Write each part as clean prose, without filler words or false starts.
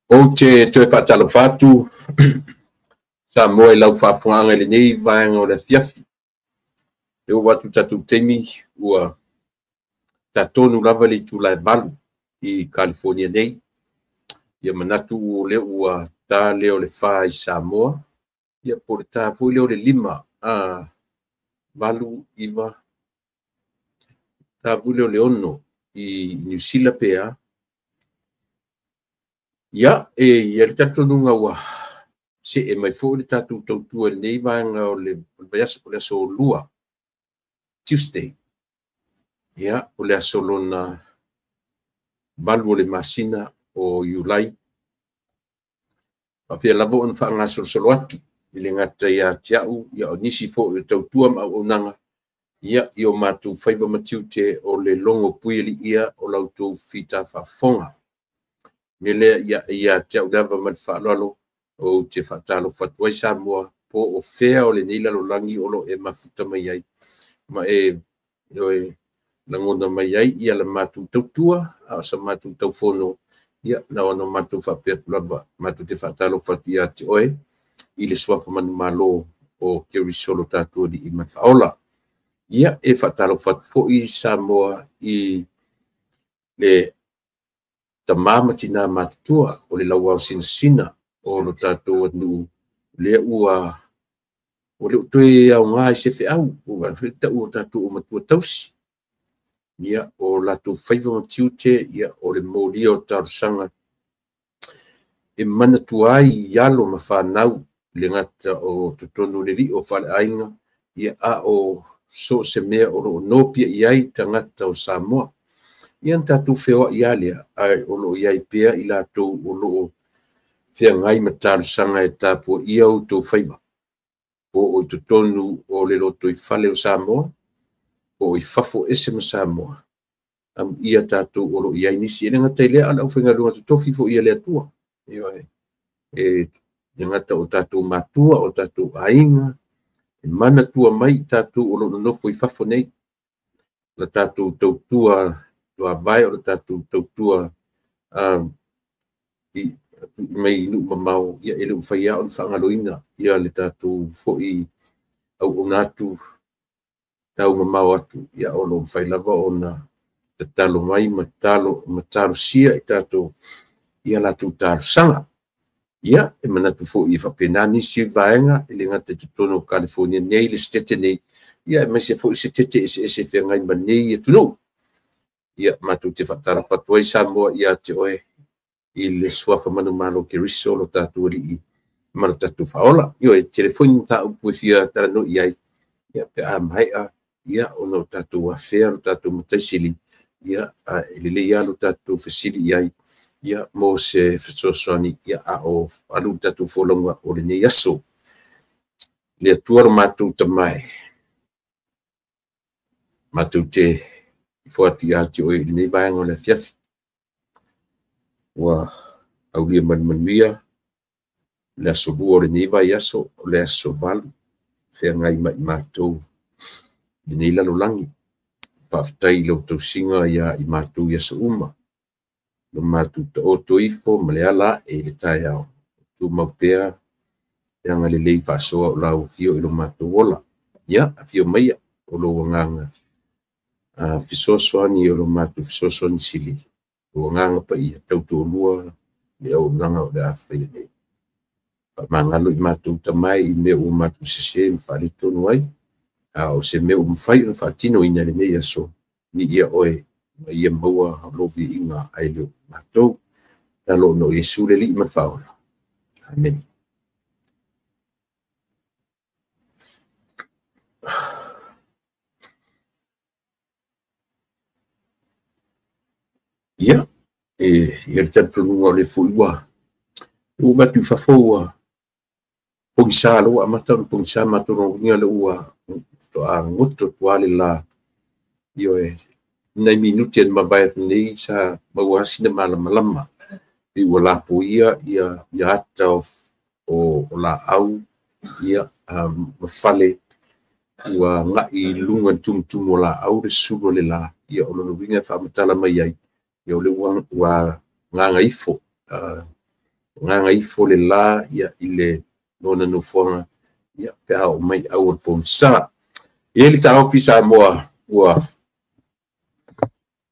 O te whātalo whātu, sa moe lau whapuanga le nei vaenga o le fiafi. E o watu tatu teimi ua tatonu lava le tūlai balu i California nei. Ia manatu o le ua tā leo le whā i Samoa. Ia po le tā pui leo le 5 balu iwa. Tā pui leo le 9 i New Zealand pea. Ia, ia le tatonunga ua se e mai fo le tatu tautua le nei vaenga o le baiasa o le aso lua Tuesday. Ia, o le aso lona balu o le masina o Iulai. Papia lavo on wha ngasol solo atu i le ngata ia tiau ia o nisi fo i tautua ma o nanga. Ia, i o matu whaiva matiu te o le longo puili ia o lautou fita whafonga. Mele ia te au dava man whaalolo o te whaatalo whatuai Samoa po o whea o le neila lo langi o lo e mafuta mai ai. Ma e langona mai ai ia la matu tautua a sa matu taufono ia na ono matu whapeatu lava matu te whaatalo whatia te oe i le swafa manu malo o Keri Solo tātua di i man whaola. Ia e whaatalo whatfo i Samoa i le ta mama tina matutua o le laua sina o lo tatou anu le ua o le utoi au ngai se fe au o va fita o tatou o matua tausi ia o la tu faiva tiute ia o le moli o tarsanga e mana tuai yalo ma fanau le ngata o totonu le ri o fale ainga ia a o so se mea o lo nopia iai tangata o Samoa. Ian tatu feo ialia ai o lo iai pea i latou o lo fea ngai mataru sanga e tapu ia o tau whaiva. O i tonu o le loto i fale o Samoa, o i fafo ese ma Samoa. Ia tatu o lo iai nisi e ngata i lea ala u whenga lunga tutofi fo ia lea tua. E ngata o tatu matua, o tatu ainga, e mana tua mai tatu o lo nofo i fafo nei. La tatu tau tua tua vai o tatu tautua i mai nu mamau ia ele faia on fangaloina ia le tatu foi au onatu tau mamau atu ia o lo fai lava ona talo mai matalo sia i tatu ia la tu tar sanga ia e manatu foi fa penani si vaenga ele ngata tono California nei le stete nei ia me se foi se tete se fe ngai manei tu no ia matu te whatara patuai Samoa ia te oe i le swafa manu malo Keri Solo tātua li i manu tatu whaola. Io e telefoni ta upuisia tara no iai ia pe a mai a ia ono tatu affair tatu mutaisili ia ele ia lo tatu fasili ia mo se fetosoni ia a o alu tatu folonga o le nei aso le tuar matu tamai matu te forti ati o le nei vai ngole fiafi wa au lia manmania le aso bua le nei vai aso le aso valu fe ngai mai matu le nei lalolangi paftai lo tausinga ia i matu ia so uma lo matu o toifo maleala e le tai au tu mapea yang le lei faso o la fio i lo matu wola ia fio mai o lo nganga fiso soani o lo matu fiso soani sili o nganga pa ia tau tu lua le o nganga o le afai nei pa mangalo i matu tamai me o matu sese mfalito nuai o se me umfai no fatino ina le nei aso ni ia oe ia maua lovi inga ai le matou talo no Yesu le li mafaula amen ia ia tanto no le fuiwa o vatu fafoa pongsa lo amata pongsa matoro ngia le ua to a ngoto tuale la io nei minuti en mavai nei sa mawasi na malama i wala po ia ata o la au ia mafale wa ngai lunga tum la au de sugo le la ia o lo vinga fa matala mai ai ia le wa nganga ifo le la ia ile nona no fonga ia pe au mai au po sa ele ta au pisa moa wa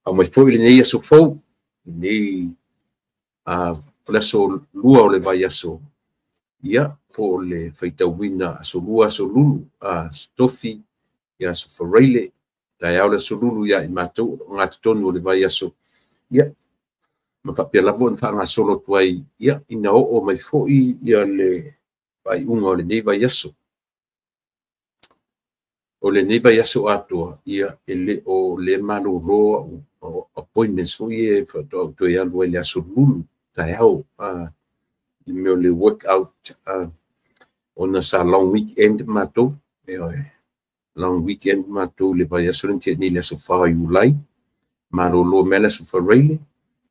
a mai foi le nei aso fou nei plaso lua o le vai aso ia po le feita wina aso lua aso lulu stofi ia aso fareile tai au le aso lulu ia i matou ngatu tonu o le vai aso ia ma papia lavo na whanga solo tuai ia ina o mai foi ia le vai unga o le nei vai aso o le nei vai aso atua ia ele o le maloroa appointments for ye for to ya lo le aso lulu tai au i me le workout on a long weekend mato long weekend mato le vai aso ni le aso fa Julai malolo mele so fa rele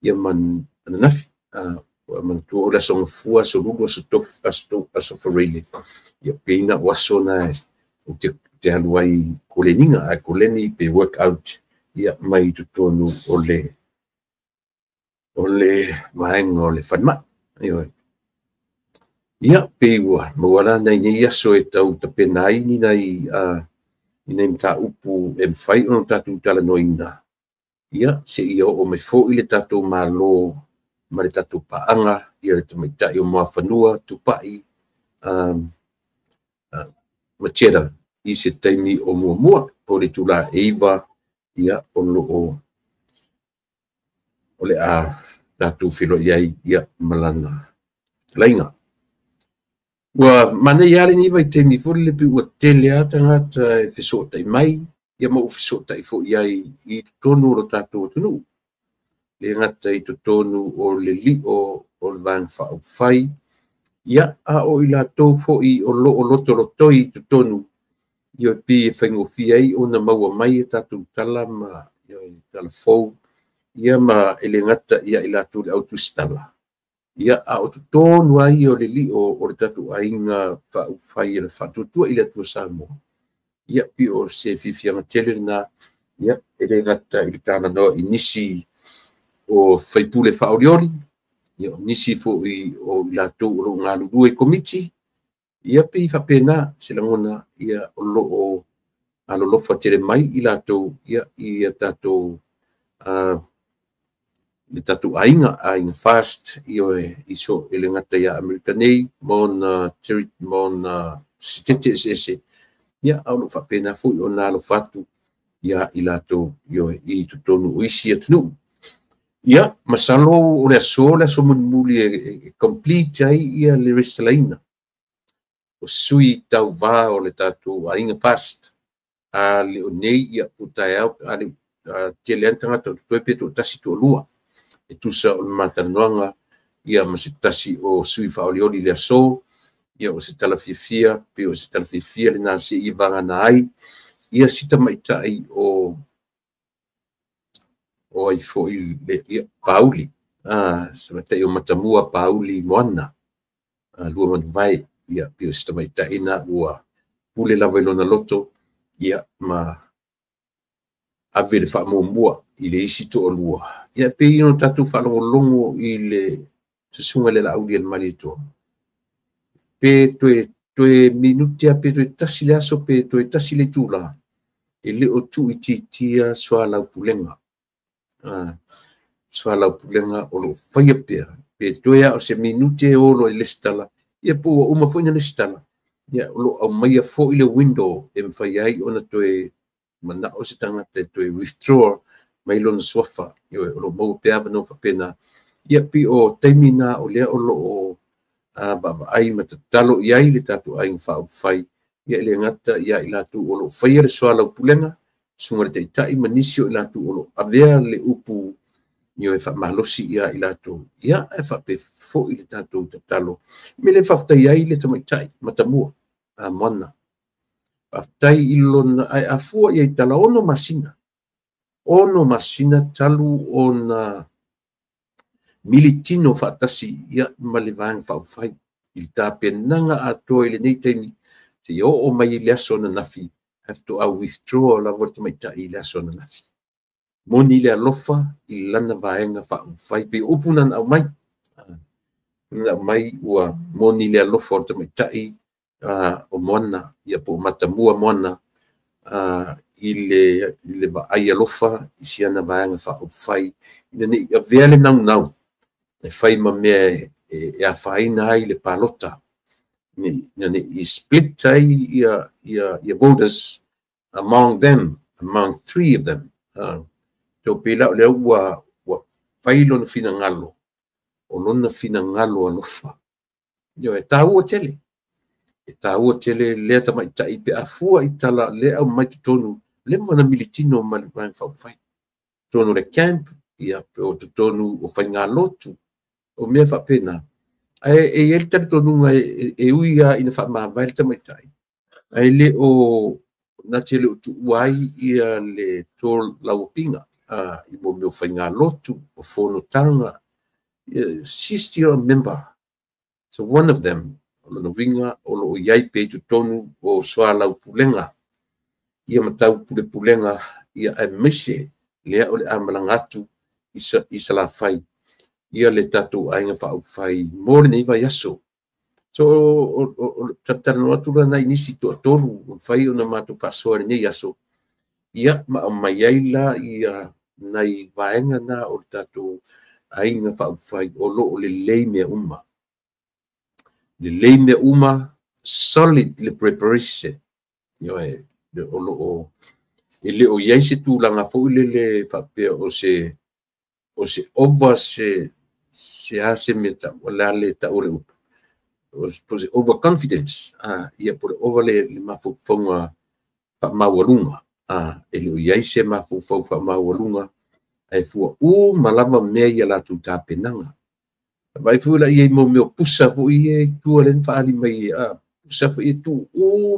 ia man nafi man to le so fua so lulu so tof aso fa rele ia pena wasona o te aluai koleninga a koleni pe workout ia mai tu tonu ole maenga ole fanma ia pe wa mawala nei ia so e tau te penai ni nei ina mta upu em fai on tatu tala noina ia se ia o me fo ile tatu malo mare tatu paanga ia te mai ta o ma fanua tu pai machera i se taimi o mua po le tula eiva ia o le tatu filo ia malana lainga wa mane yale ni vai temi fo le pi o tele atanga fiso tai mai ia mo fiso tai fo iai i tonu ro tatu tunu le ngata i tonu o le li o le van fa fai ia o ila to fo i o lo toi tonu io pi fengo fiai ona maua mai tatu tala ma io tala fo ia ma ele ngata ia ila tu autostala ia o tonu ai o le li o le tatu ainga fa fai le fa tu ila tu samo ia pi o se fifianga tele na ia ele ngata i tana no inisi o fai pule fa oriori ia nisi fo i o ila tu o ngalu due komiti ia pe fa pena se langona ia o lo fa tele mai ila tu ia tatu le tatu ainga fast io iso ele ngata ia americanei mon stete ese ia au fa pena fu o na lo fatu ia ila tu io i tonu isi atnu ia masalo o le so muli complete ai ia le restalaina o sui tau va o le tatu ainga fast le o nei ia putai au ale te le tanga to pe to tasi to lua e tusa o matanoanga ia ma se tasi o sui faolioli le aso ia o se talafifia pe o se talafifia le nasi i vanga na ai ia sita maitai o ai foi le ia Pauli se mate o matamua Pauli moana lua man vai ia pe o sita maitai na ua pule lava ilona loto ia ma ave le whaamomua i le isi to o lua. Ia pe ino tatu whalongolongo i le susunga le la audi al mari to. Pe toe minutia pe toe tasi le aso pe toe tasi le tula. E le o tu i titia soa lau pulenga. Soa lau pulenga o lo whaia pia. Pe toe o se minutia o lo i le stala. Ia po o umafoina le stala. Ia o lo au maia fo i le window e mwhaiai ona toe mana o se tangata toe withdraw mai lona sofa yo lo mo pe ava no fa pena ia pi o taimina o le o lo o ba ai mata talo ia ile tatu ai fa fai ia le ngata ia ila tu o lo fai le soala pulenga sunga te tai manisio ila tu o lo avea le upu yo e fa malosi ia ila tu ia e fa pe fo ile tatu talo me le fa tai ai le tamai mata mua mona tai ilona ai afua ia tala ono masina talu ona militino fatasi ia malivang fa fai il tapenanga ato ile nei temi te o mai le sona nafi have to withdraw la volta mai ta ile sona nafi moni le alofa ilana vaenga fa fai pe upunan au mai ua moni le alofa volta mai ta o mona ia po matamua mona ile ba ai alofa isiana vaenga fa fai ne ia vele nau e fai ma me e a fai na ile palota ne i split ai ia voters among three of them to pela le wa fai lona fina ngalo o lona fina ngalo alofa yo e tau tele le ta mai tai pe afua itala le au mai tonu le mana militino mal fa fai tonu le camp ia pe o tonu o fai ngalotu o me fa pena e el tar tonu e uia ina fa ma vai ta mai tai ai le o na tele tu wai ia le tol laupinga i mo me fai ngalotu o fono tanga she's still a member so one of them o lo vinga o lo iai pe tu tonu o soa lau pulenga ia matau pulenga ia e mise lea o le amalangatu isa la fai ia le tatu ainga fa fai more nei vai aso so o tatano atu na inisi to tolu fai ona matu fa so nei aso ia mai aila ia nai vaenga na o tatu ainga fa fai o lo le leime uma le leime uma solid le preparation yo e o lo o ele o ia se tu langa fo le fa pe o se over se hace meta wala le ta o le o se over confidence ia por over le mafu fonga fa mawalunga ele o ia se mafu fa mawalunga ai fu malama me ia la tu ta penanga vai fu la ia mo me pusa fu ia tu len fa ali mai pusa fu tu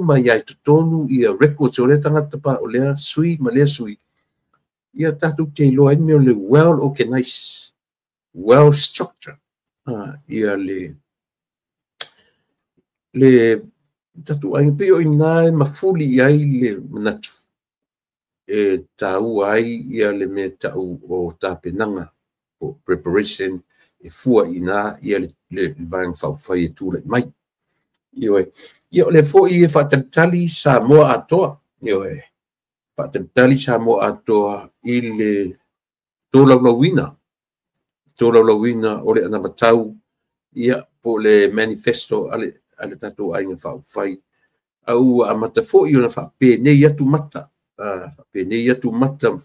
mai ai tu tonu ia record o le tanga tapa o le sui ma le sui ia tatu te lo ai me le well organized well structured ia le tatu ai pe o ina mafuli ai le manatu e tau ai ia le me tau o tapenanga o preparation e fua ina ia le vang fa fai tu le mai io le fo i fa tali sa mo atoa fa tali sa mo atoa ile tola lawina o le ana matau ia po le manifesto ale tatu ai fa fai au amata fo i ona fa pe nei atu mata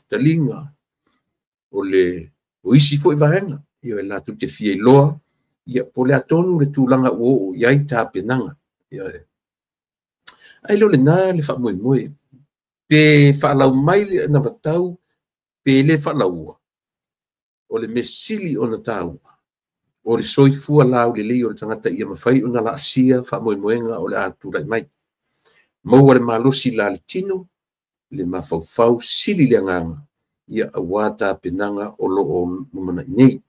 talinga o isi fo i vaenga io la tu te fie loa ia po le atonu le tulanga o iai ta penanga ai lo le na le fa moi pe whaalau mai le na vatau, pe le whaalaua. O le mesili o na tau. O le soifua lau le lei o le tangata ia mawhai o na la asia wha moenga o le atu lai mai. Maua le malosi la le tino, le mawhauwhau sili le nganga, ia awata penanga o lo o lumana nei.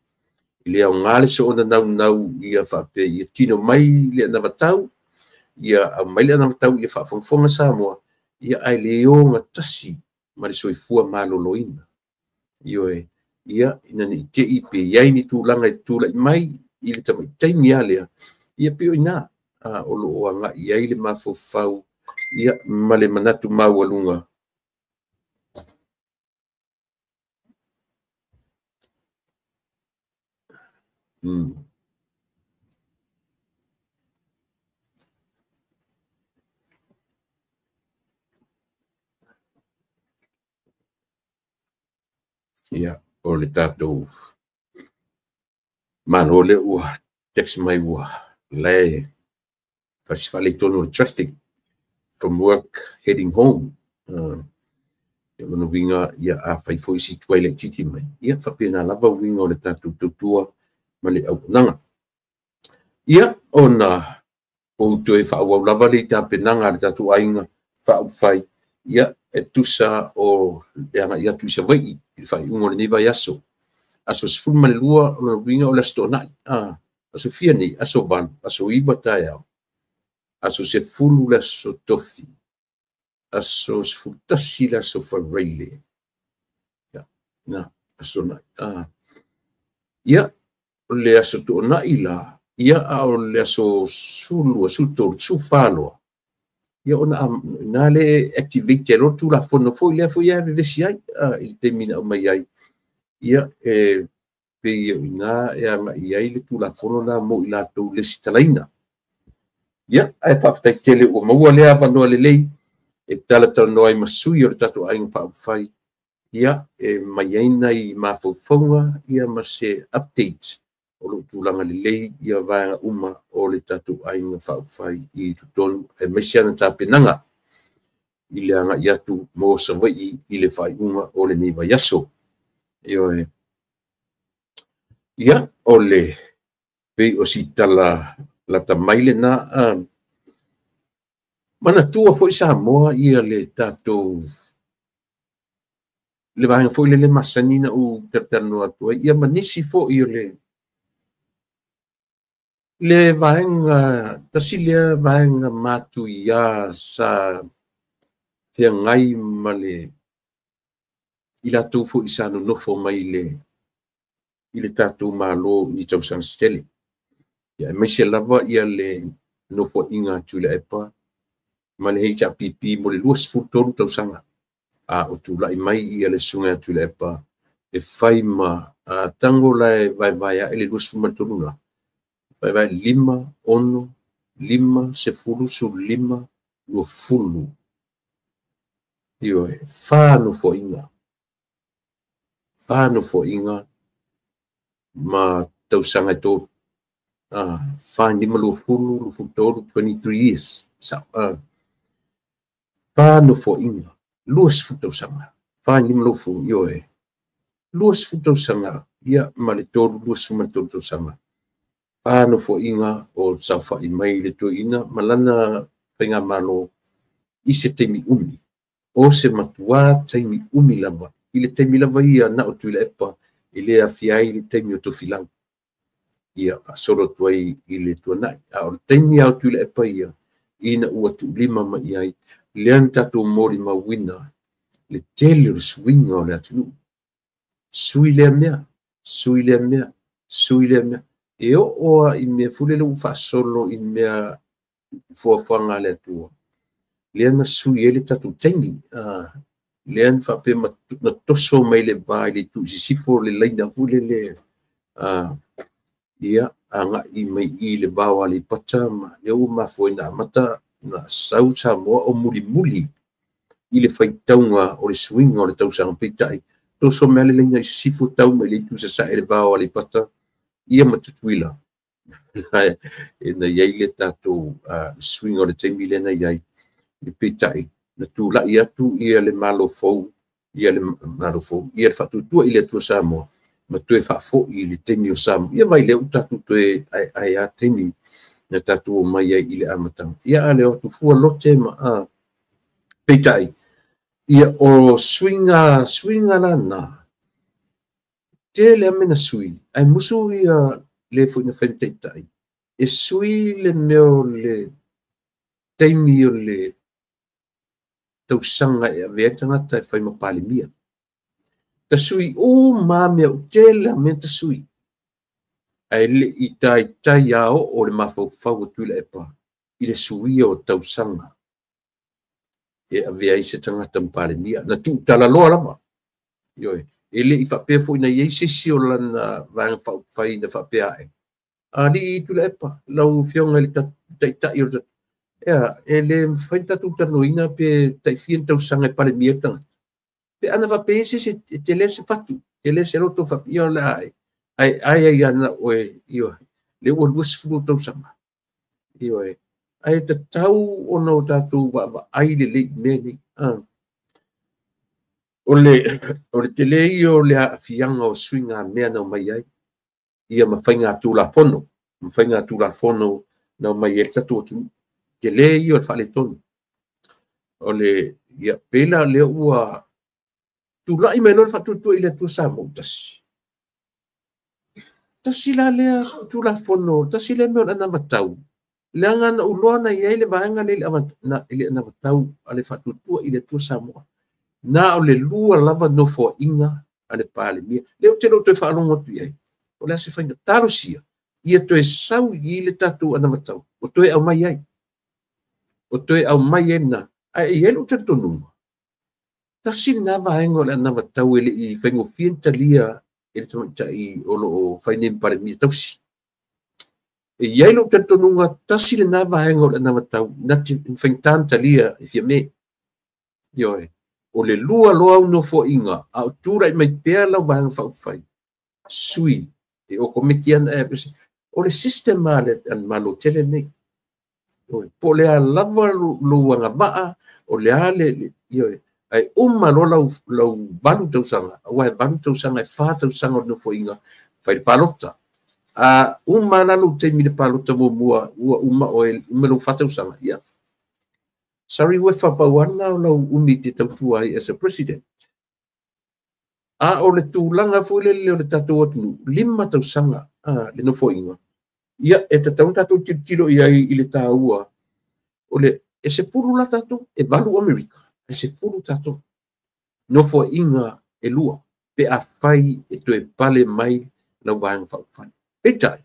Ile au ngale so o na nau ia whape ia tino mai le na vatau, ia au mai le na vatau ia whafonga Samoa, ia ai leo nga tasi, ma le soifua maloloina. Ioe, ia ina ni te ipe iai ni tūlanga i tūlai mai i le tamai taimi alea ia peo ina o lo o anga iai le mafofau ia ma le manatu maualunga ia o le tatou mano le ua text mai ua le fasifale tono traffic from work heading home ia mano winga ia a faifo isi tuaile titi mai ia whapena lava winga o le tatou tutua ma le au nanga ia ona outo e whaau lava le ta penanga le tatou ainga whaau fai ia e tusa o leanga ia tuisa vai i whai ungo le niva yaso aso sifuru ma le lua o le winga o le astonai aso fia ni aso van aso iwa tae au aso se fulu le aso tofi aso sifuru tasi le aso whareile ia na astonai ia le aso tonai la ia o le aso sulu suto sufalo ia ona na le activate lo tu la fono foi le foi ia vesi ai il termina o mai ai ia pe ina ia ia le tu la fono na mo ila tu le sitalaina ia ai fa fa tele o mo le ava no le lei e tala to no ai masui o tatu ai fa fai ia mai ina i ma fofonga ia ma se update o lo tūlanga le lei ia vaenga uma o le tatu ainga whaupwhai i tutonu e mesiana tā penanga i le anga i atu mo sa vai i le whai unga o le niwa yaso. Ia o le pei o si tala la tamaile na mana tua foi Samoa ia le tatu le vaenga foi le masanina u tertano atua ia manisi fo i le vaenga tasilia vaenga matu ia sa te ngai male ila tu fu isano no fo mai le tatu malo ni tau san stele ya mesia lava ia le no fo inga tu le epa male hecha pipi mo le luas fu toru tau sanga o tu lai mai ia le sunga tu le epa e faima tango lai vai ele luas fu maturuna vai 5, 1, 5, 10, su 5, 20. Io fanno fo inga ma tau sanga to fan 5, 20, 23 years sa fanno fo inga luas fu tau sanga fan 5 io luas fu tau sanga ia ma le to luas fu ma tau sanga no fo inga o safa i mai le to ina malana penga malo i se temi umi o se matua temi umi lava i le temi lava ia na o tuile epa i le afiai le temi o to filang ia solo tuai i le tuanai o temi au tuile epa ia ina ua tu 5 ma iai le antatu mori ma wina le tele swinga o le atu sui le mea e o i me fulele u fa solo i me fo fanga le tua le na sui ele tatu tengi le an fa pe na toso mai le ba le tu si fo le leina fulele ia anga i mai i le ba wali pachama le u ma fo ina mata na saucha mo o muli i le faitaunga o le swing o le tau sang pitai toso mai le leina si fo tau mai le tu sa ele ba wali pachama ia matutuila e na iai le tatou swing o le taimi lena iai le pitai na tu la ia tu ia le malo fou ia le malo fou ia fa tu tu ile tu Samoa ma tu fa fo ile temi o Samoa ia vai le uta tu e ai a temi na tatu o mai ai ile amatang ia le o tu fu lote ma a peitai ia o swinga lana te le amena sui ai musu ia le fu na fenteitai e sui le meo le teimi o le tausanga e avea tangata e whai mapalimia. Ta sui o mamea o te le amena ta sui ai le i tai ao o le mafau tuila e pa i le sui o tausanga e avea i se tangata mapalimia na tu tala loa lama ioe e le i whapea fo ina iei sisi o lana vanga whai na whapea e a li i tuila e pa lau fionga le tai o ta e le whai tatu tanoina pe tai fien tausanga e palimia tangata pe ana whapea se te le se fatu te le se roto whapea le ai ana oe ioe le ua luas furu tausanga ioe ai ta tau ono tatu wa ai le meni o le te le o le fianga o swinga mea na mai ai ia mawhainga tu la fono na mai e tatu tu te le o le whale tonu o le ia pela le ua tu lai mai no fatu tu ile tu Samoa tasi la le tu la fono tasi le me na matau le anga na ulona ia le vanga le na ile na matau ale fatu tu ile tu Samoa na o le lua lava no fo inga ale pale mia le o te lo te fa longo tu ai o le se fa talo sia ia to e sau i le tatu ana matau o to e au mai ai o to e au mai na ai e lo te tonu tasi na vaengo le ana matau ele i fengo fienta lia ele tama i o lo fa nem pale mia tausi e ia lo te tonu tasi le na vaengo le ana matau na ti fentanta lia if you me ioe o le lua loa no fo inga a tura i mai pea lau vang fai sui e o komitian e o le system ale an malo tele nei o po le lava lua nga baa o le ale io ai lo lau balu tausanga wa balu tausanga e fa tausanga no fo inga fai palota a la lu te mi le palota mo mua o me lo fa tausanga ia Sorry we whapawana o lau umi te tautuai as a president. A o le tūlanga fwile leo le tatou atu 5 tausanga le no foinga. Ia e te tau tatou tiro ia i le tāua. O le e se puru la tatou e valu Amerika. E se puru tatou. No foinga e lua. Pe a fai e to e pale mai lau vaang whauwhai. E tai.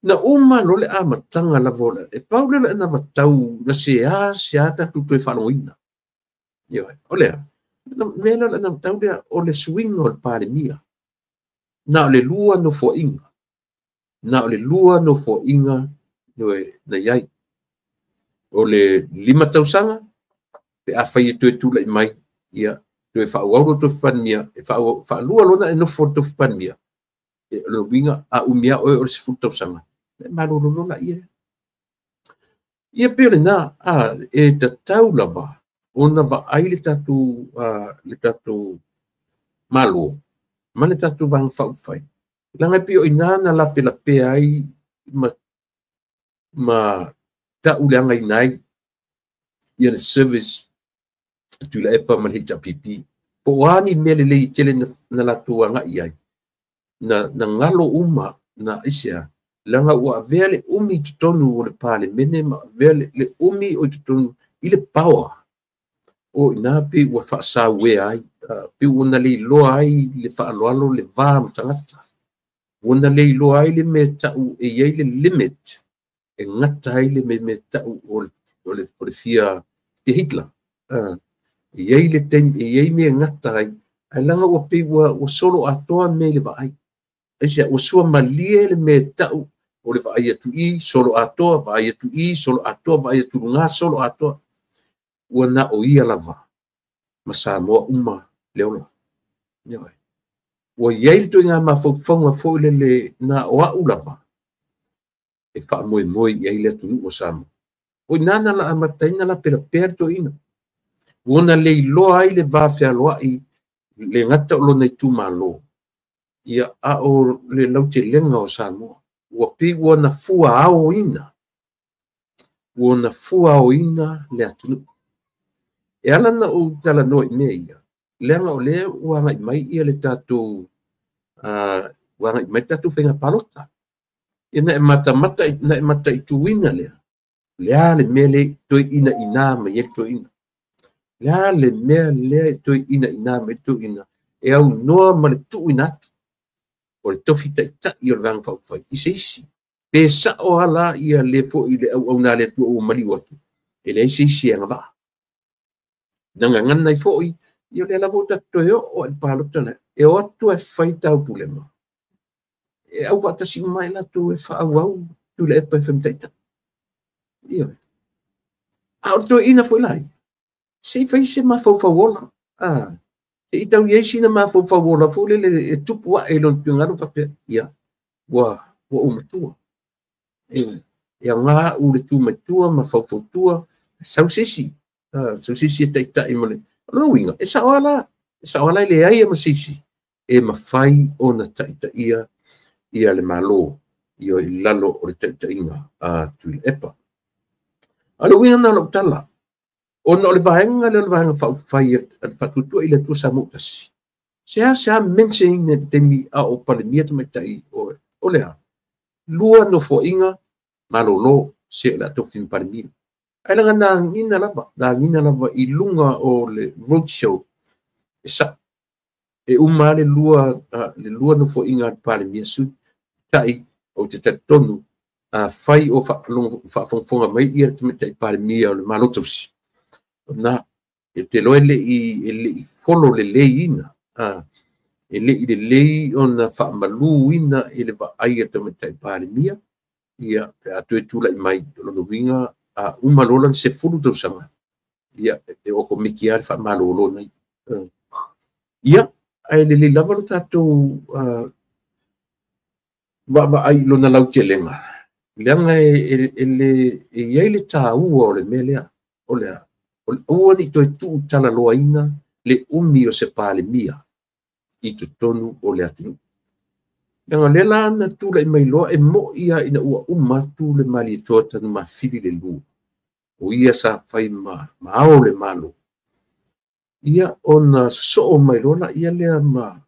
Na uma no le amatanga la vola e paule le na vatau na se ata tu te faloina yo ole na mena na tau le o le swing o pare mia na le lua no fo inga no na yai o le 5 tausanga pe a fai tu le mai ia tu fa wa to fania e fa lua lona e no fo to fania e lo winga a umia o se fu tausanga malolo la ia pele na e ta taula ba ona ba ai le tatu malo ma le tatu bang fai langa pio ina na la pe ai ma ta ulanga inai ia le service tu la epa ma hita pipi po wani mele le tele na la tuanga ia na ngalo uma na isia langa ua vele umi tutonu o le pale mene ma vele le umi o tutonu i le power o ina pe ua whaasa we ai pe una le loa ai le whaaloalo le vā matangata una le loa ai le me tau e iei le limit e ngata ai le me tau o le fia e Hitler e iei le ten e iei me ngata ai ai langa ua pe ua solo atoa me le va ai sia ua sua malie le me tau o le vai tu I solo atoa vai tu I solo atoa vai tu nga solo atoa wana o ia lava masa mo uma leola nyae o yel tu nga ma fo le na o ulava e fa moi yele tu o sam o nana la amataina la pela perto ina Wona le loa ai le vafea loa i le ngata lo nei tu malo. Ia a o le lau te lenga o Samoa. Ua pi wona fua ao ina. Wona fua ao ina le atunu. E ala na o tala noa i mea ia. Lenga o lea wanga i mai ia le tatou wanga i mai tatou whenga palota. Ia na e mata i tuina lea. Lea le mea le toi ina ina ma ye toi ina. Lea le mea le toi ina ina ma ye toi ina. E au noa ma le tu ina atu. O le tofi taita i o le vanga whauwhai. Ise isi. Pe sa o ala ia le fo i le au na le tu o mali watu. E le ise isi anga waa. Nanga ngana i fo i o le ala vota toyo o le palota le. E o atu e whai tau pulema. E au wata si mai la tu e wha au tu le epa e whem taita. Ia. A o to ina foi lai. Se fai se ma fau fawola. Se i tau iesi na ma fau fawola. Fau le e tupu wa e lon piongaro whape. Ia. Wa umatua. E a ngā u le tu matua ma fau fau tua. Sau sisi. Sau sisi e taita i mole. Alo winga. E sawala. E sawala le aia ma sisi. E ma fai o na taita ia le malo. Ia i lalo o le taita inga. Tu le epa. Alo winga na lau tala. Ona o le vaenga whau whai e whatutua i le tua sa mutasi. Sea mention ne temi a o palemia tu metai o lea. Lua no fo inga malolo se la tofin palemia. Ai langa na ngina lava i lunga o le roadshow. E sa. E uma le lua no fo inga palemia su. Tai o te tonu. Fai o whaafonga mai i te metai palemia o le malotofsi. Na e te loe le i folo le lei ina e le i le lei ona whaamalu ina e le wa aia te metai palemia ia pe atu e tula i mai lono winga umalolan se fulu tau sanga ia e oko miki ari whaamalo nei ia ai le lava lo tatou wa ai lona lau te lenga leanga e iai le tā ua o le melea o lea ua ni toi tu tala loa ina le umi o se palemia i te tonu o le atu. Nga le la na tu la i mai loa e mo ia ina ua umatu le mali e toa tanu ma fili le lu. O ia sa fai ma ao le malo. Ia ona so o mai loa la ia lea ma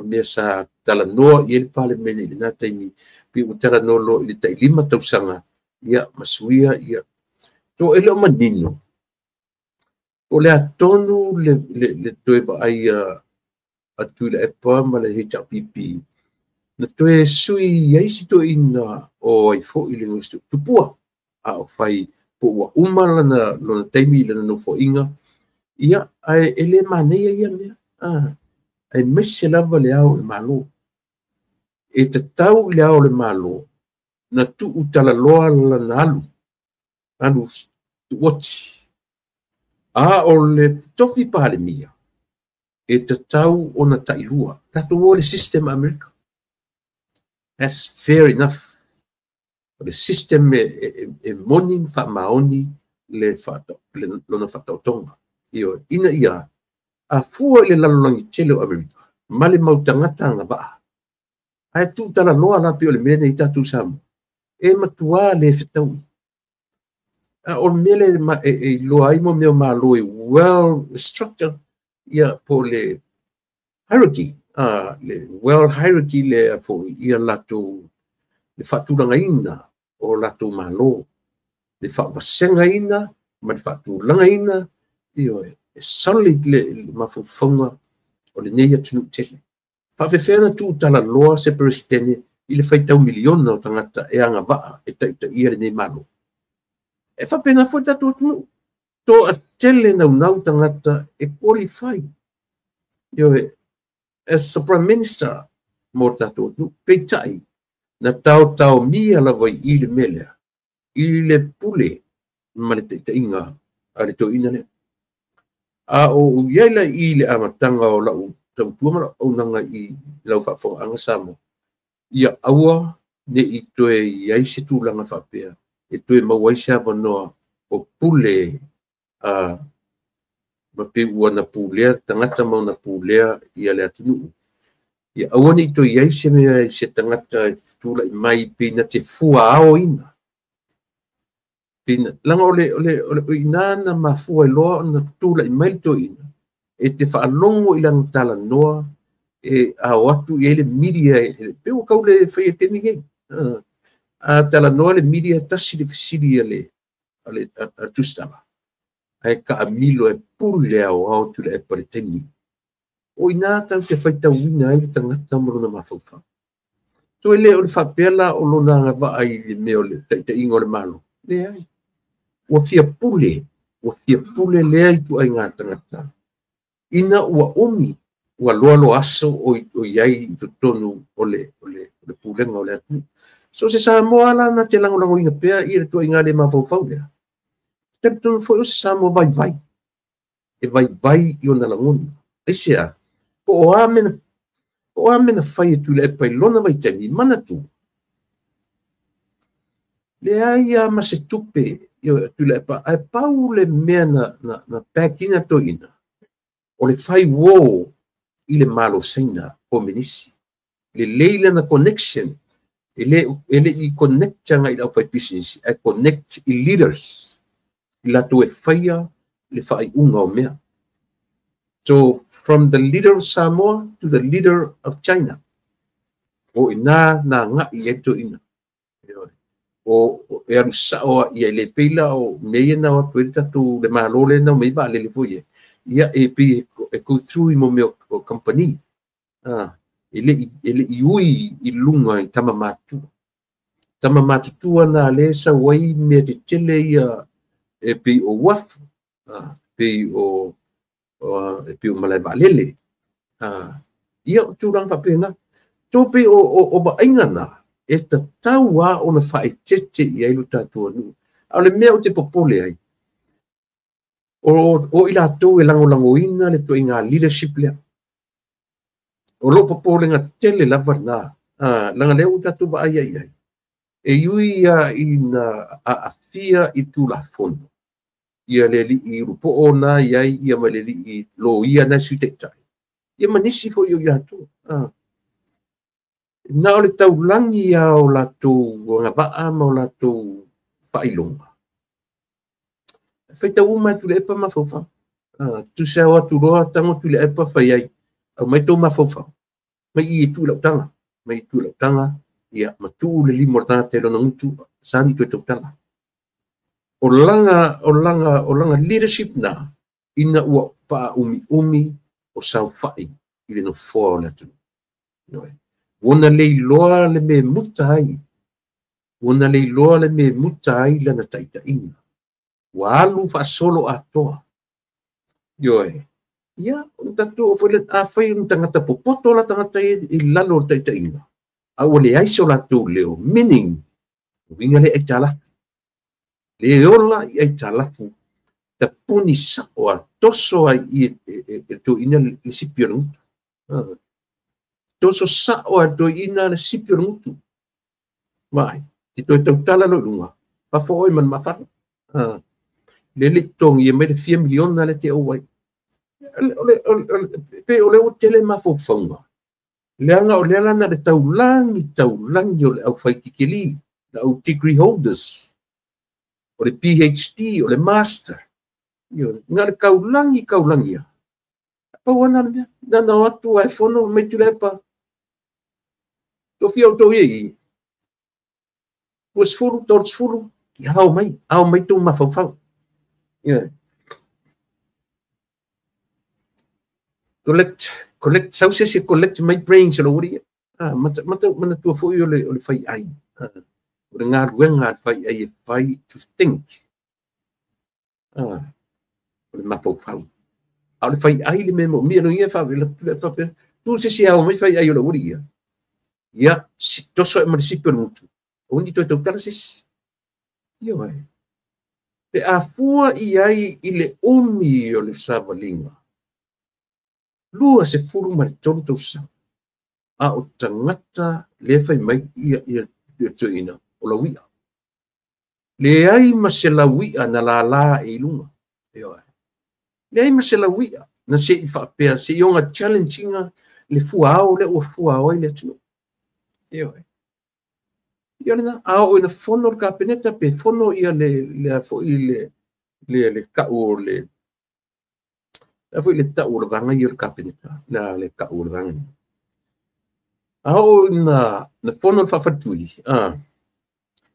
mea sa tala noa i ele palemene i le nata imi pi u tala noa lo i le tai lima tausanga ia masuia ia. To ele o manino. O le atonu le toe ba ai atu le epa ma le hita pipi. Na toe sui yaisi to ina o ai fo i le ngustu. Tupua a o fai po ua umala na lona taimi lana no fo inga. Ia ai ele manea ia mea. Ai mese lava le au le malo. E te tau le au le malo. Na tu utala loa lana alu. Alu watch. O le tofi palemia e te tau o na tailua. Tato o le system America. That's fair enough. O le system e monin wha maoni le lona whatautonga. Io, ina ia, a fua le lalolangi tele o America. Male mautangata nga waa. Ai tu tala loa la pio le mene i tatu samu. E matua le whetau. O mele loa imo meo ma loe well structured ia po le hierarchy le well hierarchy le po ia lato le fatulanga ina o lato malo le fawasenga ina ma le fatulanga ina io e solid le mafufonga o le neia tunu tele fawefena tu tala loa se presidente i le faitau miliona o tangata e anga waa e taita ia le nei malo. E fa pena foi tatu to a tele nau tangata e qualify. Yo as a prime minister mo tatu peitai na tau mia la vai i le melea i le pule ma le te inga a le to ina le. O iaila i le amatanga o lau tau tuamara o nanga i lau whaafonga anga samo. Ia aua ne i toe iaise tūlanga whapea. E toe mawaisa wanoa o pule ma pe ua na pulea tangata mau na pulea ia le atunu ia awani to ia se me se tangata tula mai pina te fua ao ina pina langa ole ina na mafua lo na tula mai to ina e te fa longo ilang tala noa e a watu ele media pe o kaule fe te ni a tala noa le media tasi le fisili ale tustava ai ka amilo e pule ao tu le pariteni o ina tau te faita wina ai tangata mo na mafaufa to ele o fa pela o lo na va ai le me o le te ingo le malo le ai o fia pule le ai tu ai ngata ngata ina ua omi ua loalo aso o iai to tonu ole pulenga ole atu so se sa mo ala na te lango ina pea i le tu inga le mafaufa le te tonu foi o se sa mo vai e vai i ona langoni ai sea o amena fai tu le pai lona vai temi mana tu le ai a ma se tupe io tu le pa ai paule mena na pakina to ina o le fai wo i le malo seina o menisi le leila na connection ele i connect nga i la fai business I connect i leaders la tu e faia le fai unga o mea. So from the leader of Samoa to the leader of China. O ina na nga i eto ina. O e alu sao i le peila o meia na o tuerita tu le malole na o mei va le foye. Ia e pe e go through i mo me o company. Ele i ui i lunga i tamamatu. Tamamatu tua na le sa wai me te tele ia e pe o wafu. Pe o pe o malai valele ia turang fa pena to pe o ba ingana e ta taua ona fa e tete ia lu tatu nu ale me o te popole ai o ila to e lango ina le to inga leadership le o lo popole nga tele la varna langa le o tatu ba ai e yui ia ina a fia i tu la fondo ia le li i rupo ona ia ma le li i lo ia na suteta ia manisi fo yo yato na o le taulangi ia o lato nga vaa ma o lato pailonga feita uma tu le pa mafofa tu se o tu roa tango tu le pa fai ai au mai to mafofa mai i tu la tanga ia ma tu le limorta te lo nuntu sani tu tanga o langa leadership na ina ua pa umi o sau fai i le no fo la tu wona le loa le me mutai lana taita ina wa alu fa solo atoa ia on tatu o fole a fai un tangata popoto la tangata i lalo taita ina a ole ai so la tu leo meaning winga le etala le ola i ai talafu ta puni sa o toso ai e to ina le sipio toso sa o to ina le sipio vai ti to tala lo lunga pa fo i man mafa le le tong i me 4 milion na le te o wai pe ole o tele ma fo fonga le anga o le na le taulangi o le au fai kikili la au degree holders o le PhD, o le master. Ngā le kaulangi ia. Pa wana na watu ai fono me tu lepa. To fia o to i. Was furu, torch furu. I hao mai tu mafau. Collect, sauce se collect my brain se lo uri. Mana tu fo i o le fai ai. O ngā ruenga fai ai fai to think. O le mapau. Au le fai ai le memo. Mia no ia fai le tu se au mai fai ai o le uri ia. Ia, toso e municipio mutu. Ondi to tarasis. Ia ai. Te a fua i ai i le umi o le savalinga. Lua se furu ma le tolu tau sa. A o tangata le fai mai ia to ina. O la wia. Le ai ma se la wia na la e lunga. Le ai maselawia na se I whapea se I onga challenginga le fuao le ua fuao I le tunu. Io na ao ina fono ka peneta pe fono ia le fo I le ka o le la fo le ta o vanga ia ka peneta le ka o vanga. Ao na fono fa fatui.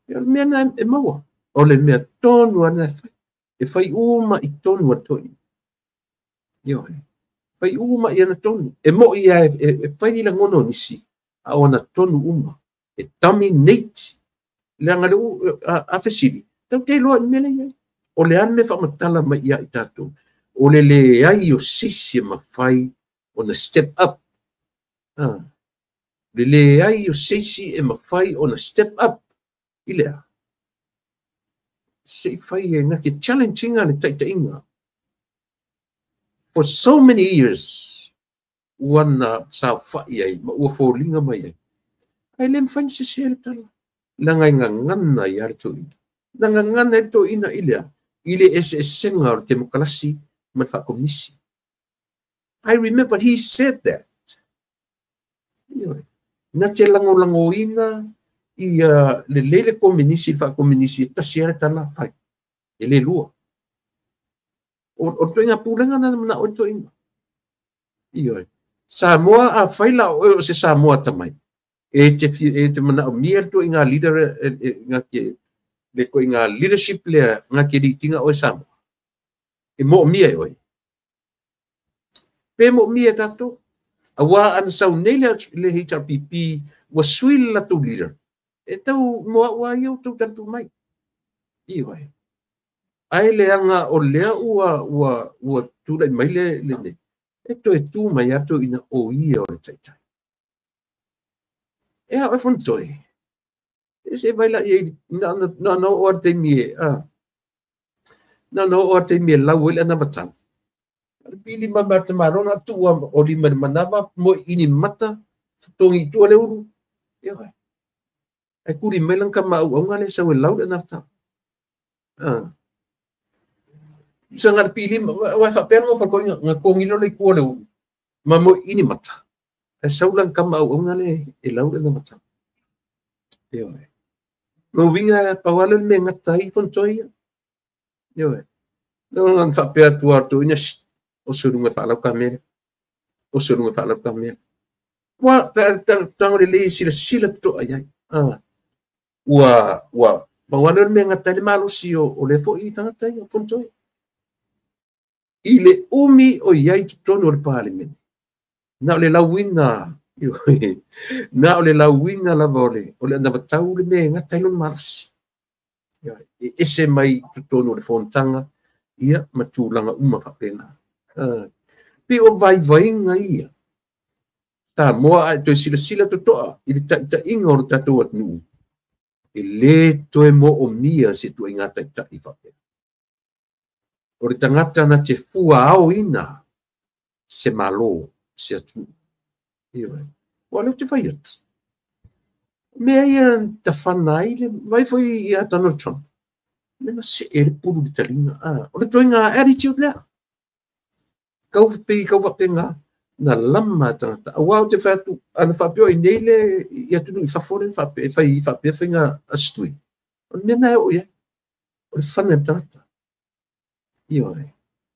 Ia me na e maua. O le mea tonu ana e fai uma I tonu atoi. Io fai uma ia na tonu. E mo ia e fai la ngono nisi. A ona tonu uma. E dominate. Le anga le a fesili. Tau te loa ni mele ia. O le ane me whamatala mai ia I tātou. O le ai o sisi ma fai on a step up. Le ai o sisi e ma fai on a step up. Ilea. Se fai e ngati challenginga le taitainga. For so many years, wana sa fai ai, ma ua fōlinga mai ai. Ai lem fai se se tala. Langa inga ngana I arto ina. Langa ngana ito ina ilea. Ile ese senga o te mokalasi, man whakomisi. I remember he said that. Na te lango ina, ia le lele kominisi, whakominisi, tasiare tala fai. Ele lua. O toinga pūlenga na o toinga. Ioi. Samoa a whaila o se Samoa tamai. E te mana o mia to inga leader nga ke le ko inga leadership le nga ke ritinga o Samoa. E mo mia oi. Pe mo mia tato. Awa an sau nele le HRPP was swil la to leader. E tau mo wa yo to tatu mai. Ioi. Ai le anga o lea ua tūlai mai le. E to e tū mai ato ina o ia o le taitai. E hao e fontoi. E se vai la i na o arte mie. Na o arte mie lau ele ana matang. Pili mamata marona tua o lima manava mo ini mata tongi tua le uru. Ia vai. E kuri melang ka mau au ngale sa we lau ana matang. Sangat pilih wa fa perno fa ko nga kongilo le ko le ma mo ini mata e saulan kam au ngale e lau na mata yo no vinga pawalo me ngatai kon toy yo no ngan fa per tu arto ina o surunga fa la kamera wa tang le sila to ai wa pawalo me ngatai malo si o le fo I tanga tai kon toy ile umi o iai tono le parliament. Na le lawina, na le lawina la vole, o le andava tau le me ngatai lon marsi. Ese mai tono le fontanga, ia matulanga uma whapena. Pe o vai nga ia. Ta moa to sila to toa, ili ta inga o tato at nuu. Le to e mo o mia se tu ingata ta I whapena. O le tangata na te fua au ina se malo se atu. Ioi. Wa leo te whai atu. Mea ia ta whanai le vai foi ia Donald Trump. Mena se e le puru le talinga. O le toinga attitude lea. Kau wapenga na lama tangata. Awau te whatu ana whapio I nei le ia tunu I whafore whapea whinga astui. O mena e o ia. O le whanai tangata. Ioi.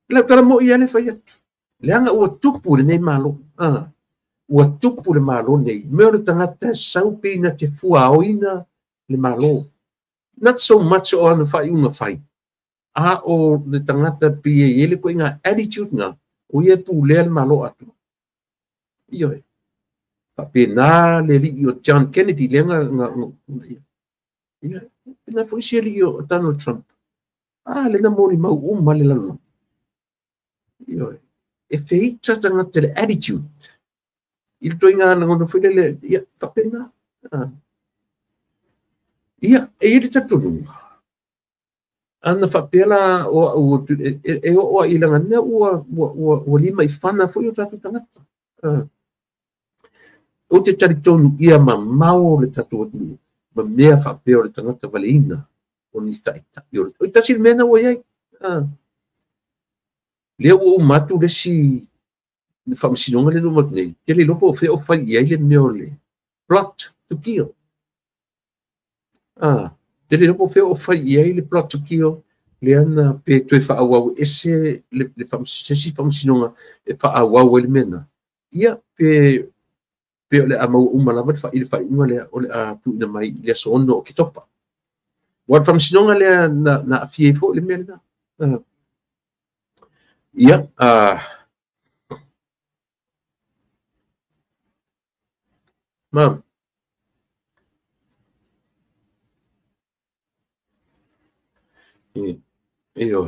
La para mo ia le fai atu. Le anga ua tupu le nei malo. Ua tupu le malo nei. Mea le tangata sau pina te fua oina le malo. Not so much o ana fai unga fai. O le tangata pia ele ko inga attitude nga. O ia pu le malo atu. Ioi. Pena le li o John Kennedy le nga. Ioi. Pena foi se li o Donald Trump. Le na moni mau le lalo. Ioi. E feita tanga te attitude. Il to inga ngono foi le ia whapena. Ia e iri tatunu. Ana whapela o ilanga ne o lima I whana foi o tatu tangata. O te taritonu ia ma mau le tatu atu. Ma mea whapea o le tangata vale ina. O ni taita. O tasil mena o iai. le o matu le si fa msinonga le no mat nei ke le lopo fe o fai ia le meole plot to kill ke le lopo fe o fai ia le plot to kill le ana pe to fa awa ese le fa msinonga e fa awa le mena ia pe le ama umala fa ile fa ngale o le a tu na mai le sono ki topa wa fa msinonga le na fie fo le mena ia mam Io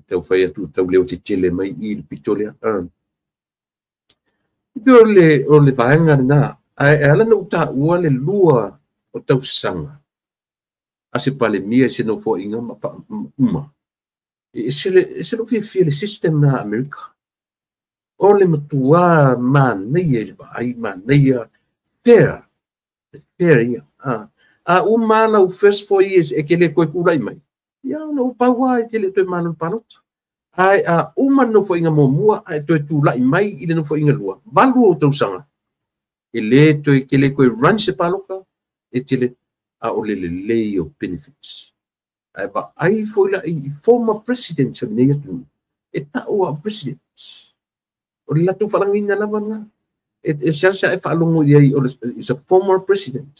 tau fai atu tau leo te tele mai i le pitolea o le vaenga na ala na uta ua le lua o tau sanga a se pale mia se no fo inga ma uma se no fia le system na Amerika o le matua maneia le vai maneia fair ia a umala o first 4 years e ke le koe kurai mai ia no paua e tele to manu panot ai uma no fo inga momua ai to tu lai mai ile no fo inga lua valu o tau sanga ele to ke le koe run se paloka e tele a o le o benefits ai ba ai fo la former president of nei tu e ta o president o la tu falangina la bana e sa e falongo ia is a former president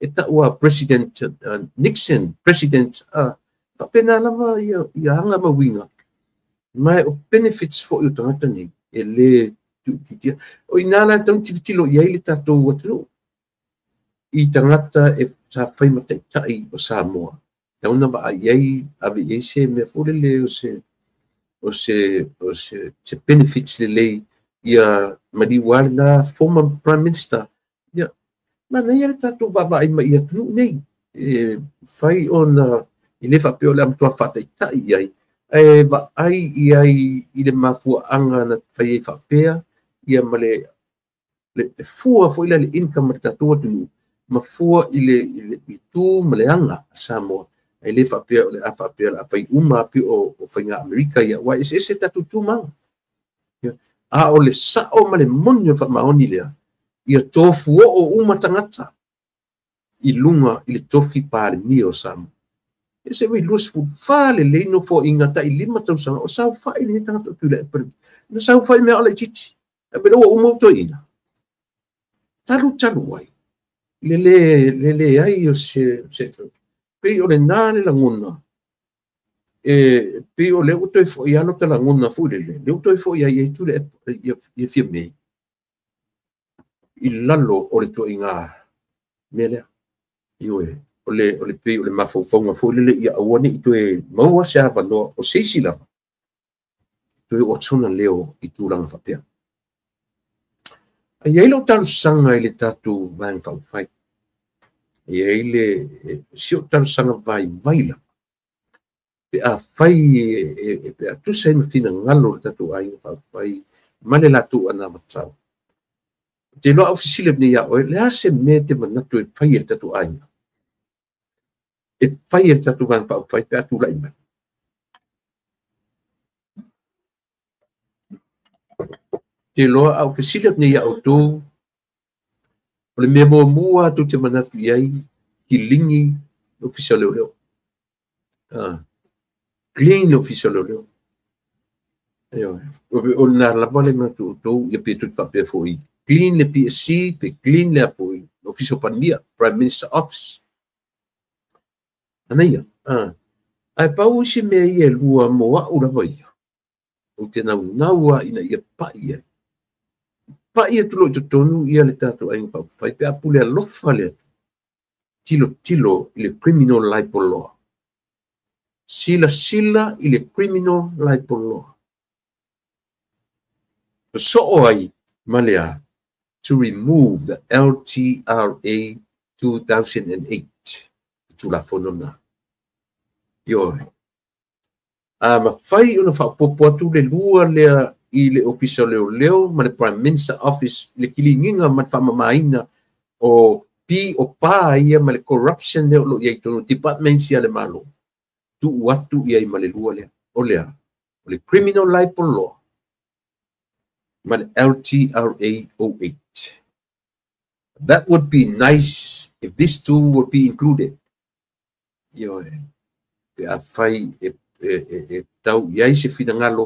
e ta o president Nixon president pa pena lava ia hanga mawinga mai o benefits for you tangata ni ele titia o inala tong titilo ia ile tato watu I tangata e sa fai mate tai o Samoa tauna ba ai ave ese me fulele o se benefits le ia madiwala former prime minister ia mana ia tato baba ai mai tu nei fai on ile fa pe o le amtua fata tai ai ba ai ile mafua anga na fai fa pea ia male le fua foi le income ta tu mafua ile tu male anga Samoa ile fa pe o le fa pe la fai uma pe o fai nga Amerika ia wa ese ta tu mang a o le sa o male monyo fa maoni le ia tofu o uma tangata I lunga ile tofi pale mio Samoa ese we lose fu fale le no fo inga ta lima tau sanga o sau fa ile tanga tu le na sau fa me ala titi e be o mo to ina talu wai le ai o se pe o le nane la nguna pe o le o to fo ia no te la nguna fu le to fo ia tu le ia fie me il lalo o le to inga mele io o le pe o le mafofonga fo le ia awani I toe maua se ava no o seisi la toe o tsona leo I tūranga whapea a iei lo talu sanga I le tatu vaeng whawhai iei le sio talu sanga vai la pe a whai pe a tusa I mawhina ngalo le tatu ainga whawhai male la tu ana matau te loa au fisile bne ia oe le ase me te manatu e whai le tatu ainga e fai e tatu van pa fai pe atu lai mai te loa au fesile ne ia auto o le mea mua tu te manatu iai ki lingi official leo clean official leo o na la bole na tu ia pe tu pa pe foi clean le PSC pe clean le foi official pandemia prime minister office Anaia, ai pau si me ia lua moa ura vai. O te naua ina ia pa ia tulo i tonu ia le tatu ai pau fai pe apule a lofa le tilo I le criminal libel law. Sila I le criminal libel law. So ai malea to remove the LTRA 2008. Tula fonona yo ma fai ona fa popo tu le lua le I le official leo ma le prime minister office le kilinginga ma fa mamaina o pi o pa ia ma le corruption le lo ia tonu department sia le malo tu watu ia i ma le lua le o le criminal libel law ma le LTRA 08. That would be nice if this too would be included. Yo pe a fai e tau ia se finangalo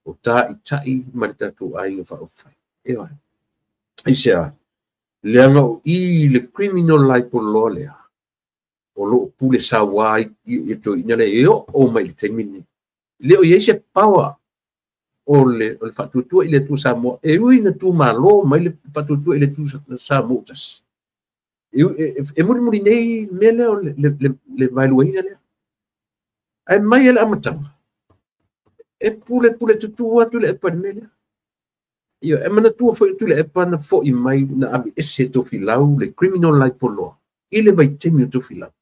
o ta itai ma le tatu ai fa o fai. Yo isia leanga o i le criminal libel law lea o lo pule sa wai i to ina le o mai le temini le o yese power o le fatutua i le tu sa mo e ui na tu malo mai le fatutua i le tu sa mo tas e muri nei mele o le valuaina le ai mai ele amatanga e pule tutua tu le pa mele io e mana tua foi tu le pa na fo i mai na abi ese to filau le criminal libel law ile vai temi to filau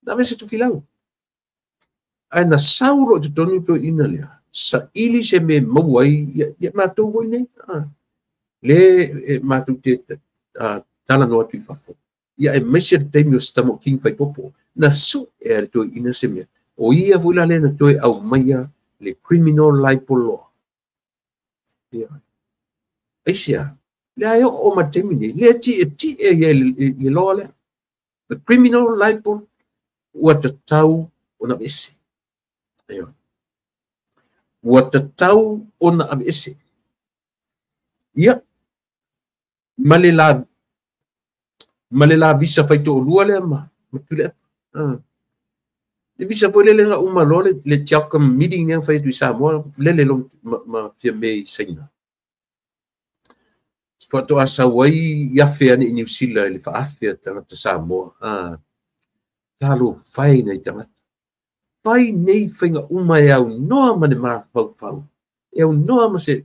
na vese to filau ai na sauro to tonu to ina le sa ili se me mawai ya ma to voi ne le ma tu te tala no atu fafo ya e mese temi o stamo king fai popo na su e to ina se me o ia vula le na to au maia le criminal libel law. Yeah. Asia, le ayo o matemini, le ti le law le. The criminal libel what the tau ona bese. Ayo. What the tau ona bese. Ya. Malela visa fai to lua le ma. Matule. Le visa foi le nga uma lo le chaka meeting yang fai tu Samoa le long ma fia me saina. Foto asa wai ya fia ni New Zealand le fa afia tanga te Samoa. Talo fai nei tanga. Fai nei finga uma ya no ma ne ma fau. E no ma se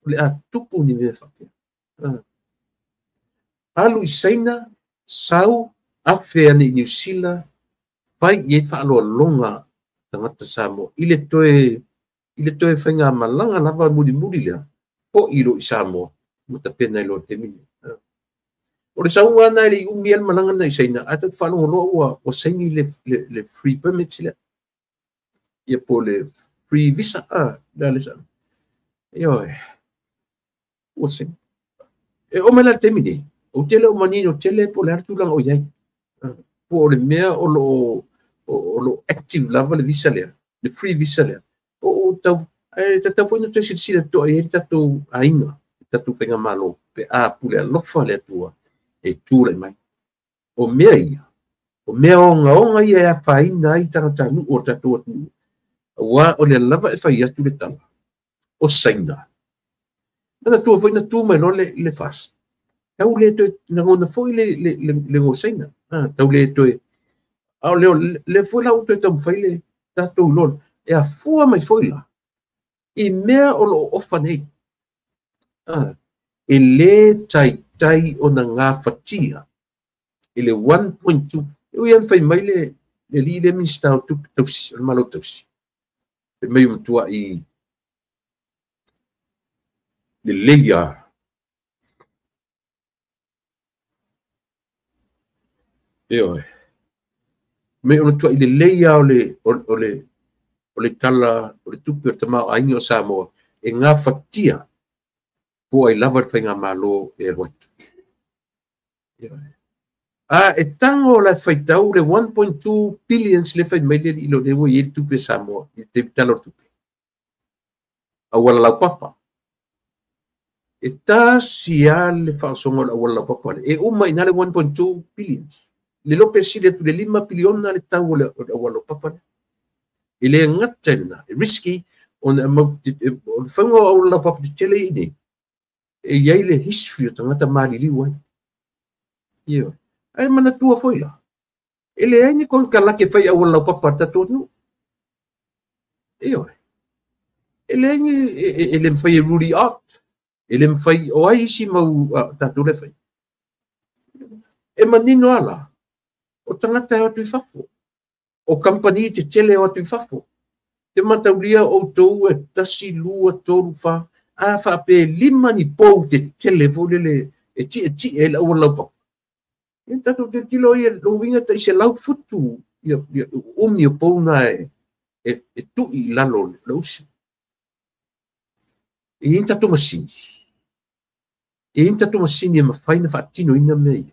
le a tupu ni me fa. Alu saina sau afia ni New Zealand pai ye fa lo longa tangata Samoa ile toe fenga malanga lava mudi le po ilo Samoa mata pena lo temini o le saunga na le umiel malanga na isaina ata fa lo o saini le free permit le ye po le free visa dale sa yo o se e o mala temini o tele o manino tele po le artu lang o yai po le mea o lo active lava le visa le free visa o tau tata foi no te sila to e tatu ainga tatu fenga malo pe a pule lofa le tua e tu le mai o mea onga ia faina i tangata nu o tatu wa o le lava e fai atu le tala o saina ana tu foi na tu mai no le fast tau le to na ngona foi le ngo saina tau le to au le foi la uto tam fai le tatu lol e a fua mai foi la i mea o lo ofa nei e le tai o na ngā fatia e le 1.2 e ian fai mai le li le minsta o tu tausi o malo tausi e mai umtua i le leia e oi me ona tua i le leia o le tala o le tupi o tamau ainga o Samoa e ngā fatia po ai lava fai ngā malo e roatu. E tango la fai tau le 1.2 billions le fai mai le ilo le wo i le tupi o Samoa i te tala o tupi. A wala lau papa. E tā sia le whaasonga a wala lau papa e uma ina le 1.2 billions. Le lope sile tu le 5 biliona le tau o le wala papa i le ngata risky on whanga o la papa te tele ini e iai le history o tangata maari liwa ia ai mana tua foi la e le aini kon kalake fai au la papa tatu no ia e le aini e le fai ruli out e le fai o ai si mau tatu le fai e manino ala o tangata o tu fafo o company te tele o tu fafo te mataulia o tou e tasi lua toru fa a fa pe lima ni pou te tele volele e ti e la o la pa Então tu te kilo ia longinga ta se lau futu ia umi o pona e tu I lalo lausi. E inta tu masini. E inta tu masini ma faina fatino ina mei.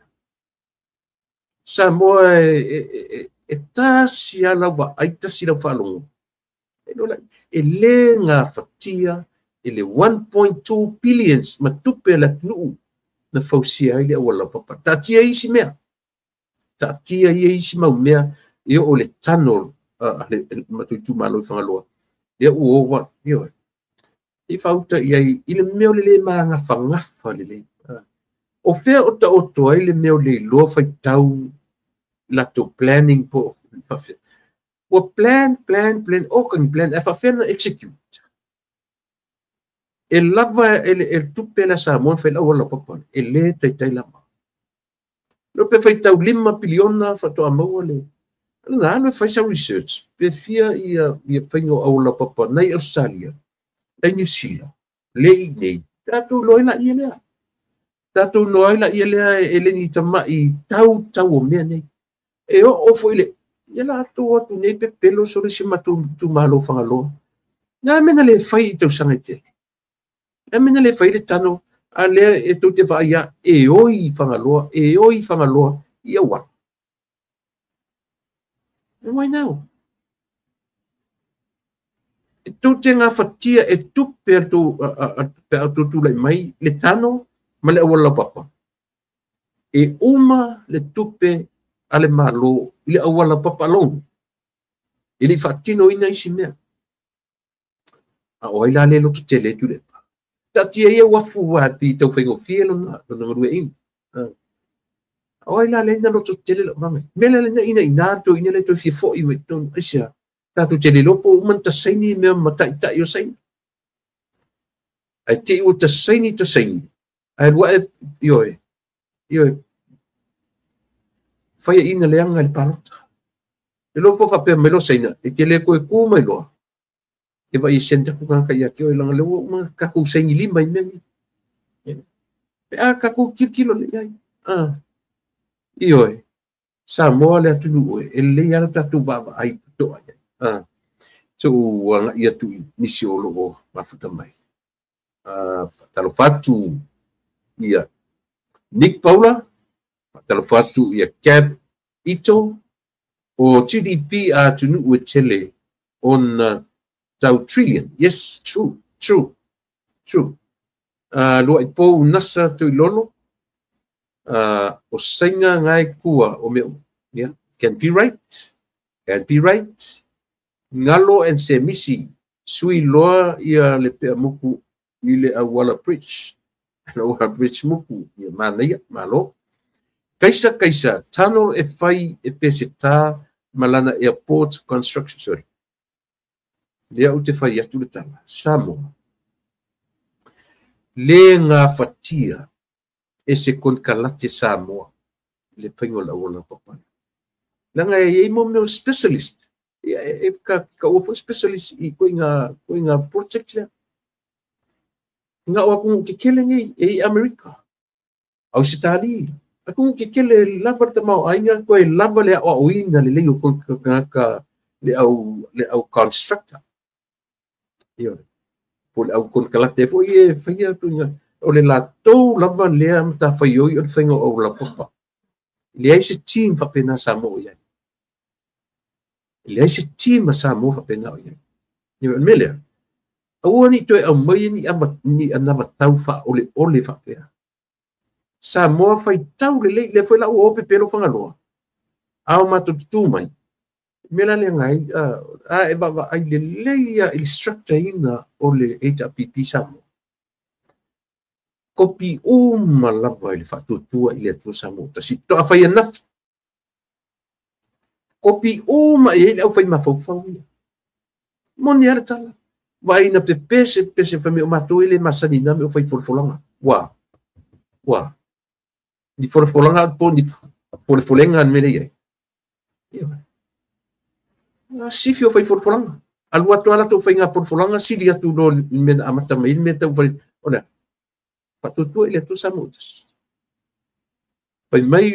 Sa moa e tasi ala wa ai tasi la falongo. E le ngā fatia e le 1.2 billions ma tupe la tnu na fausia ile wala papa. Tatia isi mea. Tatia isi mau mea e o le tunnel matutu malo I whangaloa. E o owa, io. I whauta I le meo le maa ngā whangafa le. O whea o ta otoa I le meo le loa whai tau lato planning po. O plan, o kan plan, e whawhena execute. E lava e tupe la sa mon whai lau ala papa. E le tai lama. Lo pe whai tau 5 piliona whatoa maua le. Nā, no fai sa research. Pe fia ia whaingo au la papa nei Australia. Nei New Zealand. Lei nei. Tātou loa la ia lea. Tātou loa la ia lea e le ni tama I tau o mea nei. E o fo ile. Ia la atu atu nei pe pelo so le si matu tu malo whangaloa. Nā mena le whai I tau sanga te. Nā mena le whai le tano. A lea e tau te whaia e oi whangaloa. Ia wan. And why now? E tau te ngā whatia e tupe atu tu lai mai, le tano, ma le awala papa. E uma le tupe ale malo, I le awala papa long. I le whatino ina isi mea. A oi la le lotu te le tu le pa. Tatia ia wafu wapi tau whaingo fielo na marue ina. Oi la le na lotu tele lo mame. Mele le na ina inato ina le to fi fo I meton isia. Tatu tele lo po man ta saini me mata ita yo saini. Ai te u ta saini. Ai wa yo. Fai ina le anga le parota. E lo po fa pe melo saina. E ke le ko e ku mai lo. E vai senta ku ka ya ke o langa le o ma ka ku saini lima ina. Pe a ka ku kilo le ai. Ioi, sa moa le atu nui, e le ana tatu baba ai to ai. So wanga ia tu nisi o logo mafuta mai. Talo fatu ia Nick Paula, talo fatu ia Cab Ito, o GDP a tu nui tele on tau trillion. Yes, true. Lo ai po nasa tu lolo. O sainga ngai kua o meu, yeah, can be right. Ngalo and se misi sui loa ia le pe muku I le awala bridge muku ia mana ia malo kaisa tunnel e fai e peseta malana airport construction sorry le au te fai atu le tala Samoa le ngā fatia e se kon kalate Samoa le whaingo la ola papa. Langa e mo meu specialist. E ka opo specialist I koe ngā project lea. Nga o akong kekele ngai e Amerika. Au sitali. Akong kekele lava ta mau ainga koe lava le o oina le leo kon ka le au constructor. Yo. Pol au kon kalate fo e whaia tu nga. O le latou lava lea mta whaioi o le whaingo o la papa. Le ai se team whapena Samoa iai. Le ai se team a Samoa whapena o iai. Ia melea. Aua ni toi au mai ni anawa tau wha ole whapea. Samoa whai tau le whai lau ope pero whangaloa. Ao mato tutu mai. Mela le ngai, e baba ai le leia instructor ina o le HRPP Samoa. Kopi uma lava le whatutua I le atua Samoa. Tasi toa whai anap. Kopi uma I le au whai mawhauwhau. Moni ara tala. Wai na pe pese whai o mato le masani name o whai wholwholanga. Wa. Ni wholwholanga po ni wholwholenga an mele iai. Sifi o whai wholwholanga. Alua toa la tau whai ngā wholwholanga sili atu no mena amata mai me tau whai. Ona. Patutua I le atua Samoa. pai mai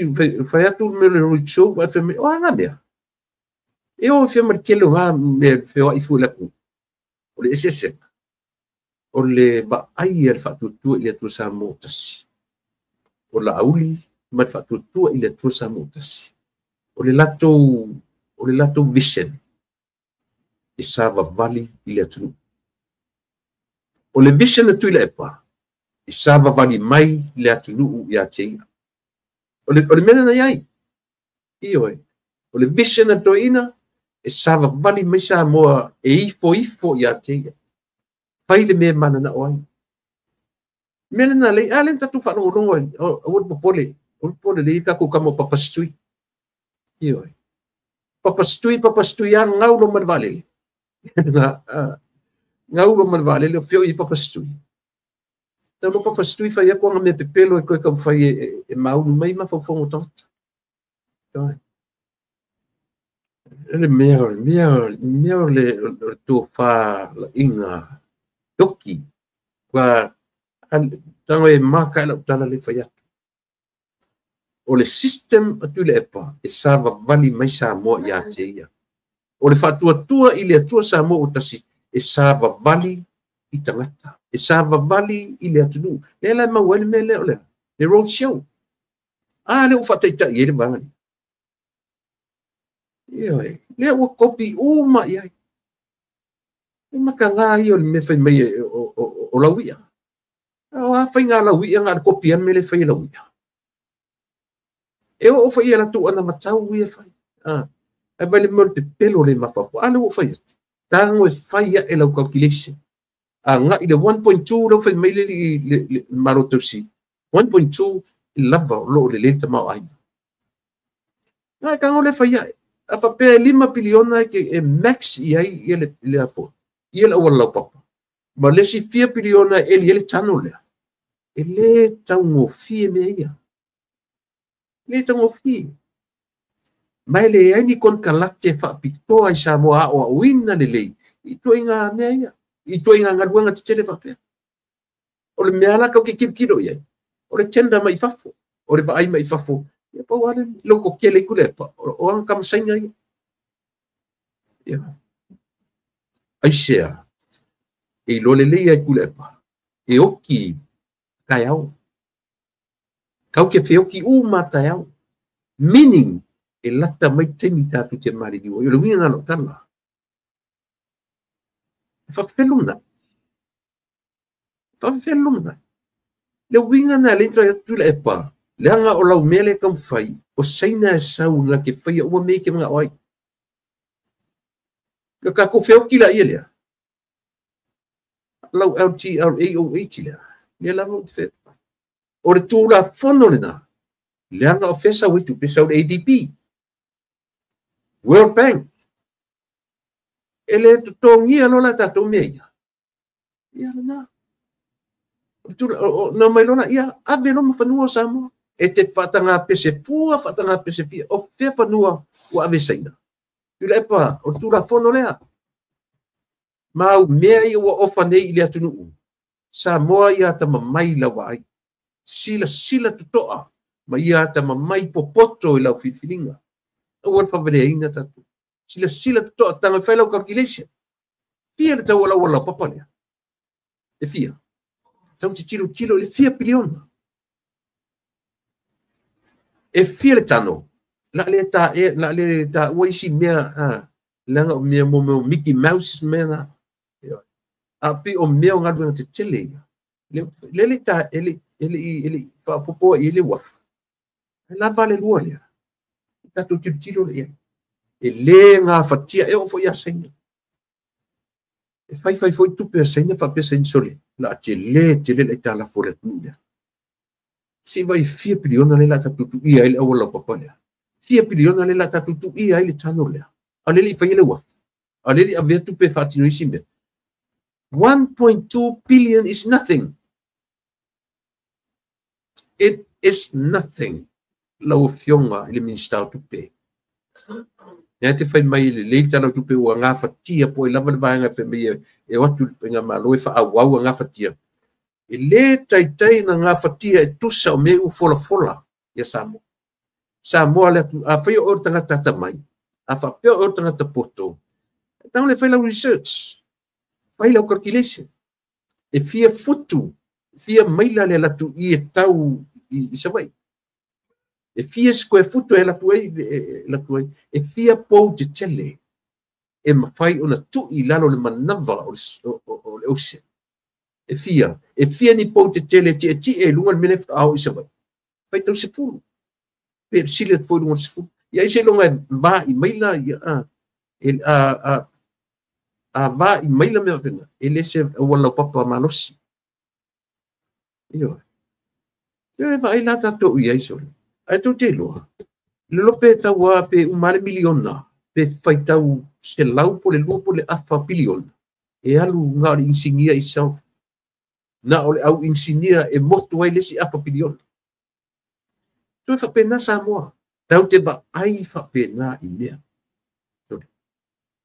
fai atu me le rickshaw vai fe o anga mea e o fe mar kelo nga me fe o ifu la ku o le ese o le ba ai el fa tu ile tu sa mo tasi o la auli ma fa tu ile tu sa mo tasi o le lato vision e sava vali ile tu o le vision tu ile pa e sava vali mai le atu ya te o le mena na yai io o le vision to ina e sava vali mai sa mo e ifo ya te pai le me mana na oi mena na le alen tatu fa no o pole le ka ko kamo papastui io papastui an ngaulo man vale ngaulo man vale le fio I papastui tau papastui fa ia ko me pepelo e ko ka fa e mau mai ma fo fo tot le mea le to fa inga doki qua tango e maka la tala le fa ia o le system atu le epa e sava vali mai sa mo ia te ia o le fatua I le atua sa mo o tasi e sava vali I tangata e sava vali I le atunu le la ma wele me le road show le o fataita I le vangani ia le o kopi uma ia e makanga io le me fai mai o la wia o a fai nga la wia nga kopi an me le fai la wia e o fai la tu ana matau ia fai e vai le mo te pelo le mapapo ale o fai tango e fai e la calculation nga I le 1.2 lo fai mai le marotosi 1.2 lava lo le lenta mau ai nga kango le fai a fa pe 5 biliona ke e max I le afo I le wala papa ma le si 4 biliona ele tano le ele tango fie me ia le tango fie mai le ai ni kon kalate fa pito ai sa mo a o wina le I to inga me ia I to inga ngadua ngati tele fa pe o le me ala ka ke kilo ia o le tenda mai fafo o le vai mai fafo ia pa wale loko kele kule pa o an kam sainga ia ai sea e lo le ia kule pa e oki kaiau kau ke feo ki uma taiau meaning e lata mai temi tatu te mari diwa yo le winga no tala fa felumna le winga na le tra tu le pa le anga o lau mele kam fai o saina e sau nga ke fai o me ke mga oi ka ko feo ki la ia lau LTRA o le la mo fe o le tu la fono le na le anga o fesa witu pesa o ADB World Bank ele tongia lo la tato meia ia na tu no mai lona ia ave no fanua samo e te fatanga pese fia o fe fanua o ave saina tu le pa o tu la fono le mau mea I o ofa nei le atunu sa moa ia ta mai la wai sila tutoa ma ia ta mai popoto I la filinga o fa vereina tatu sila tutoa tanga fai la calculation pia le tau wala papale e fia tau tiro le fia biliona e fia le tano la le ta waisi mea langa mea mo Mickey Mouse mea a pi o mea ngadu te tele le ta ele pa popo ele waf la vale luolia ta tu tiro le e le nga fatia e o fo ya senga e fai foi tu per senga fa per sole la tele le ta la fole tuya si vai 4 biliona le la ta tu ia ele o la papa le 4 biliona le la ta tu ia ele tano le ale li fai le waf ale li ave tu pe fatino isimbe 1.2 billion is nothing. It is nothing. Lau fionga ili minstau tu pe. Nea te whai mai le tala tu pe ua ngā whatia po I lava le vaenga pe mea e watu ngā maloe wha awau ngā whatia. E le taitai na ngā whatia e tusa o me u fola ia samo. Samoa le a fai o tangata tamai a fa pe o tangata poto tang le fai la research fai la calculation e fia futu fia maila le la tu I tau I savai e fia square futu e la tu e fia po te tele e mafai ona tu I lalo le manava o le ocean e fia ni po te tele ti e lunga mele au I savai fai tau se pulu pe sile foi lunga se pulu ia ise longa va I maila ia a va I maila me pena ele se wala papa malosi io e vai la tato ia iso ai tu te lo le lope tawa pe umale miliona pe fai tau se lau po le lupo le afa biliona e alu ngari insinia isau na ole au insinia e motu ai le si afa biliona tu fa pena Samoa tau te ba ai fa pena I mea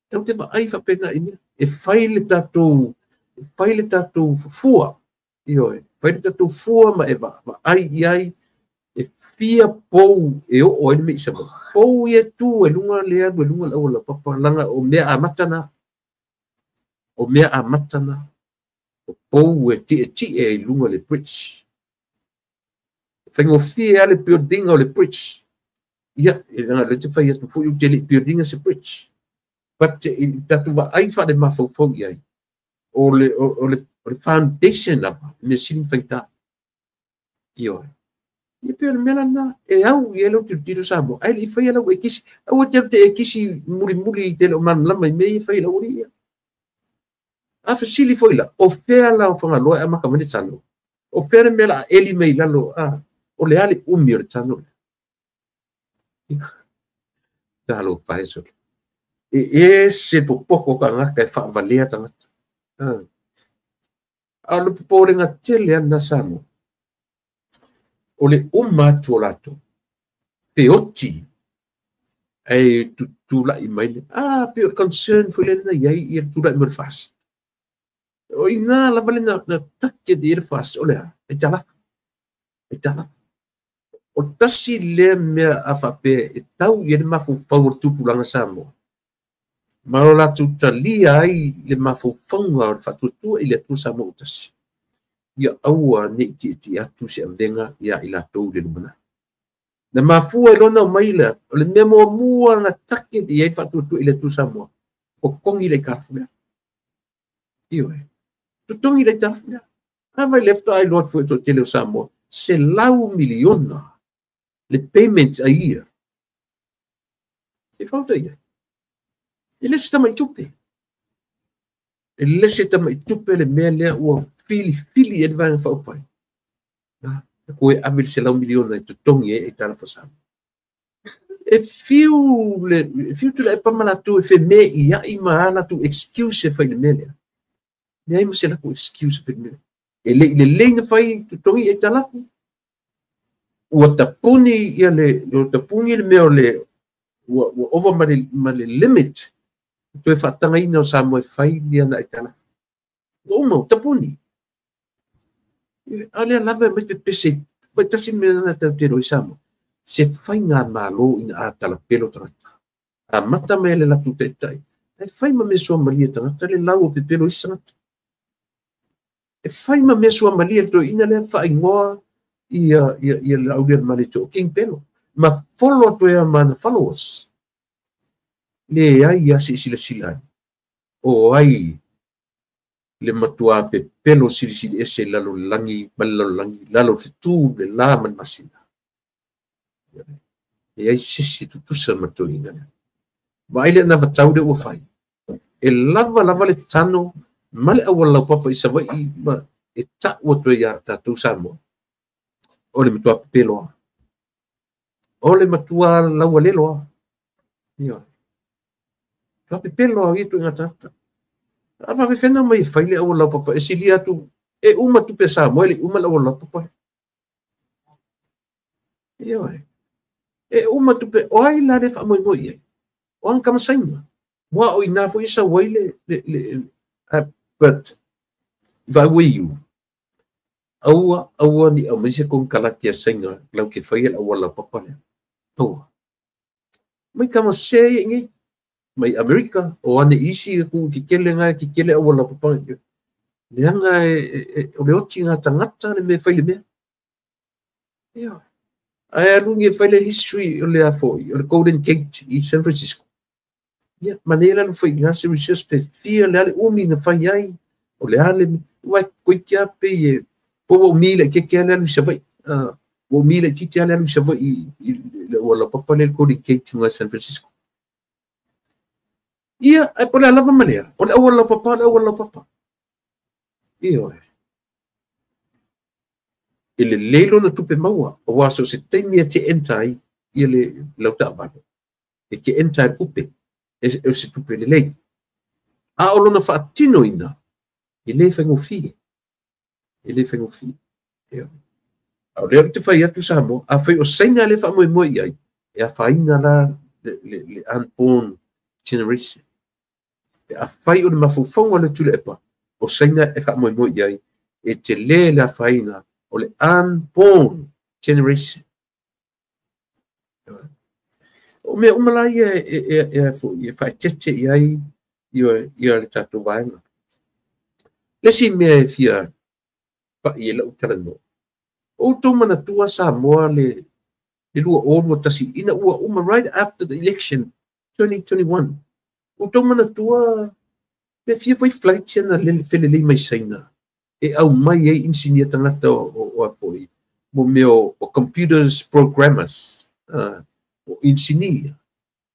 tau te ba ai fa pena I mea e fai le tato fua io fai le tato fua ma e va ai ai e fia pou e o ele me isa pou e tu e lunga lea e lunga la papa langa o mea a matana o pou e ti e lunga le bridge fai ngofia le building o le bridge ia e nga le te fai atu fu u te le building se bridge but tatu va ai fa de mafofo ia o le foundation of me sin faita io e pe mela na e au e lo tiro Samoa ai li fai la kisi o te kisi muri te lo man la mai me fai la uria a fasili foi la o fea la o fanga lo e maka mani tano o pere mela eli mai la lo o le ale umir tano talo fai so e se poco ka ngaka fa valia tanga a lo pole nga tele na Samoa o le umatuolato peoti ai tutula I maile pe concern foi le na ia I tula I fast o ina la vale na takke de fast o le e tala o tasi le me afape e tau ia le mafu fawur tupulanga Samoa malo la tutalia ai le mafu fanga o fatutu I le tu Samoa tasi ia aua ne ti atu se venga ia I la tau le lumana na mafua lona maila o le memo mua na take di ai fatutu I le tu Samoa o kongi le kafuna io tutongi le kafuna ava left ai lot for to tele Samoa se lau miliona le payments a year e falta ia ele sta mai tupe le mele o fili e vai fa pai ko e abil se lau miliona to tongi e tala fa Samoa e fiu tu le pa mala tu e fe me ia I maana tu excuse fa le mele nei mo se la ko excuse fa le mele le na fai tu tongi e tala o tapuni ia le me o le o over male limit tu e fatanga ina o Samoa e fai dia na e tala o mo tapuni ale lava me te pese vai tasi me na te roi Samoa se fai ngā malo ina a tala pelo tangata a mata me le latu te tai e fai ma me sua malia tangata le lau o pe pelo isangata e fai ma me sua malia to ina le fai ngoa ia lau lia mali to king pelo ma follow to e mana followers le ai ia sila o ai le matua pe pelo sili ese lalo langi lalo fitu le la man masina e ai sisi tutusa matoina vai le na vatau de o fai e lava le tano male awala papa isa vai ma e ta o to ya tatu Samoa o le matua pe pelo o le matua lawa lelo io pe pelo i tu ngata ava ve fena mai fai le awala papa e silia tu e uma tu pe Samoa le uma awala papa io e uma tu pe oi la de fa moi ye on kam sainga wa o ina fo isa waile le but vai you aua ni o mese kon kalatia sainga lau ke fai la wala papa le tau mai kama se ngi mai America o ane isi ku ki kele ngai ki kele o la papa le anga o le oti nga tangata le me faile me ia ai lungi faile history o le afo o le Golden Gate i San Francisco ia manela no foi nga se research pe fia le ale umi na fai ai o le ale wa ko kia pe e po mi le ke ke le se vai o mi le titi ale se vai o la papa le Golden Gate nga San Francisco ia ai pole lava malea o la papa ia ele lelo na tupe maua o waso se taimia te entai ia le lauta avane e ke entai kupe e se tupe le lei a o lona faatino ina e le fengofi ia au leo te fai atu samo a fai o saina le fa mo ai e a faina la le unborn generation e a fai o le mafufonga le tule epa o saina e fa mo ai e te le la faina o le unborn generation o me umalai e fai tete ai ia le tatu vaenga le si me fia pa i la utala no o to mana tua sa moa le lua o tasi ina ua uma right after the election 2021 o to mana tua le fia foi flight na le fele le mai saina e au mai e insinia tangata o foi mo meu o computers programmers o insinia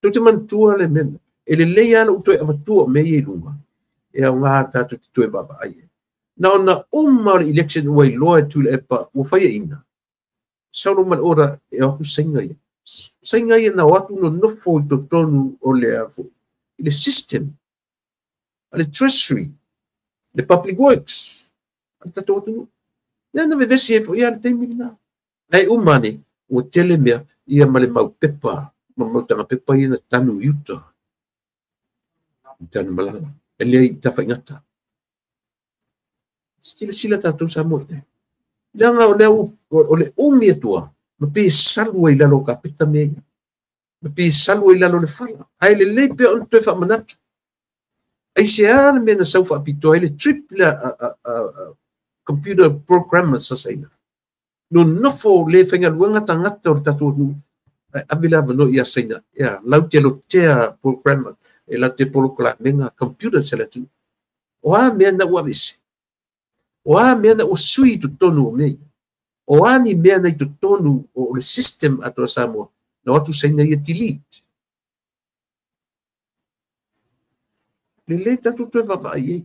to te mantua le men ele le ana o to e avatua me e lunga e au ngā tātou te toe baba ai na ona uma election wai loa tu le pa o fai ina saulo man ora e aku sainga ia na watu no nofo to tonu o le afu le system le treasury le public works ata to na ve vesi e ia le temina ai umani o tele mea ia male mau pepa mau tanga pepa ia na tanu yuta tanu malanga ele ta fa ngata sila tatu samo langa o le umi atua ma pe salwa ila lo kapita me ma pe salwa ila lo le fala ai le le pe on te fa manat ai se ana me na saufa pito ai le triple computer programmers sa saina no nofo le fenga luanga tangata o tatu nu avila no ia saina ia lau te lo te programmer e la te polo kala menga computer selatu o a me na wa visi o a mea na o sui tu tonu o mei. O a ni mea na i tu tonu o le system ato Samoa. Na watu saina ia delete. Le lei tatu tue vava ai ei.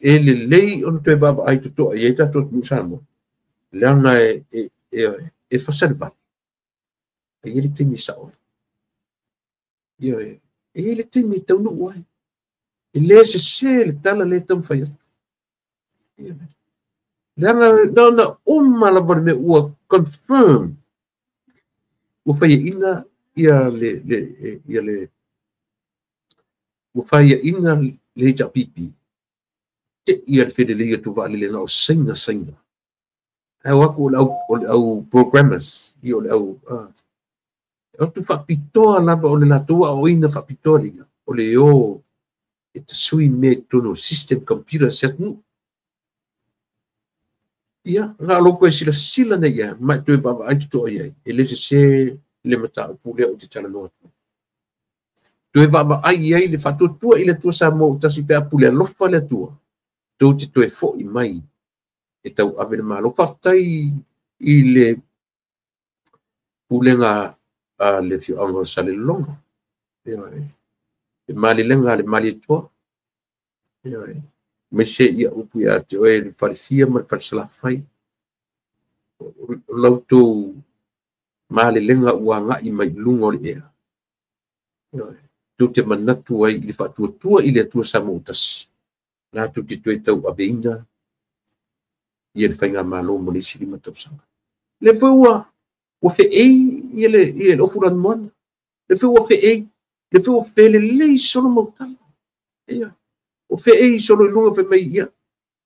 E le lei on tue vava ai tu toa i ei tatu tu Samoa. Leanga e fasalva. E ele te mi sao. E ele te mi tau nu uai. E le se le tala le tam fai atu. Leanga na umala var me ua confirm ua fai ina ia le ua fai ina le ja pipi te ia le fede le tu vale le na o sainga ai aku au programmers i o le au tu fa pitoa lava o le latua o ina fa pitoa liga o le o e te sui me tono system computer set nu ia nga loko e sila na ia mai tu baba ai tu ia e le se le mata pu le o te tala no tu baba ai le fatu tu ile tu sa mo ta si pe pu le lofa le tu tu te tu e fo i mai e tau ave le malo fatai i le pulenga le fi ango sa le longa e mali lenga le mali tu me se ia upu ia te oe le farifia ma le farisala fai lautou male lenga ua ngai mai lunga o le ea tu te manatu ai i le faatuatua i le atua sa mo utasi la tu te tue tau aveina ia le whainga malo mo le siri matausaga le whaua ua fe'ei ia le ofuran moana le whaua fe'ei le whaua felelei solo mautala ia o fe'ei solo i lunga fe mai ia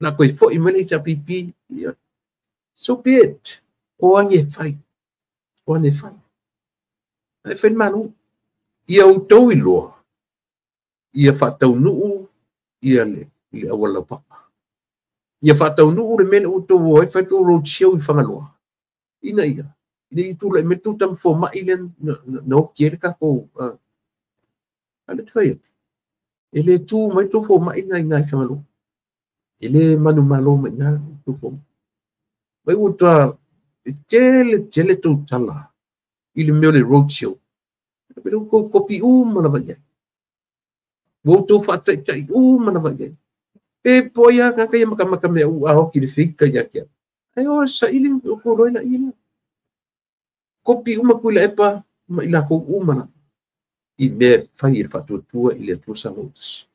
na koe fo'i mai le tapipi ia so be it o ange fai ai fen manu ia o tau I loa ia whatau nuu ia le awala pa ia whatau nuu le mele o tau ai whatau road show I whangaloa ina ia I tu le metu tam fo ma ilen no kiere ka ko ale tfai ele tu mai tu fo ma ina ina whangaloa ele manu malo mai na tu fo mai uta tele tu tala ile mele road show pero ko kopi mana vai wo tu fatai tai mana vai pe poia ka kai maka me u a ki fika ya kia ayo sa ilin ko roina ina kopi kula epa ma ila ko mana I me fai il fatu tua ile tu sa motas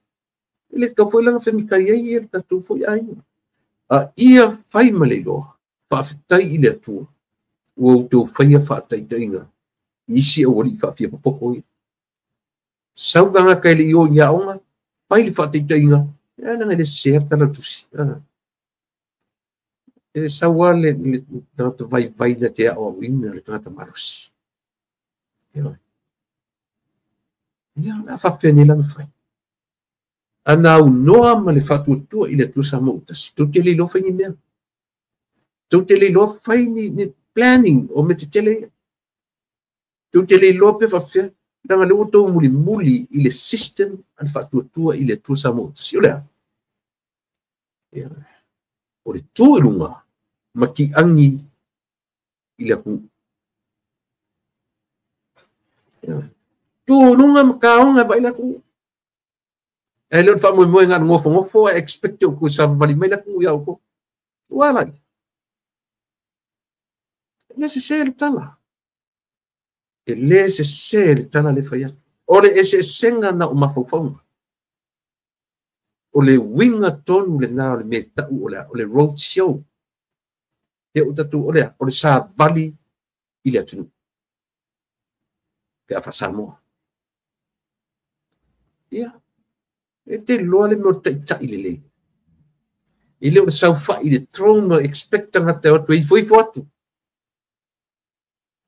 ile ka foi lang fe mi kai ai ta tu foi ai a ia fai malelo fa tai ile tu wo tu fai fa tai tainga isi o ri fa fi poko sau ganga kai le yo nya onga pai le fa tai tainga ana le certa la tu e sau le tanto vai na te o ina le tanto maros ia la fa pene la fai ana u noa ma le fatu tu ile tu sa motas tu ke le lo fa ni me tu te le lo fa ni planning o me te tele tu te le lo pe fa fe danga le uto muli ile system al fatu tu ile tu sa motas yo le o le tu lunga ma ki angi ile ku tu lunga ma kaonga vai la ku e le fa mo ngat ngofo expect ku sa vali mai la ku ya ko wala se el tala ele se el tala le faya ore ese senga na uma fofong o le winga tonu le na le meta o le road show e o tatu o le sa vali ile atu pe a fasamo ia e te loa le mo ta ile le ile o sa fa ile throne expectant at o foi foto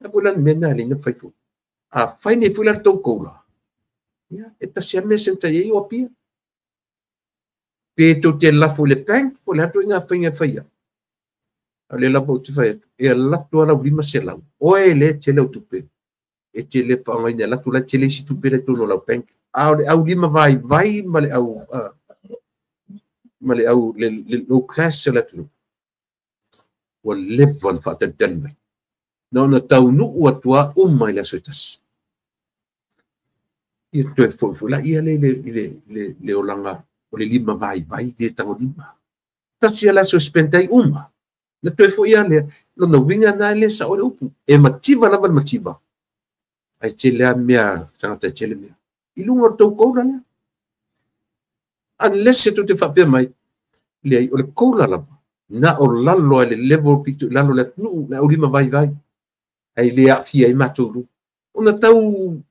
a bulan mena le na fai fu a fai ne fulan to kola ya eta sia mesenta ye o pia pe to te la fu le bank po la to nga fai ale la po tu fai e la to la ulima se la o ele te le tupe e te le fa nga la to la te le si tupe le to no la bank a ulima vai male au le no class la tu o le von fa te telme no tau nu tua mai la soitas ia to fo la ia le olanga o le lima vai de tango lima ta sia la suspendai na to fo ia le no winga na le sa o upu e mativa la mativa ai chele a mia tanga chele mia ilunga to ko la unless tu te fa pe mai le o le ko la na o lalo le level pitu lalo le nu na o lima vai ai le a fia I matulu ona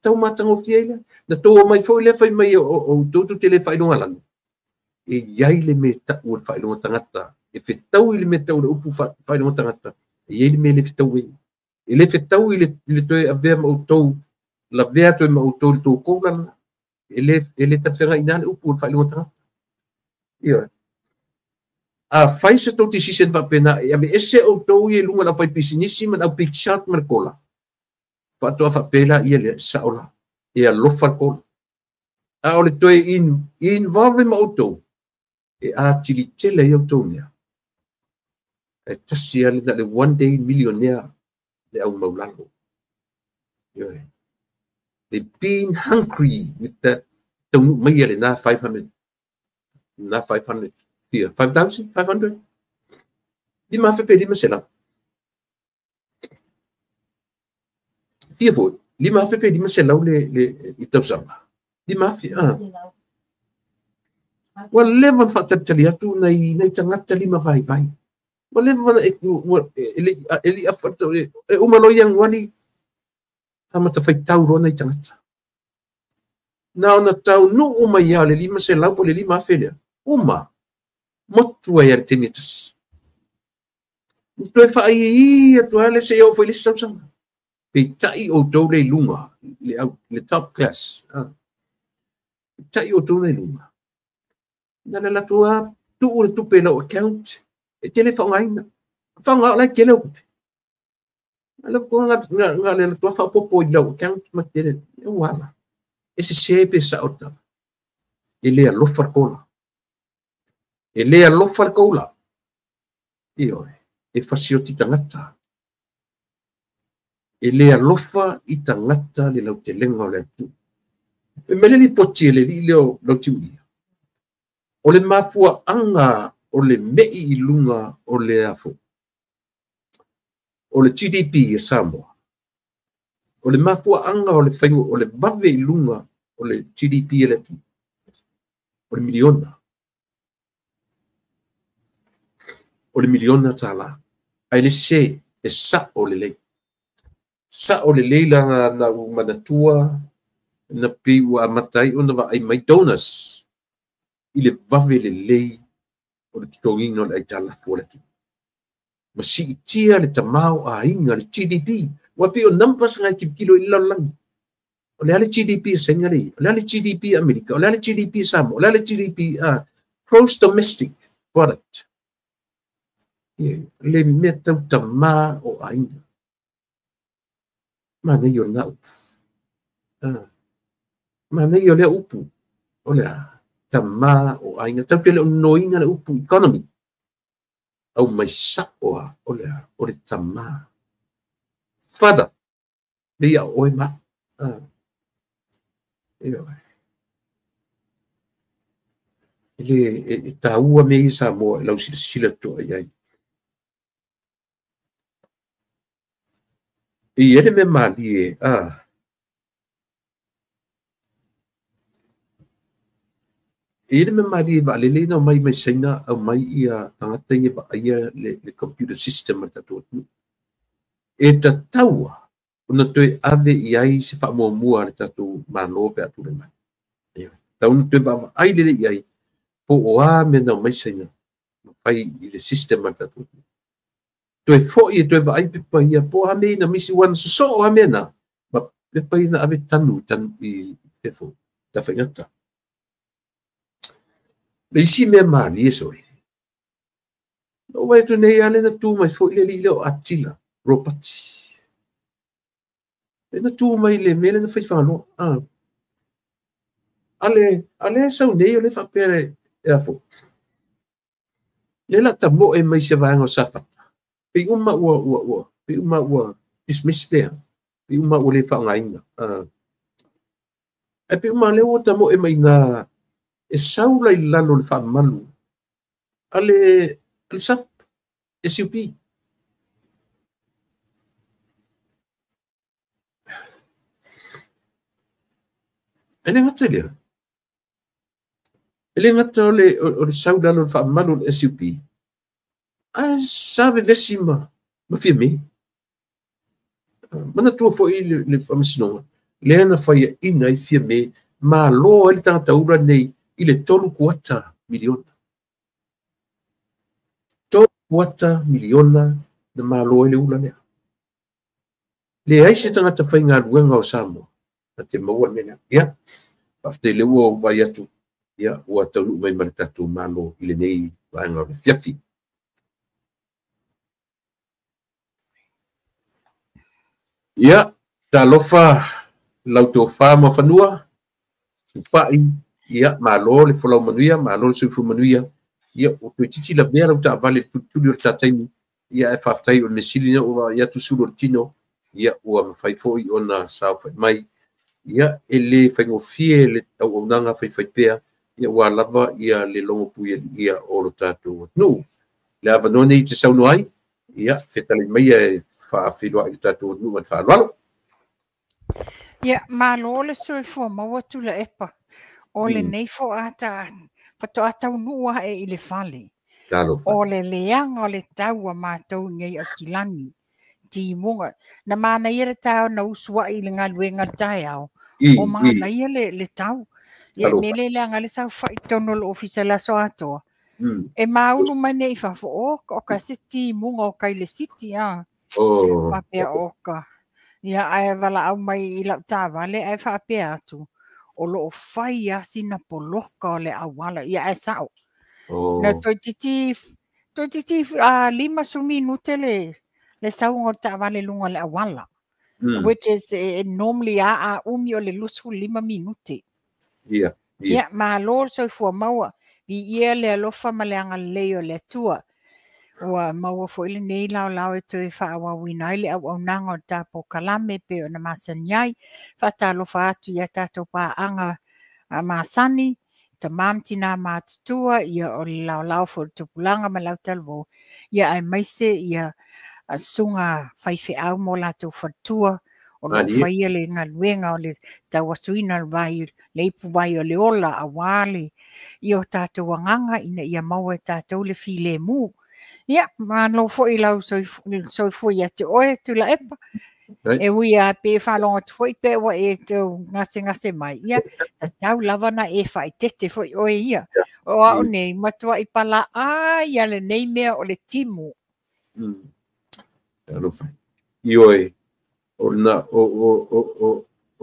tau matango fia ile na to mai foi le fai mai o to te le fai no ala e yai le me ta o fai no tangata e fe tau ile me tau le upu fai no tangata e ele me le tau ile fe tau ile to ave mo to la vea to mo to ko la ele ta fera ina le upu fai no tangata ia a fai se to decision va pena e ave ese o to I lunga la fai pisinisi man au pick shot man kola pa to fa pela ia le saola e a lofa kola a ole to involve ma auto e a tili tele yo to nia e tasia le one day millionaire le au maulano they been hungry with that to mai le na 500 here 5,500 di ma fe pe di ma sela Pia lima fe pe di ma sela le itau samba di ma fi wale van fa talia tu nei tangata lima vai wale van ele aparto umalo yang wali ama ta fai tau ro nei tangata na tau no uma ya le lima sela po le lima fe le uma motu ai artemitas tu fa ai tu ale se eu foi lista samba pe tai o to le lunga le top class. Tai o tōna i lunga. Nana la tua tu o le tupe la account e tele whaungaina. Whaunga o lai kele o kupe. Ala ko nga le tua whapopo i lau account ma tele. E wala. E se sepe sa o tala. E lea lofar kola. E lea lofar kola. E oe. E whasioti tangata. E lea lofa i tangata le lau te lenga o le atu. E mele li poti e le li leo lau timuia. O le mafua anga o le mei i lunga o le afo. O le GDP e Samoa. O le mafua anga o le whaingo o le vave i lunga o le GDP e le tu. O le miliona. O le miliona tala. Ai le se e sa o le lei. Sa o le lei la na manatua na piwa matai o na va ai mai donors. I le vave le lei o le kitonginga o le aitala fuole tu. Ma si itia le tamau a inga le GDP. Wapi o nampas ngai kilo i lalangi. O le ale GDP sengari. O le ale GDP Amerika. O le ale GDP Samoa. O le ale GDP gross domestic product. Le metau tama o a inga. Mana i o na upu. Mana i o le upu. O le tama o a inga. Tau pele o noinga le upu economy. Au mai saoa o le tama. Fada. Ia oe ma. Ele taua me i Samoa lau sila toa iai. I ele me mali e ele me mali e valele na mai mai saina au mai ia tangata ia ba ia le computer system ta tu. E ta taua una toe ave iai se fa mo mua le tatu mano pe atu le mai. Ta una toe va ai le iai po o a me na mai saina. Pai i le system ta tu. Toe fo i toe va ai pe pa ia po a me na misi wan so a me na. Ma pe pa na ave tanu i pe fo. Ta fa ngata. Le si me mali e soi. No vai tu nei ale na tu mai fo le lilo atila ropati. E na tu mai le mele na fai falo. Ale sau nei o le fa pere e afo. Le la tamo e mai se vanga o safata. Pe uma ua. Pe uma ua dismiss pea. Pe uma ua le fa ngainga. E pe uma le o tamo e mai na e saula i lalo le fa malu. Ale sap SUP. Ele ngata lea. Ele ngata o le saula lo le fa malu le SUP. A sabe vesima. Ma fia me. Mana tua fo i le whamasinonga. Lea na whaia ina i fia me. Ma loa ele tangata ura nei i le tolu kuata miliona. Tolu kuata miliona na ma loa ele ula lea. Le ai se tangata whai ngā ruenga o Samoa. Na te maua mena. Ia. Pafte le ua o vai atu. Ia. Ua taunu mai maritatu ma lo i le nei vaenga o le fiafi. Ia. Ta lofa lauto wha ma whanua. Upai. Ia, malo le folau manuia, malo le suifu manuia. Ia, o tui titi la mea lau ta avale tutuli o tataini. Ia, e whaftai o mesili na o ia tu sulu o tino. Ia, ua mawhai foi o na sao whai mai. Ia, e le whaingofie le au nanga whai pea. Ia, ua lava ia le longo puia ia o lo tātou. No, le avanone i te sauno ai. Ia, whetale mai e whaafilua i tātou nu man whaalwalo. Ia, malo le suifu maua tu la epa. O le nei fo ata pato ata unua e ile fale. O le leanga o le taua mātou ngai o kilani. Ti munga. Na mana ia le tau na usua i le ngaluenga tai au. O mana ia le tau. Ia mele le anga le sau whaitono le ofisala so atoa. E maulu mane i fafo o ka se ti munga o kai le siti a. Papea oka. Ia ai wala au mai I lau tāwale ai whaapea atu. O lo o whai asina poloka o le awala ia e sao. Na toi titi 5 minute le saunga o tāwale lunga le awala. Which is normally a umi o le lusu 5 minute. Ia. Ia ma lo so fua maua. I ia le alofa ma le anga leo le tua. Ua maua fo ile nei lao e toi whaawa wina ile au nanga o tapo kalame pe o na masanyai. Whatalo whaatu ia tato pa anga a masani. Ta mamtina mātutua ia o le lao fo tupulanga ma lau talvo. Ia ai maise ia a sunga whaiwhi au mo lato whatua. O lo whaia le ngaluenga o le tawasuina vai le ipu vai o le ola a wale. I o tato wanganga ina ia maua tato le file mu. Ia, ma lo fo I lau so fo ia te oe tu la epa. E ui a pe whalonga tu foi pe wa e te ngase mai. Ia, ta tau lavana e whai tete foi oe ia. O au nei, matua I pala ia le nei mea o le timu. Alo fai. I oe, o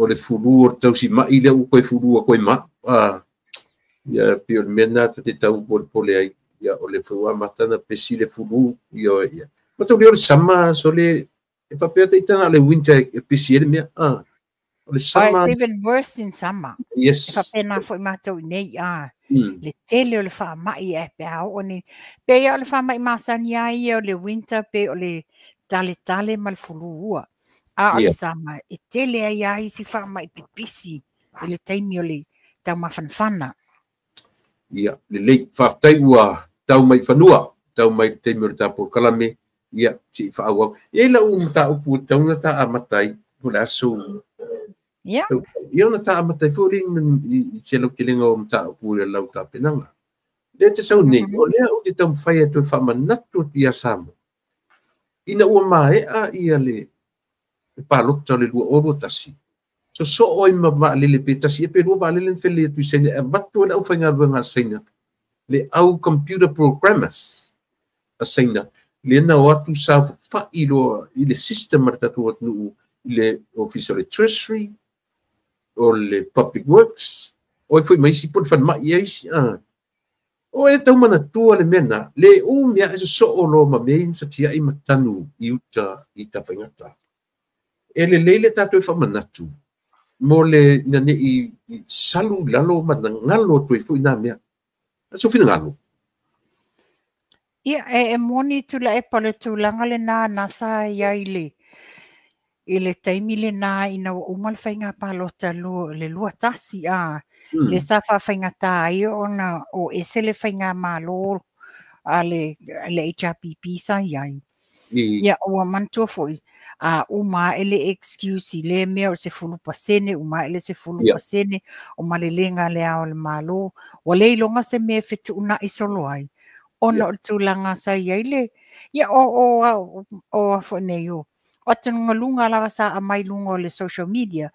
le furu o tau si mai le u koe furu o koe ma. Ia, pio le mena te tau pole ai. Ia, o le furua matana pesi le furu. I oe, ia. Matau le o le sama, so le, e papea te itanga le winter e pesi ele mea. O le sama. It's even worse than summer. Yes. E papea na foi matau nei, le tele o le wha mai e pe au o ni. Pe ia o le wha mai masani ai o le winter pe o le tale mal fulu ua. O le sama, e tele ai si wha mai pipisi. E le taimi o le tau mawhanwhana. Ia, le lei whaftai ua tau mai whanua. Tau mai taimi o le tapo kalame. Ia, si whaawau. E la mata upu tauna ta amatai. Pula aso. Ia. Ia na ta amatai fōring I telo kilinga o mata upu le lau ta penanga. Le te sau nei, o lea o te tau mwhai atu whamanatu ti a Samoa. Ina ua mae ia le pālokta le lua oro tasi. So oi ma le pe tasi e pe lua vale le fele tu senya e watu le au whainga runga senya. Le au computer programmers a senya. Le na o atu sa wha I le system martatu atu le office of the treasury o le public works. O foi mai si pun fan mai isi. O e tau mana tua le mena, le mea e so o lo ma mein sa tia I matanu I uta I ta whaingata. E le leile tātou e whamanatu. Mo le nane I salu lalo mana ngalo tu I fui nā mea. So fina ngalo. Ia, e moni tu la e pale tu langa le nā nasa ia I le taimi le nā ina o umal whainga palota le lua tasi le sa whawhaingata ai ona o ese le whainga malo a le HRPP sa iai. Ia o mantua foi uma ele excuse le mea o se fulu pasene, uma ele se fulu pasene, o malelenga le ao le malo, o le ilonga se mea fetu una isolo ai. Ona o tūlanga sa iai le, ia o whanei o. O tunga lunga lawa sa a mai lunga o le social media,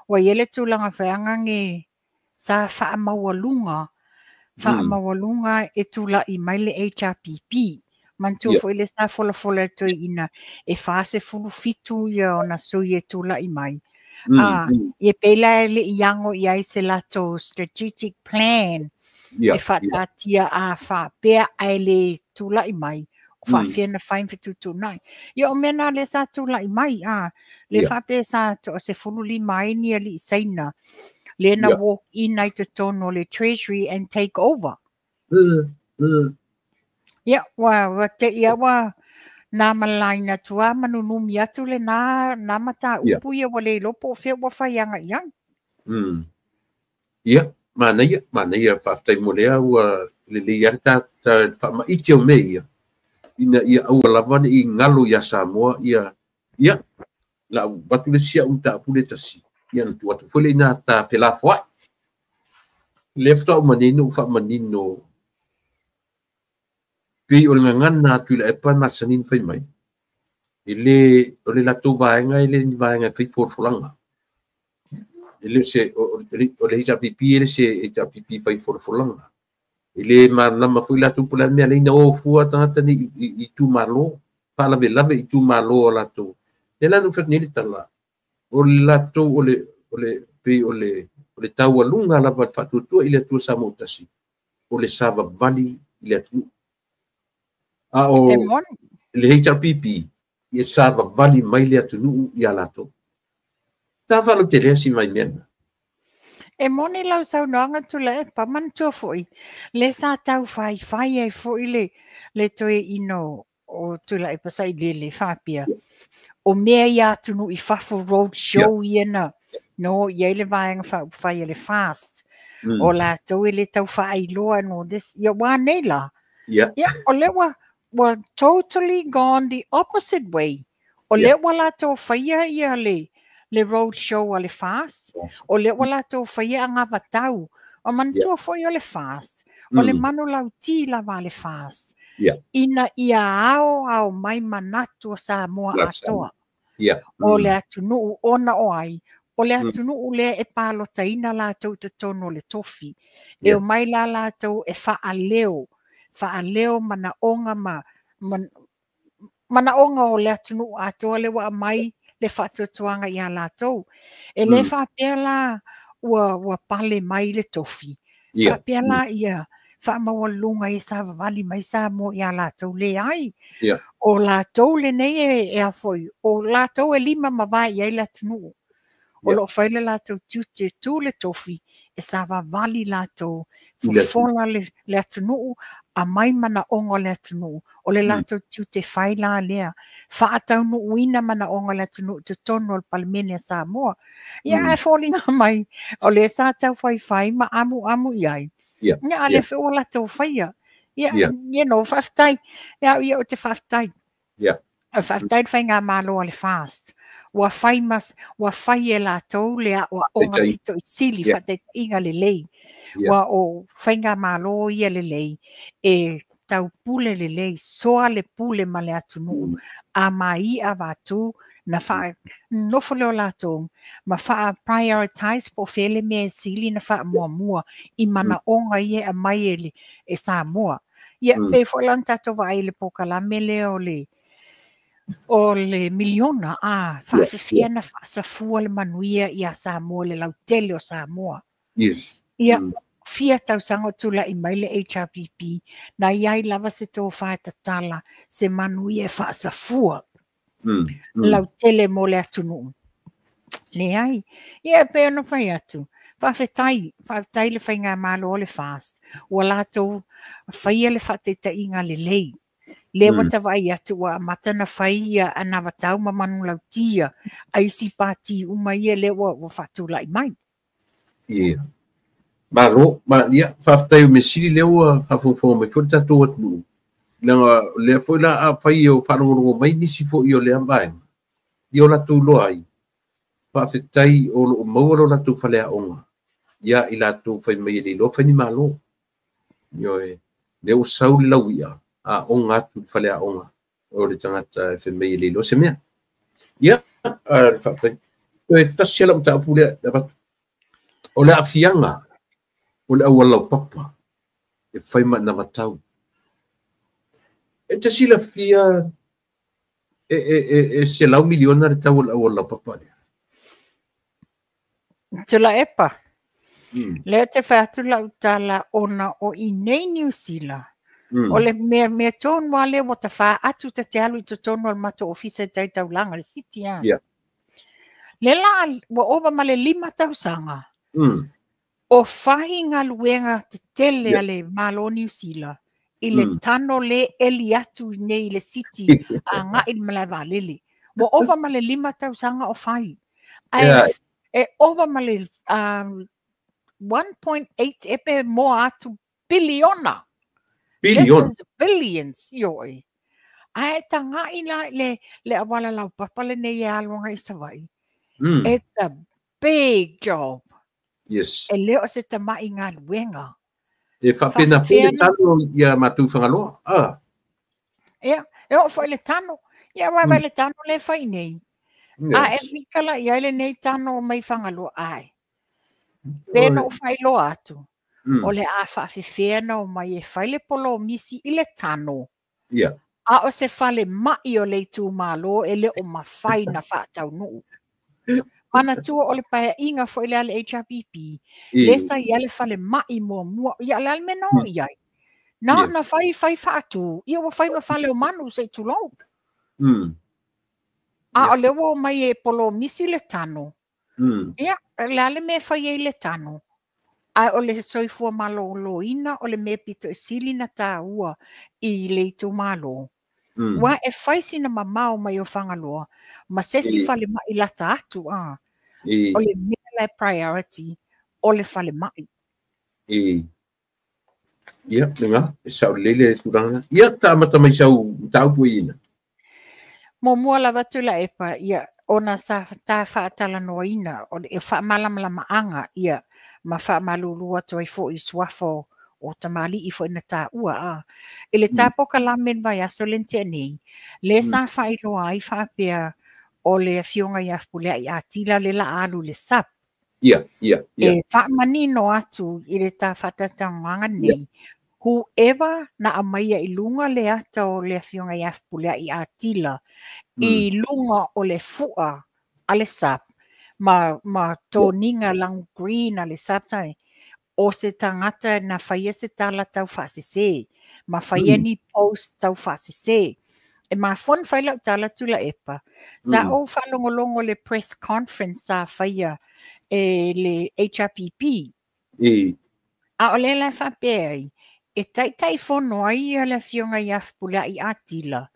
wa iele tūlanga whaangange sa wha maua lunga e tula I mai le HRPP. Mantua fo ile sa fola toi ina e fase fulu fitu ia ona sui e tula I mai. E pela le iango ia se lato strategic plan. E whatatia a whapea ai le tula I mai. Whawhiana whain fitu tunai. Ia o mena le sa tula I mai. Le whapea sa to se fulu li mai ni ali saina. Lena walk in ai te tono le treasury and take over. Ia, wa te ia wa nā malaina tua manunumi atu le nā mata upu ia wa le lopo o whia wa whaianga iang. Ia, mana ia whaftai mo lea ua le iarta ta whama iti o me ia. Ina ia aua lawane I ngalo ia Samoa ia. Ia, la watu le sia unta apule tasi. Ia natu watu fole ina ta pela fwai. Lefta o manino ufa manino. Pi o le ngana atu ila epa masanin fai mai. Ile o le lato vaenga ile ni vaenga fai forfolanga. Ile se o le HRPP ile se HRPP fai forfolanga. Ile manama fai lato pula mea leina o fua tangata ni I tu malo. Pala ve lave I tu malo o lato. Ele não fez nele tala. o le latou o le taualunga lava faatuatua i le atua sa mo tasi o le savavali i le atunuu a o le HRPP ia savavali mai le atunuu ia latou tavalo te lea si mai mena e moni lau saunoaga tula e pamantua foʻi le sa tau faifai ai foʻi le toe ino o tula e pasai lele faapia o mea ia atunuu i fafo road show iana no iai le vaega faupufai e le fast o latou e le tau faailoa no this ia ua nei la ia o le ua totally gone the opposite way o le ua latou faia ia le road show o le fast o le ua latou faia agavatau o manatua foʻi o le fast o le manu lauti lava le fast ina ia ao mai manatu o Samoa atoa o le atunuu ona o ai o le atunuu lea e palotaina latou totonu o le tofi e o mai la latou e faaleo manaʻoga manaʻoga o le atunuu atoa le ua mai le faatuatuaga iā latou e lē faapea la ua pale mai le tofi faapea la ia faamaualuga i savavali mai sa mo iā latou leai o latou lenei e a foi o latou e 5 mavae ai le atunuu o loo fai le latou tiute tu le tofi e savavali latou fofola le atunuu a mai manaʻoga o le atunuu o le latou tiute fai la lea faataunuuina manaʻoga o le atunuu totonu o le palemene a Samoa ia e foliga mai o le sa tau faifai ma amuamu i ai ia a le fe o latou faia ia no faafetai ia o te faafetai faafetai le faigā malo a le fast ua fai e latou le aʻoaʻoga pitoʻisili faataitaʻiga lelei ua o faigā malo ia lelei e taupule lelei soa le pule ma le atunuu a maia vatu na faanofo le o latou ma faa-prioritize po fele mea sili na faamuamua i manaʻoga ia e mai e Samoa ia pe foʻi lana tatou vaai le pokalame lea o le miliona faafefia na faasafua le manuia iā Samoa le lautele o Samoa ia fia tausaga o tulaʻi mai le HRPP na iai lava se tofaetatala se manuia e faasafua lautele mo le atunuu leai ia pe ona fai atu faafetai le faigā malo o le fast ua latou faia le faataitaʻiga lelei le ua tavaai atu ua amata na fai ia anavatau ma manu lautia aisi pati uma ia le ua faatulaʻi mai ia malo ma ia faafetai o mesili le ua faafogafoga mai foi tatou atunuu laga lea foi la afai o faalogologo mai nisi foʻi o le amaega ia o latou loa ai faafetai o loo maua lo latou faleaʻoga ia i latou fai mai e leiloa faini malo ioe le ua sau le lauia aʻoga atu le faleaʻoga o le tagata e fai mai e leiloa se mea ia le faafetai e tasi ala mataapu lea avatu o le aafiaga o le aualau papa e fai maʻina matau e tasi lafia se lau miliona le tau o le aualau papa lea tula epa lea te fai atu lautala ona o i nei New Zealand o le mea tonu a lea ua tafā atu te alu i totonu o le matou ofisa e taitaulaga le siti a le la ua ova ma le 5 tausaga o fai galuega tetele a le malo New Zealand i le tano le eli atu nei le siti agaʻi ma le valele ua ova ma le 5 tausaga o fai e ova ma le 1.8 epe mo atu biliona billions ioi ae tagaʻi la le awala laupapa lenei e aloga i savai it's a big job e lē o se tamaʻi galuega e faapena foi le tano ia matou fagaloa ia e oo foʻi le tano ia vaevae le tano le fai nei e fikalaʻi ai lenei tano mai fagaloa ae pena o failoa atu o le a faafefea na o mai e fai le polomisi i le tano a o se fale maʻi o le itumālō e lē o mafai na faataunuu Mana tua o le pae inga fo ile ale HRPP. Lesa ia le fale mai mua. Ia le almeno iai. Na fai fatu. Ia wa fai ma fale o manu se tulou. A o le wo mai e polo misi le tano. Ia, le ale me fai e le tano. A o le soifua malo lo ina o le me pito e sili na tā ua i le itu malo. Wa e fai sina mamao mai o whangaloa. Ma sesi fale mai lata atu o le mele priority o le fale mai. Ia, lenga, e sau lele turanga. Ia, ta mai sau tau puina. Mo mua la watu la epa, ia, ona sa tā whaatala noa ina, o le e whaamalama maanga, ia, ma whaamalulua toi fo i swafo o tamali i fo ina tā ua E le tāpoka la men vai aso lente nei, le sa whailoa ai whaapea o le fionga i afpulea i atila le la alu le sap. Ia. E whaamanino atu i le tā whatatanganga nei, whoever na amaia i lunga le ata o le fionga i afpulea i atila, I lunga o le fua a le sap, ma toninga lang green a le saptai, o se tangata na whaia se tala tau whaasese, ma whaia ni post tau whaasese. E ma fon whailau tala tula epa, sa o whalongolongo le press conference sa whaia le HRPP. A o le la whapei, e tai fono ai a le fionga i afpula i atila.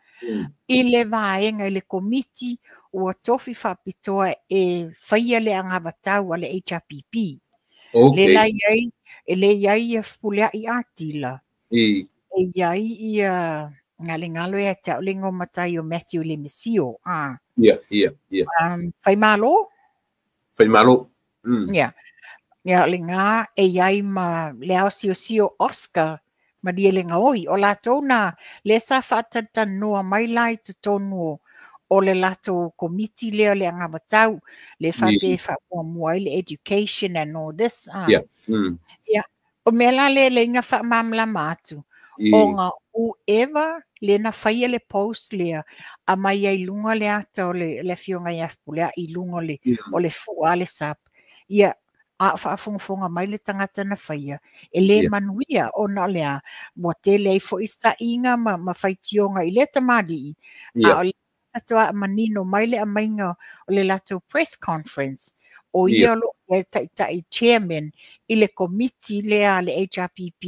I le vaenga i le komiti ua tofi whapitoa e whaia le angavatau a le HRPP. Le lai ai, e le iai a pulea i atila. E iai i ngalo e tau lingo matai o Matthew le Mesio. Ia. Whai malo? Ia. Ia le ngā e iai ma leo sio Oscar ma dia le ngaoi o lato na le sa whatatanoa mai lai te tonu o le lato komiti leo le angamatau le whape whapua le education and all this. Ia. O mela le inga whamamla matu. O ngā whoever le na whaia le post lea a mai ai lunga le ata o le fionga i afpulea i lunga le o le fua le sap. Ia. A whaafonga mai le tangata na whaia. E le manuia o na lea. Mo te lei fo isa inga ma whaitionga i le tamadi. A o le atua manino mai le amainga o le lato press conference. O ia lo e tai chairman i le committee lea le HRPP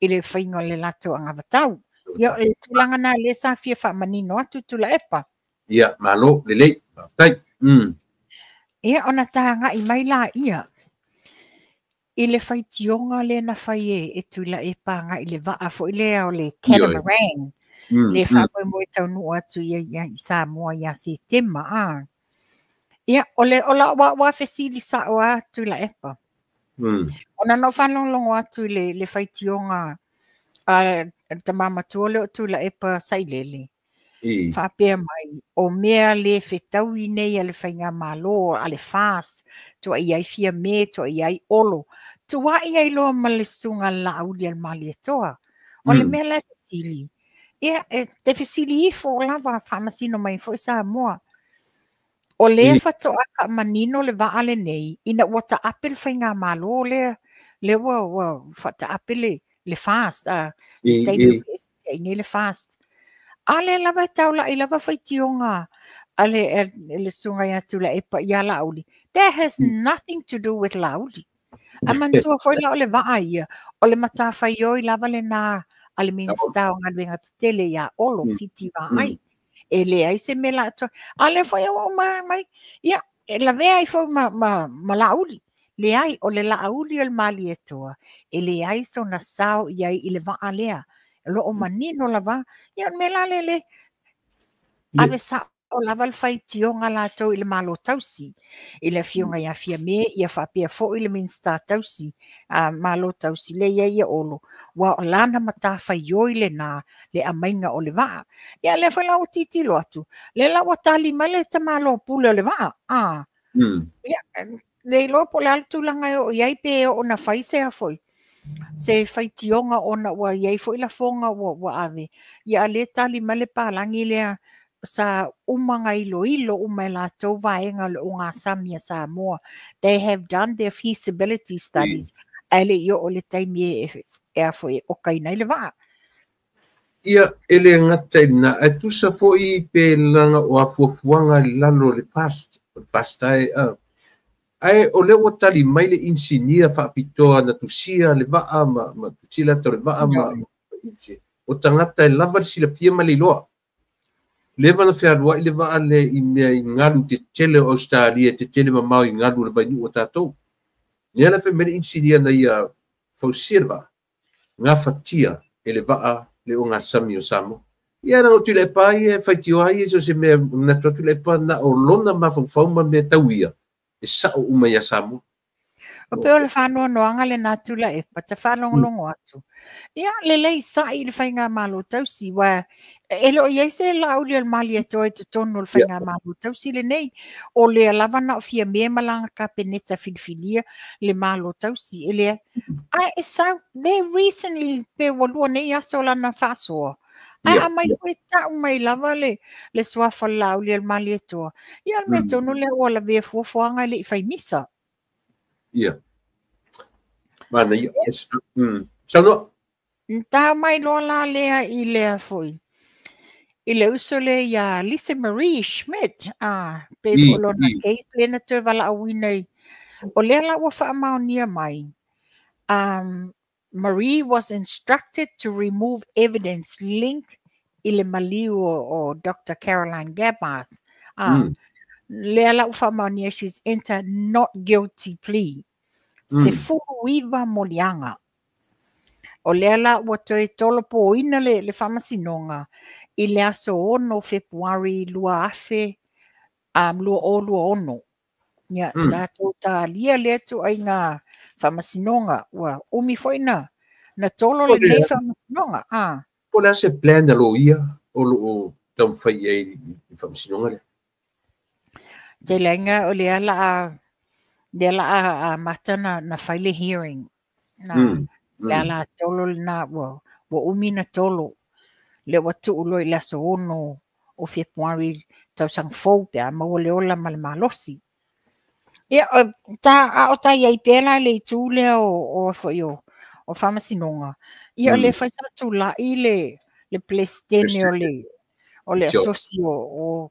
i le whainga le lato angavatau. Ia le tulanga na le sa fia wha manino atu tula epa. Ia, malo, le. Tai. Ia ona tahanga i mai la ia. I le whaitionga le na whaie e tula e panga i le waa fo i lea o le catamaran. Le whapoe mo e tau nua atu i Samoa i a se tema. Ia, o la wa fesili sa o atu la epa. Ona no whanonglongo atu le whaitionga ta mamatua le o tula epa sailele. Whapea mai, o mea le whetau i nei a le whainga malo, a le fast, tua i ai fia me, tua i ai olo, tua i ai loa ma le sunga la auli al mali atoa. O le mea le fesili. Ia, te fesili i fo lava whamasino mai fo i Samoa. O le whatoa ka manino le waa le nei, ina wata apel whainga malo le wata apel le fast, le fast. Ale lava taula I lava whaitionga ale le sunga ia tula epa ia lauli. That has nothing to do with lauli. Amantua foi la ole va ia. Ole mata whaioi lava le nā ale minstau ngā wenga tele ia olo fiti va ai. E le ai se me la to. Ale foi o mai. Ia, e la vea I foi ma lauli. Le ai o le lauli al mali etoa. E le ai so na sao ia I le va alea. Lo o manino lava ia me la le ave sa o lava le whaitionga la tau I le malo tausi I le fionga ia fia me ia whapea fo I le minsta tausi malo tausi le ia olo wa o lana mata whaioi le nā le amainga o le waa ia le whaila o titi lo atu le la watali mai le ta malo pule o le waa ia le lo po le altulanga o iai pe o na whaise a foi se whaitionga ona wa iai fo I la fonga wa ave. Ia le tali male palangi lea sa umanga ilo umai lātou vaenga le o ngā Samia Samoa. They have done their feasibility studies. Ele yo o le taimi e afo e okai nei le waa. Ia, ele ngata na atusa fo I pe langa o afuafuanga lalo le pastai ai o le o tali mai le insinia whaapitoa na tusia le waa ma tutila to le waa ma o tangata e lava sila fia ma le loa. Leva na fea rua I le waa le I ngalu te tele o Australia, te tele ma mau I ngalu le vainu o tātou. Nia la fe mele insinia na ia fausirwa, ngā fatia e le waa le o ngā Sami o Samo. Ia na o tu le pa ia whaitio ai so se mea na tu le pa na o lona ma fauma me tauia. E sa o umai a Samo. O pe o le whanua noanga le nātula e pa te whanongolongo atu. Ia le lei sa I le whainga malo tausi wa e lo ia se la uli al mali e toi te tonu le whainga malo tausi le nei o le alava na o fia mea malanga ka peneta filfilia le malo tausi e le e sa they recently pe walua nei aso lana whasoa. A mai koe tau mai lava le swafa la uli al mali e toa. Ia me tonu le o la vea fuafuanga le I whaimisa. Ia. Mana ia. Sao Ta mai loa la lea I lea foi. I le uso le ia Lisa Marie Schmidt. Pe folona case lena te wala awinei. O lea la ua whaamaunia mai. Marie was instructed to remove evidence linked I le maliu o Dr. Caroline Gabarth. Lea la ua whaamaunia she's entered not guilty plea. Se furuiva molianga. O lea la ua toi tolo po ina le whamasinonga I le aso ono Februari lua afe lua ono. Ia, tātou tā lia lea tu ai ngā whamasinonga ua umi foina na tolo le nei whamasinonga. Po lea se plan na lo ia o lo tau whai ei whamasinonga le. Te lenga o lea la a matana na whaile hearing. Lea la tolo na wa umi na tolo. Le watu ulo I laso ono o Februari tau sang fau pia ma le ola malmalosi. Ia o ta iai pela le tu le o whamasinonga. Ia le whaisa tu la I le plestene o le asosio o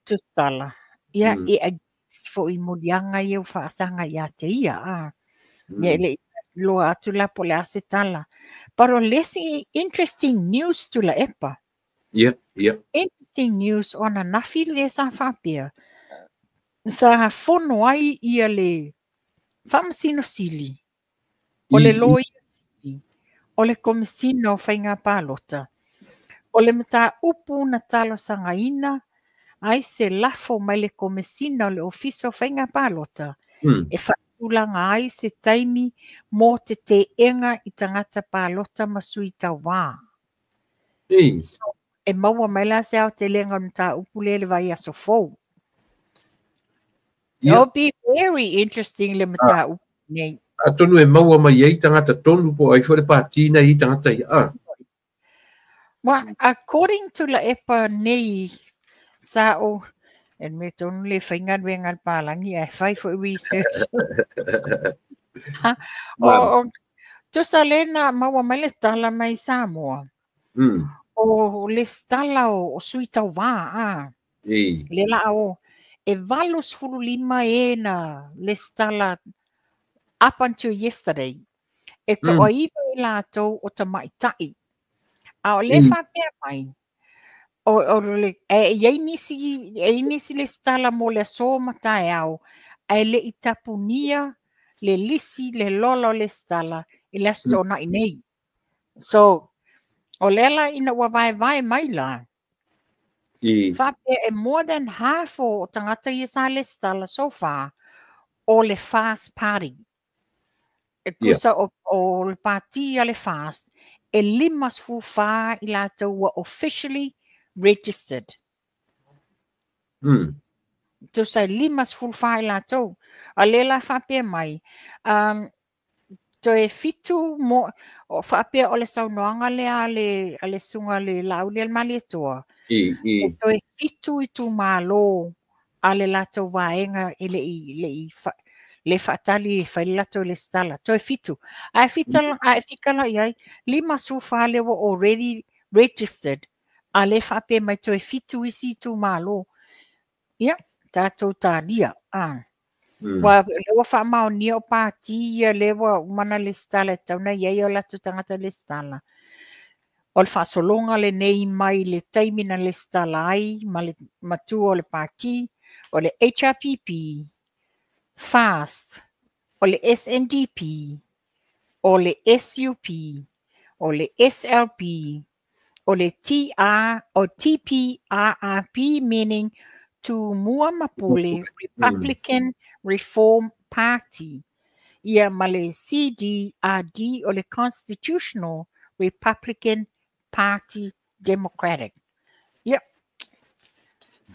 tutala. Ia I fo I modianga I o whaasanga ia te ia. Ia le loa atu la po le asetala. Pero lesi interesting news tu la epa. Yeah. Interesting news ona nafi le sa whapea. Sa fono ai ia le whamasino sili. O le loia sili. O le komisino whainga pālota. O le mata upu na talo sangaina. Ai se lafo mai le komisino le ofiso whainga pālota. E whaulanga ai se taimi mō te enga I tangata pālota masui tau wā. So, e maua mai la se au te lenga mta upule le vai aso fau. It'll be very interesting le mta upule. Atonu e maua mai ei tangata tonu po ai fore pātina I tangata ia. Well, according to la epa nei sa o en me tonu le whaingan wengal pālangi ai whai for research. To sa lena maua mai le tala mai Samoa. O le stala o sui tau wā. Le la o e valus furu lima na le stala up until yesterday. E to o iwa I lātou o ta maitai. A o le whapea mai. O le e nisi le stala mo le so matai au. E le itapunia le lisi le lolo le stala I le stona I nei. So, o lela ina ua vai mai la. Whapea e more than half o tangata I sa le stala so far o le fast party. E kusa o le party a le fast e limas fufa I lātou were officially registered. To say limas fufa I lātou. A lela whapea mai. To e fitu mo o whapea o le saunoanga le sunga le lauli al mali toa. E toi fitu I tu malo a le latou vaenga le whaatali e whai latou le stala. Toi fitu. Ai whikala iai, 5 sufa le were already registered. A le whape mai toi fitu isi tu malo. Ia, tātou tālia. Wa lewa whamao ni o pāti ia lewa umana le stala tauna iai o latou tangata le stala. O le whaasolonga le nei mai le taimina le stala ai, ma le matua o le pāti, o le HRPP, FAST, o le SNDP, o le SUP, o le SLP, o le TPRRP, meaning Tumua Mapule Republican Reform Party. Ia ma le CDRD o le Constitutional Republican Party Democratic. Ia.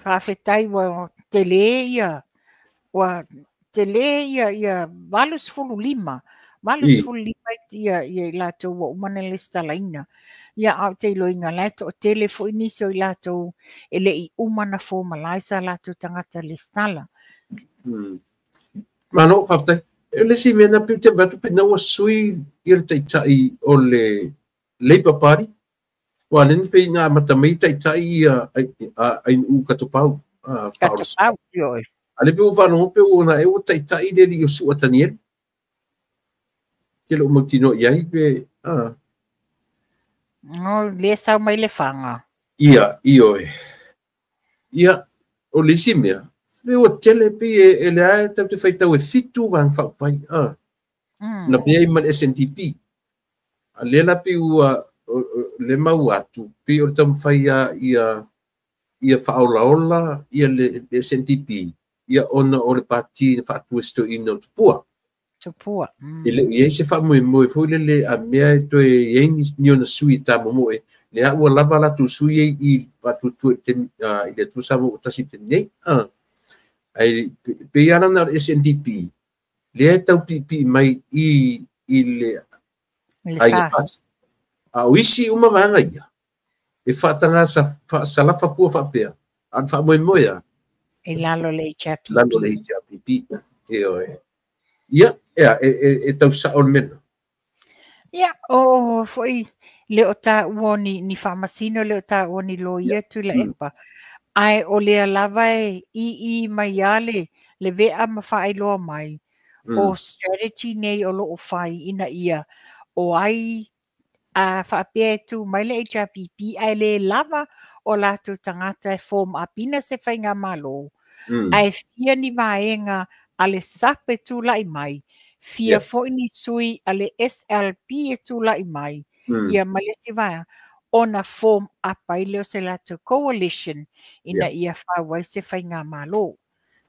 Whawhetai wa te le ia. Wa te le ia valus fulu lima. Valus fulu lima ia lato wa umana le stalaina. Ia au te loinga lato o telefo iniso I lato ele I umana fo malaisa lato tangata le stala. Mano, whawhetai. Ele si mena pe te vatu pe naua sui I tai o le Labour Party. Wa len pe ngā matamei tai ai u katopau. Katopau, yoi. Ale pe o whanau pe o na e o tai le li o sua taniel. Ke lo mautino iai pe... No, le sau mai le whanga. Ia, ioi. Ia, o le si mea. Le o tele pe e le ae tau te whaitau e fitu wang whaupai. Na pia I man SNDP. A le la pe ua le mau atu. Pe o tam whaia ia whaolaola ia le SNDP. Ia ona o le pati whaatu esto ino tupua. Tupua. Ia se whamoe fo le a mea to e yengi niona sui ta momoe. Le a ua lava la tu sui I patu tu te I le tu samu tasi te nei. Ai pe ana na SNDP. Le tau pipi mai I le fast. A wisi uma vanga ia. E whaatanga sa lafa pua whapea. An whamoe a. E lalo le HRPP. Lalo le HRPP. E oe. Ia, e tau sa on mena. Ia, foi le o tā uoni ni whamasino le o tā uoni lo ia tu la epa. Ai o le lava I mai ale le vea ma whaai loa mai. O strategy nei o lo o whai ina ia. O ai a whaapea tu mai le HRPP ai le lava o lātou tangata e form apina se whainga malo. Ai fia ni vaenga a le sape tu lai mai. Fia fo ni sui a le SLP e tu lai mai. Ia malesi vaya. Ona form apa I leo se lātou coalition ina ia whawai se whainga malo.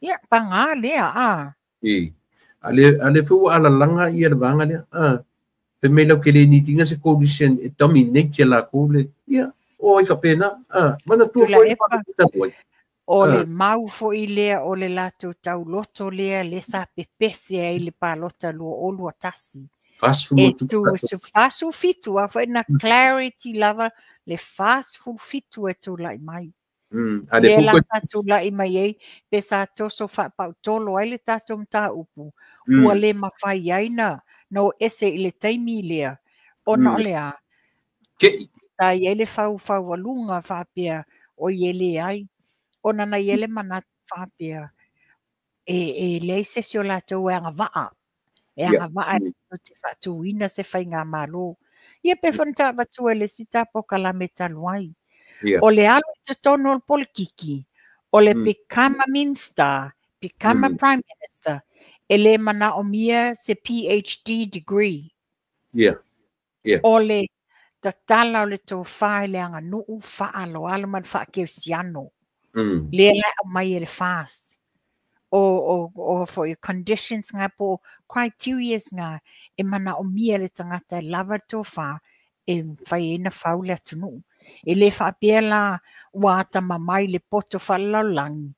Ia panga lea Ale fu ala langa ia vanga lea. Pe me lau ke le ni tinga se coalition e dominate la kole. Ia. O I whapena. Mana tua foi whapena. O le mau fo I lea o le lātou tau loto lea le sa pepese ai le palota lua o lua tasi. E tu su fasu fitu a whaina clarity lava le fasu fitu e tu lai mai. Le la sa tu lai mai ei pe sa toso whapau tolo ai le tātou mta upu. Ua le mawhai aina no ese I le taimi lea. O na lea. Ta I ele whau alunga whapea o I ele ai. O nana yele mana whapea e leise si o lātou e anga waa. E anga waa o te whatu ina se whainga malo. Ia pe whanata watu e le sita po kalame taluai. O le alo te tono o polikiki. O le Pikama Minister, Pikama Prime Minister. E le mana o mia se PhD degree. O le tatala o le tō whae le anga nuu whaalo alo man whaakeo siano. Le la mai e fast o for your conditions nga po criteria nga e mana o mia le tangata lava to fa e fai na faula tunu e le fa pela wata mamai le poto fa lang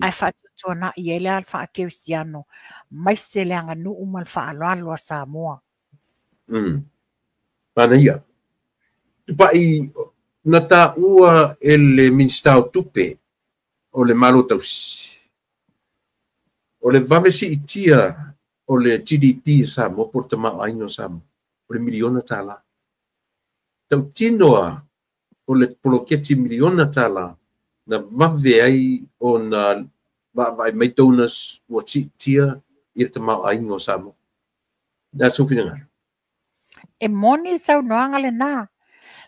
ai fa to na i le alfa cristiano mai se le nga nu mal fa alo Samoa Mana ia pa I Na ta ua ele minstau tupe o le malo tausi. O le vavesi itia o le GDP sa mo por te mau aino sa mo. O le miliona tala. Tau tinoa o le poloketi miliona tala na vave ai o na vai mai donas o tia i te mau aino sa mo. Da sufinanga. E moni sau noanga le nā.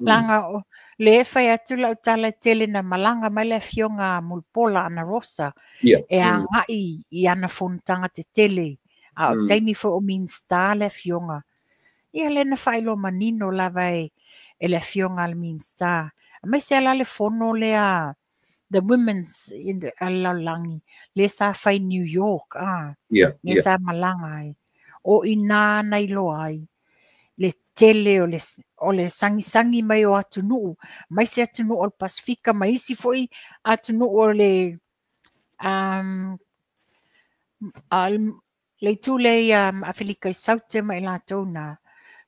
Langa o le fai atu lau tala tele na malanga mai le fionga mulpola ana rosa. E a ngai i ana fontanga te tele. A o taimi fo o min star le fionga. Ia le na fai lo manino lava e le fionga le min star. A mai se ala le fono le a the women's in the alalangi. Le sa fai New York. Le sa malanga ai. O ina nai lo ai. Le tele o le sangi mai o atunu. Mai se atunu o le Pasifika. Mai isi foi atunu o le le tule Awhilika i saute mai la tona.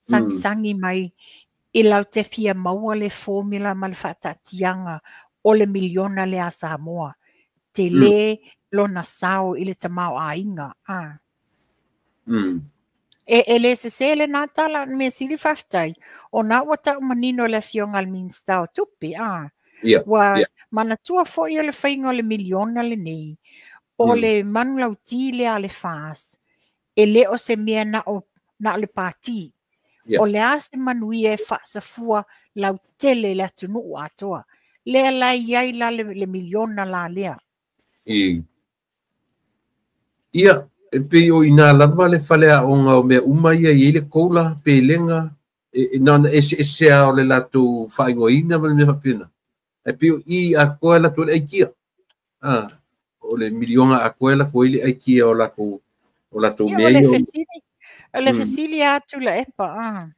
Sangi mai i lau te fia maua le formula ma le whaatatianga o le miliona le a Samoa. Te le lona sao i le tamau a inga. E le se le nā tala me sili whaftai. O nā wata manino le fionga le min stau tupi. Wa mana tua fo i le whainga le miliona le nei. O le manulau ti le a le fast. E le o se mea na le pāti. O le ase manui e whaasafua lau tele le atunu o atoa. Le la iai la le miliona la lea. Ia, e pe o ina lava le fale a onga o mea umaia i le koula, pe lenga, e sea o le latu whaingoina ma le mea pina. E pe o i a koe latu le aikia. O le miliona a koe la koe le aikia o latu mea i o. O le fesili atu la epa.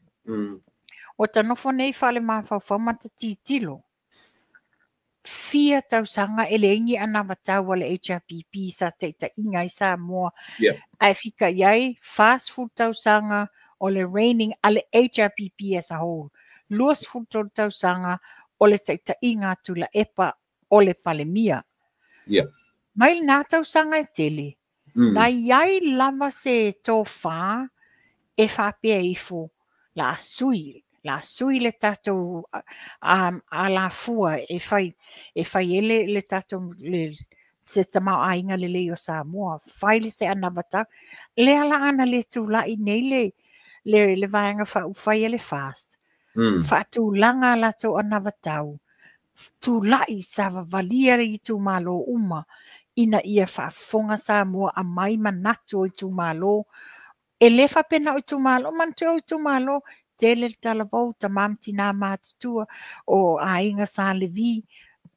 O tanofo nei fale mawhau mata titilo. Fia tausanga ele ingi ana watau le HRPP sa te inga i Samoa. Ai fika iai fast food tausanga o le reigning ale HRPP as a whole. Luas food tausanga o le te inga tu la epa o le palemia. Mai nā tausanga e tele. Na iai lama se tō whā e whapea ifo la sui. La sui le tatou a la fua e fai ele le tatou le se tamau ainga le leo Samoa. Fai le se anavata. Le ala ana le tula i nei le vaenga fai ele fast. Fa tu langa la to anavatau. Tu lai sa valia i tu malo uma. Ina ia fa fonga Samoa a mai manatu i tu malo. E le fa pena i tu malo. Manteo i tu malo. Tele tala vau ta mamti nā mātutua o ainga sa levi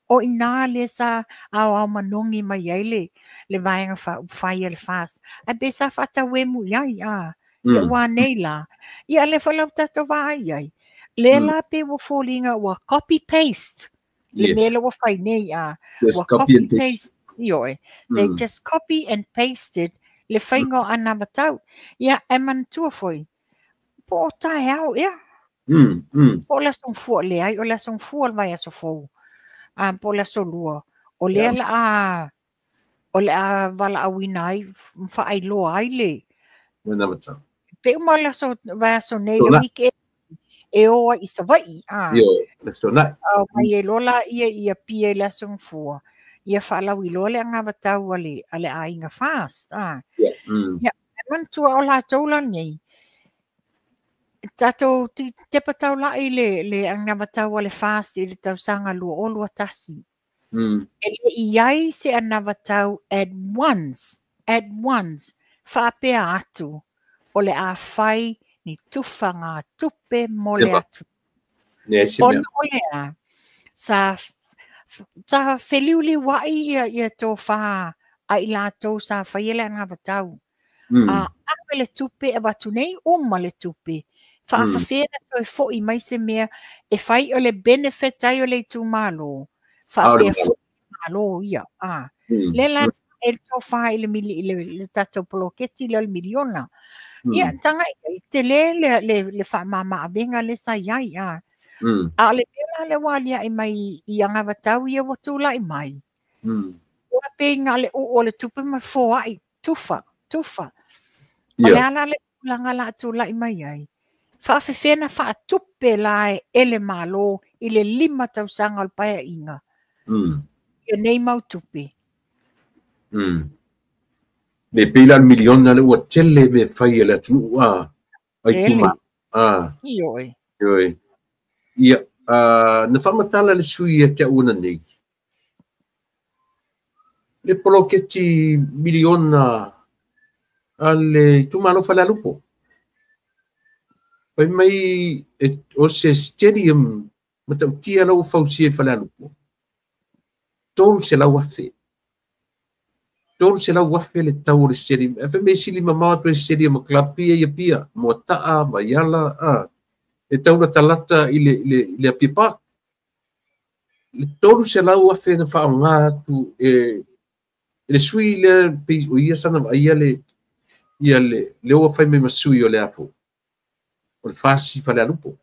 o ina le sa au manongi mai ele le vaenga whai ele fast. A be sa whata wemu iai ia wānei la. Ia le whalau tato wāi ai. Le la pe wa fōlinga wa copy paste. Le mele wa whai nei wa copy and paste. Ioi. They just copy and pasted le whaingo ana watau. Ia eman tua foi. Po tai au ia. Po la son fu le ai o la son fu al vai aso fo. Po la so lua. O le a vala awinai fa ai lo ai le. Wana mata. Pe mo la so vai aso nei le weekend. E o i sa vai. Yo, la so nai. Mai e lola ia pie la son fu. Ia fa la wi lo le nga batau ale a inga fast. Ja, man tua o la tola nei. Tato te patau la le anga watau le fast i le tausanga lua o lua tasi. E le iai se ana watau at once, whapea atu o le a whai ni tufanga tupe mo le atu. Ono o le a, sa wheliuli wai ia tō wha a i la tō sa whai ele anga watau. A le tupe e watu nei oma le tupe. Whaafawhera toi fo i mai se mea e whai o le benefit ai o le tu malo. Whaapea fo i malo ia. Le la e tō wha i le tatou poloketi le miliona. Ia tanga i te le wha mama avenga le sa iai. A le pela le wali ai mai I anga watau ia watula I mai. Ua penga le o le tupe mai fo ai tufa. O le ala le langa la tula I mai ai. Whaafefena wha tupe la ele malo I le 5 tausanga o le paia inga. Ia nei mau tupe. Le pila miliona le ua tele me whai le atu ai tuma. Ioi. Ia, na whamatala le sui e te una nei. Le poloketi miliona ale tumalo whala lupo. Pai mai o se stadium matau tia lau fausi e whala lupo. Tolu se lau afe. Tolu se lau afe le tau le stadium. Efe me sili mamao to stadium o club pia ia pia. Mua taa, maiala, e tau na talata I le apipa. Le tolu se lau afe na whao ngā tu le sui le o ia sana ia le o fai me masui o le apo. O le fasi fa le alupo.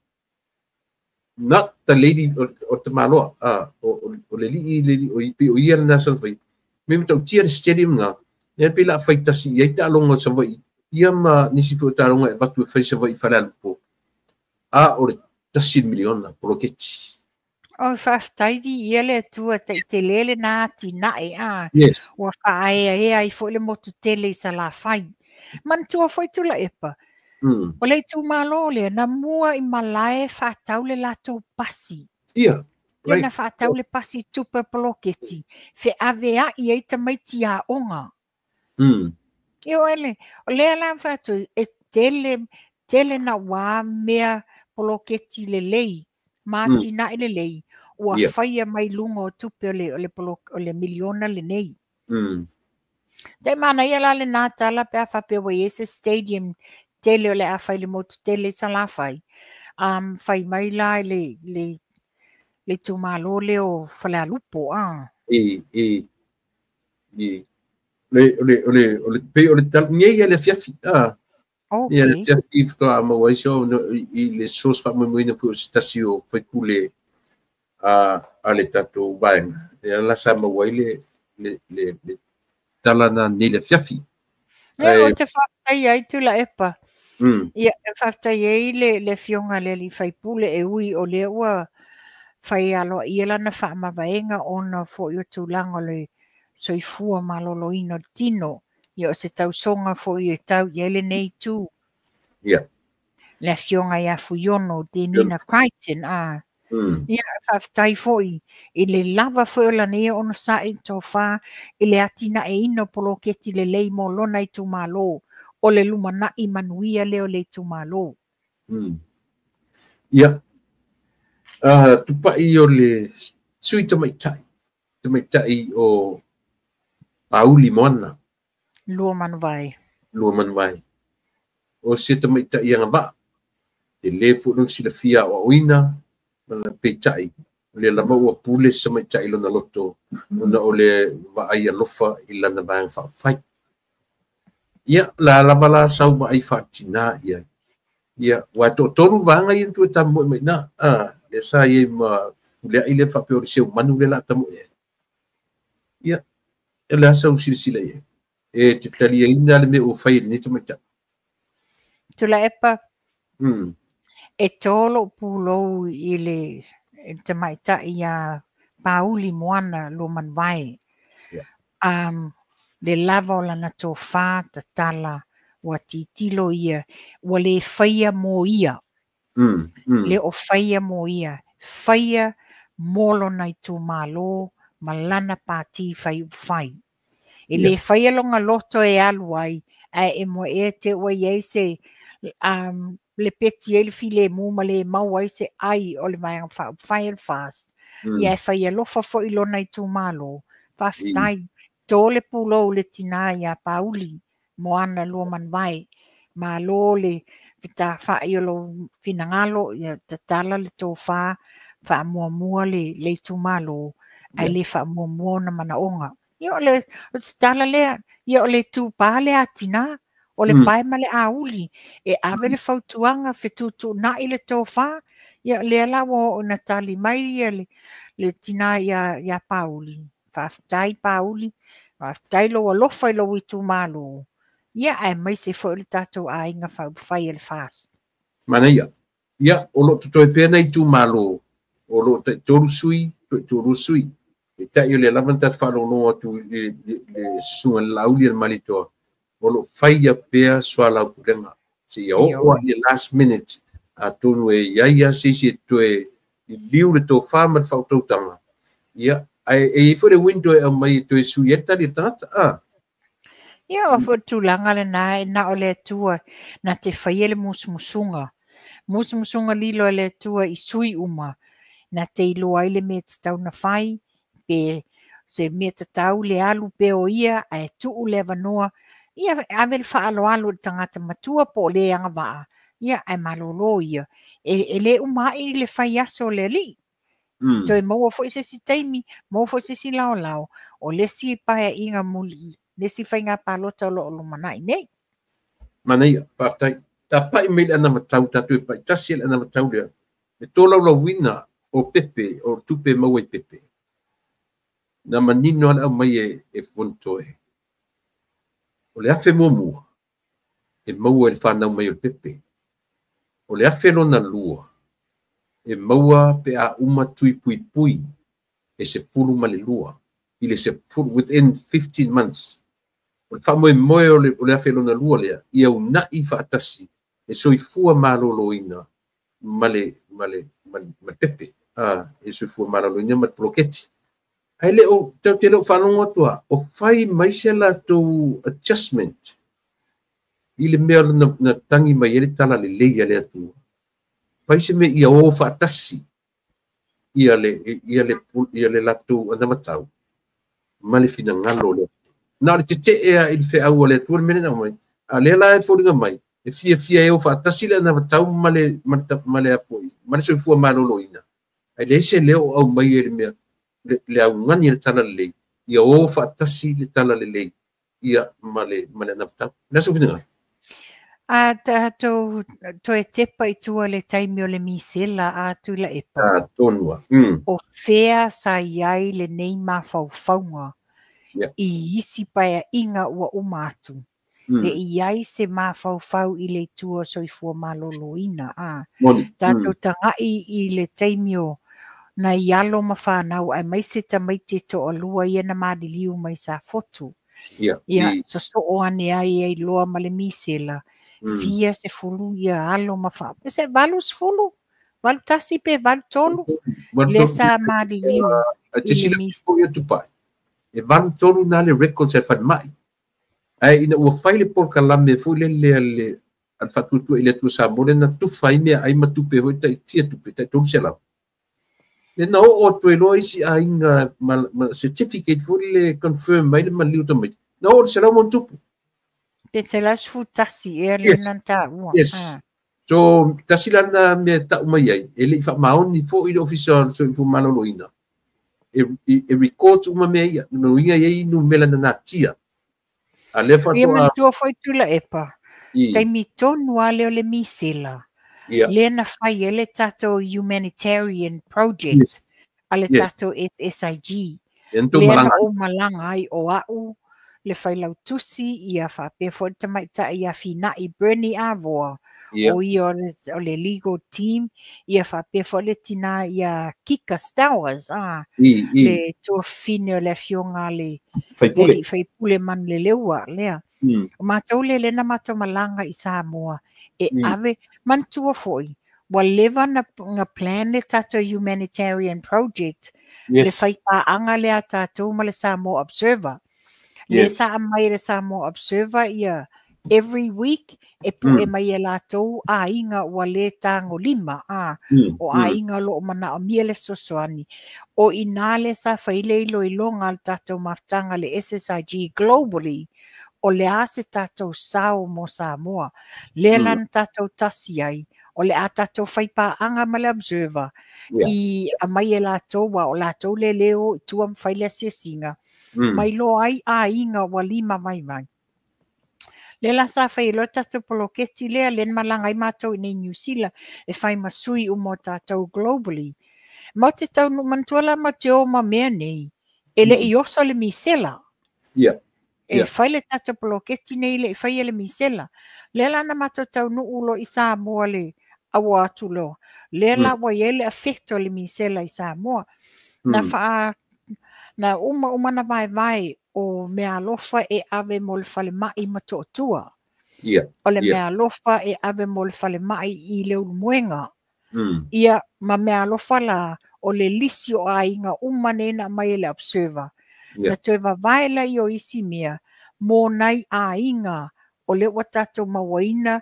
Not the lady o te maloa o le li o ia le nasa fai. Me tau tia le stadium nga. Ia pila fai tasi ia ta longa sa vai. Ia ma nisi po ta longa e batu fai sa vai fa le alupo. O le tasi miliona poloketi. O whaftaidi ia le tua te lele nā tina Yes. Ua whae ai fo le motu tele sa la whai. Man tua foi tula epa. O le tu malo le na mua I malae whatau le lato pasi. Ia. Le na whatau le pasi tupe poloketi. Fe avea I eita maiti a onga. Io ele. O le ala whatu e tele na wā mea poloketi le lei. Mati na ele lei. Ua whaia mai lunga o tupe o le miliona le nei. Te mana ia la le nā tala pe a whape wa ese stadium tele o le a whai le motu tele sa la whai. Whai mai la le tumalo le o whale a lupo. O le tal ngai le fiafi. Okay. Ia le fiafi fta ma waiso I le sos fa mo ina pu stasio foi kule a le tato vaenga. Ia la sa ma wai le talana ni le fiafi. O te whaftai ai tula epa. Ia whaftai ai le fionga le li whai pule e ui o le ua whai alo ia lana whaama vaenga ona fo i o tūlanga le soifua malolo ino tino. Ia o se tau songa fo i o tau i ele nei tū. Ia. Le fionga ia fuyono te Nina Crichton Ia whaftai fo I le lava fo o lana ia ono sa I tō wha I le atina e ino poloketi le lei mo lona I tu malo. O le lumana I manuia leo le tu malo. Ia. Tupa I o le sui tamaitai. Tamaitai o Pauli Moana. Lua manwai. O se tamaitai anga ba. Te le furung sila fia o oina. Mana peitai. Le lama ua pule sa maitai lona loto. Una o le vaai alofa I lana vaang whai. Ia, la lama la sau ba ai whaatina ia. Ia, wa toru vanga I tu tamu mai na. Le sa ia ma le ai le whapeo seu manu le la tamu ia. Ia, e la sau sila ia. E te tali ina le me o whai ni te maita. Tula epa. E tolo pulou I le te maita ia Pauli Moana lo manwai. Le lava o lana tō whā ta tala wa titilo ia. Wa le whaia mo ia. Le o whaia mo ia. Whaia molo nai tū malo malana pāti whai whai. E le whaia longa loto e aluai. E mo e te ua iei se le peti e le file mu ma le mau ai se ai o le mai whai fast. Ia e whaia lofa fo I lona I tū malo. Whaftai. Tō le pulo le tina ia Pauli Moana lua manwai. Ma lo le vita whai o lo finangalo ia tatala le tō wha wha mua le tūmalo ai le wha mua na manaonga. Ia o le tala lea, ia o le tūpā le a tina o le pai ma le a uli. E ave le whautuanga whetūtu na I le tō wha Ia le ala o na tali mai ia le tina ia Pauli. Whaftai Pauli. Whaftai lo alofa I lo I tu malo. Ia ai mai se fo le tatou a inga whai le fast. Mana ia. Ia, o lo toi pēna I tu malo. O lo toru sui, toru sui. E tai o le lavan tat whalo no atu le sunga lauli al malitoa. O lo whai ia pēa swa lau kurenga. Se ia o le last minute. A tonu e iaia sisi to e liu le tō whāmat whautautanga. Ia, e fo le window e mai to e suieta le tangata. Ia, o fo tūlanga le na o le tua na te whaiele musmusunga. Musmusunga lilo le tua I sui uma. Na te ilo aile me te tau na whai. Pe se me te tau le alu pe o ia a e tuu le wanoa. Ia, avel whaaloalo tangata matua po le anga waa. Ia, ai malolo ia. E le umai le whai aso le li. To e maua fo se si taimi, maua fo se si lao lao. O le si paia inga muli. Le si whai ngā pālota o lo manai, nei? Manai, pātai. Ta pai mele ana matau tatu e pai. Tasi ele ana matau lea. E tōlau la wina o pepe, o tupe maua I pepe. Na manino ana au mai e fontoe. O le afe mua. E maua e whanau mai o pepe. O le afe lona lua. E maua pe a uma tui pui pui. E se fulu ma le lua. Ile se fulu within 15 months. O le whamoe moe o le afe lona lua lea. Ia una I whaatasi. E soifua maloloina. Male pepe. E soifua maloloina ma ploketi. Ai le o te leo whanonga tua. O whai maise la tō adjustment. Ile mea na tangi mai ele tala le leia le atua. Paise me ia o whaatasi. Ia le lato anamatau. Male fina ngalo le. Nā le te ea ili whi au le atua mene na mai. A le la e whoringa mai. E fia e o whaatasi le anamatau male apoi. Male soifua maloloina. Ai le se leo au mai ele mea. Le au ngani le tala le lei. Ia o whaatasi le tala le lei. Ia male anamatau. Nā so fina ngai. A to e tepa I tua le taimi o le misela a tu la epa. Tonua. O fea sa iai le nei ma whauwhaunga. I isi paia inga ua umatu. Le iai se ma whauwhau I le tua soifua maloloina. Tato tangai I le taimi o na ialo ma whanau ai mai se tamaite to o lua I na madiliu mai sa fotu. Ia, so o ane ai loa ma le misela. Fia se fulu ia alo ma wha. Se valu se fulu. Valu tasi pe valu tolu. Le sa madiliu. Te sila fulu ia tupai. E valu tolu na le records e whan mai. Ai ina ua whaile por kalame fu le al fatutua I le tua sa mole na tufai mea ai matupe hoi tai tia tupe tai tolu se lau. Le na o tue loa isi a inga certificate fu le confirm mai le maliu tamai. Na o se lau mon tupu. Pe se las fu tasi e le nanta ua. Yes. So tasi lana me ta umai ai. E le I wha maoni fo I le official so I fu maloloina. E record uma mea ia. No inga iei nu mela na na tia. A le fa Ia man tua foi tula epa. Taimi tonu ale o le misela. Le na whai ele tato humanitarian project. Ale tato SIG. Le na o malanga ai o au. Le whai lau tusi ia whape fo tamai ta ia fina I Bernie Avoa. O ia o le legal team. Ia whape fo le tina ia Kika Stowers. Le tua fine o le fionga le whai pule man le leua lea. O mātou le na mātou malanga I Samoa. E ave man tua foi. Wa leva na plan le tato humanitarian project. Le whai paanga le a tātou ma le Samoa Observer. Le sa mai le Samoa Observer ia every week e pu e mai e lātou a inga wa le tango lima o a inga lo mana o mia le sosoani o inale sa whaile ilo ilonga al tātou maftanga le SSIG globally o le ase tātou sao mo Samoa le lan tātou tasi ai o le a tātou whaipaanga ma le Observer I a mai e lātou wa o lātou le leo tuam whaile se singa mai lo ai a inga wa lima mai mai. Le la sa fai lo tatou poloketi lea len malanga I mātou I New Zealand e fai masui mo tātou globally. Mo te tau no mantuala ma te o ma mea nei. E le I oso le misela. E fai le tatou poloketi nei le fai le misela. Le la na mātou tau no ulo I Samoa le awa atu lo. Le la wa le affecto le misela I Samoa. Na faa na uma na vai o mea alofa e ave mo le fale mai ma to'atua. O le mea alofa e ave mo le fale mai I le ulumoenga. Ia ma mea alofa la o le lisi o ainga umanena mai le observer. Na toe vai la I o isi mea mo nai ainga o le watato mawaina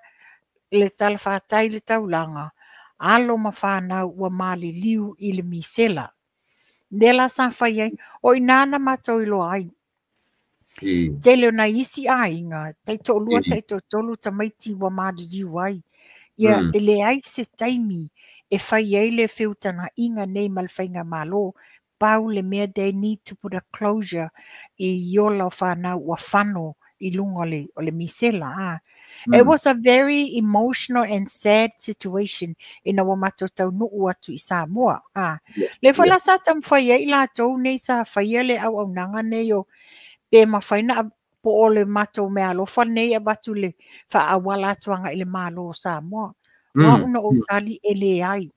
le talawhatai le taulanga. Alo ma whanau ua mali liu I le misela. Nela sa fai ai, o inana mātou ilo ai. Te leo na isi ainga, tei to lua tei to tolu ta maiti wa mādidi wai. Ia, ele ai se taimi, e fai ai le whiutana inga nei malwhainga malo, pau le mea they need to put a closure I yola o whanau wa whano I lunga o le misela. It was a very emotional and sad situation in our matotau nuu atu I Samoa. Le whala sa tam whaia I la tau nei sa whaia le au nanga nei o pe mawhaina po o le matou mea alofa nei a batu le wha awala atuanga I le malo o Samoa. Wa una o tali ele ai.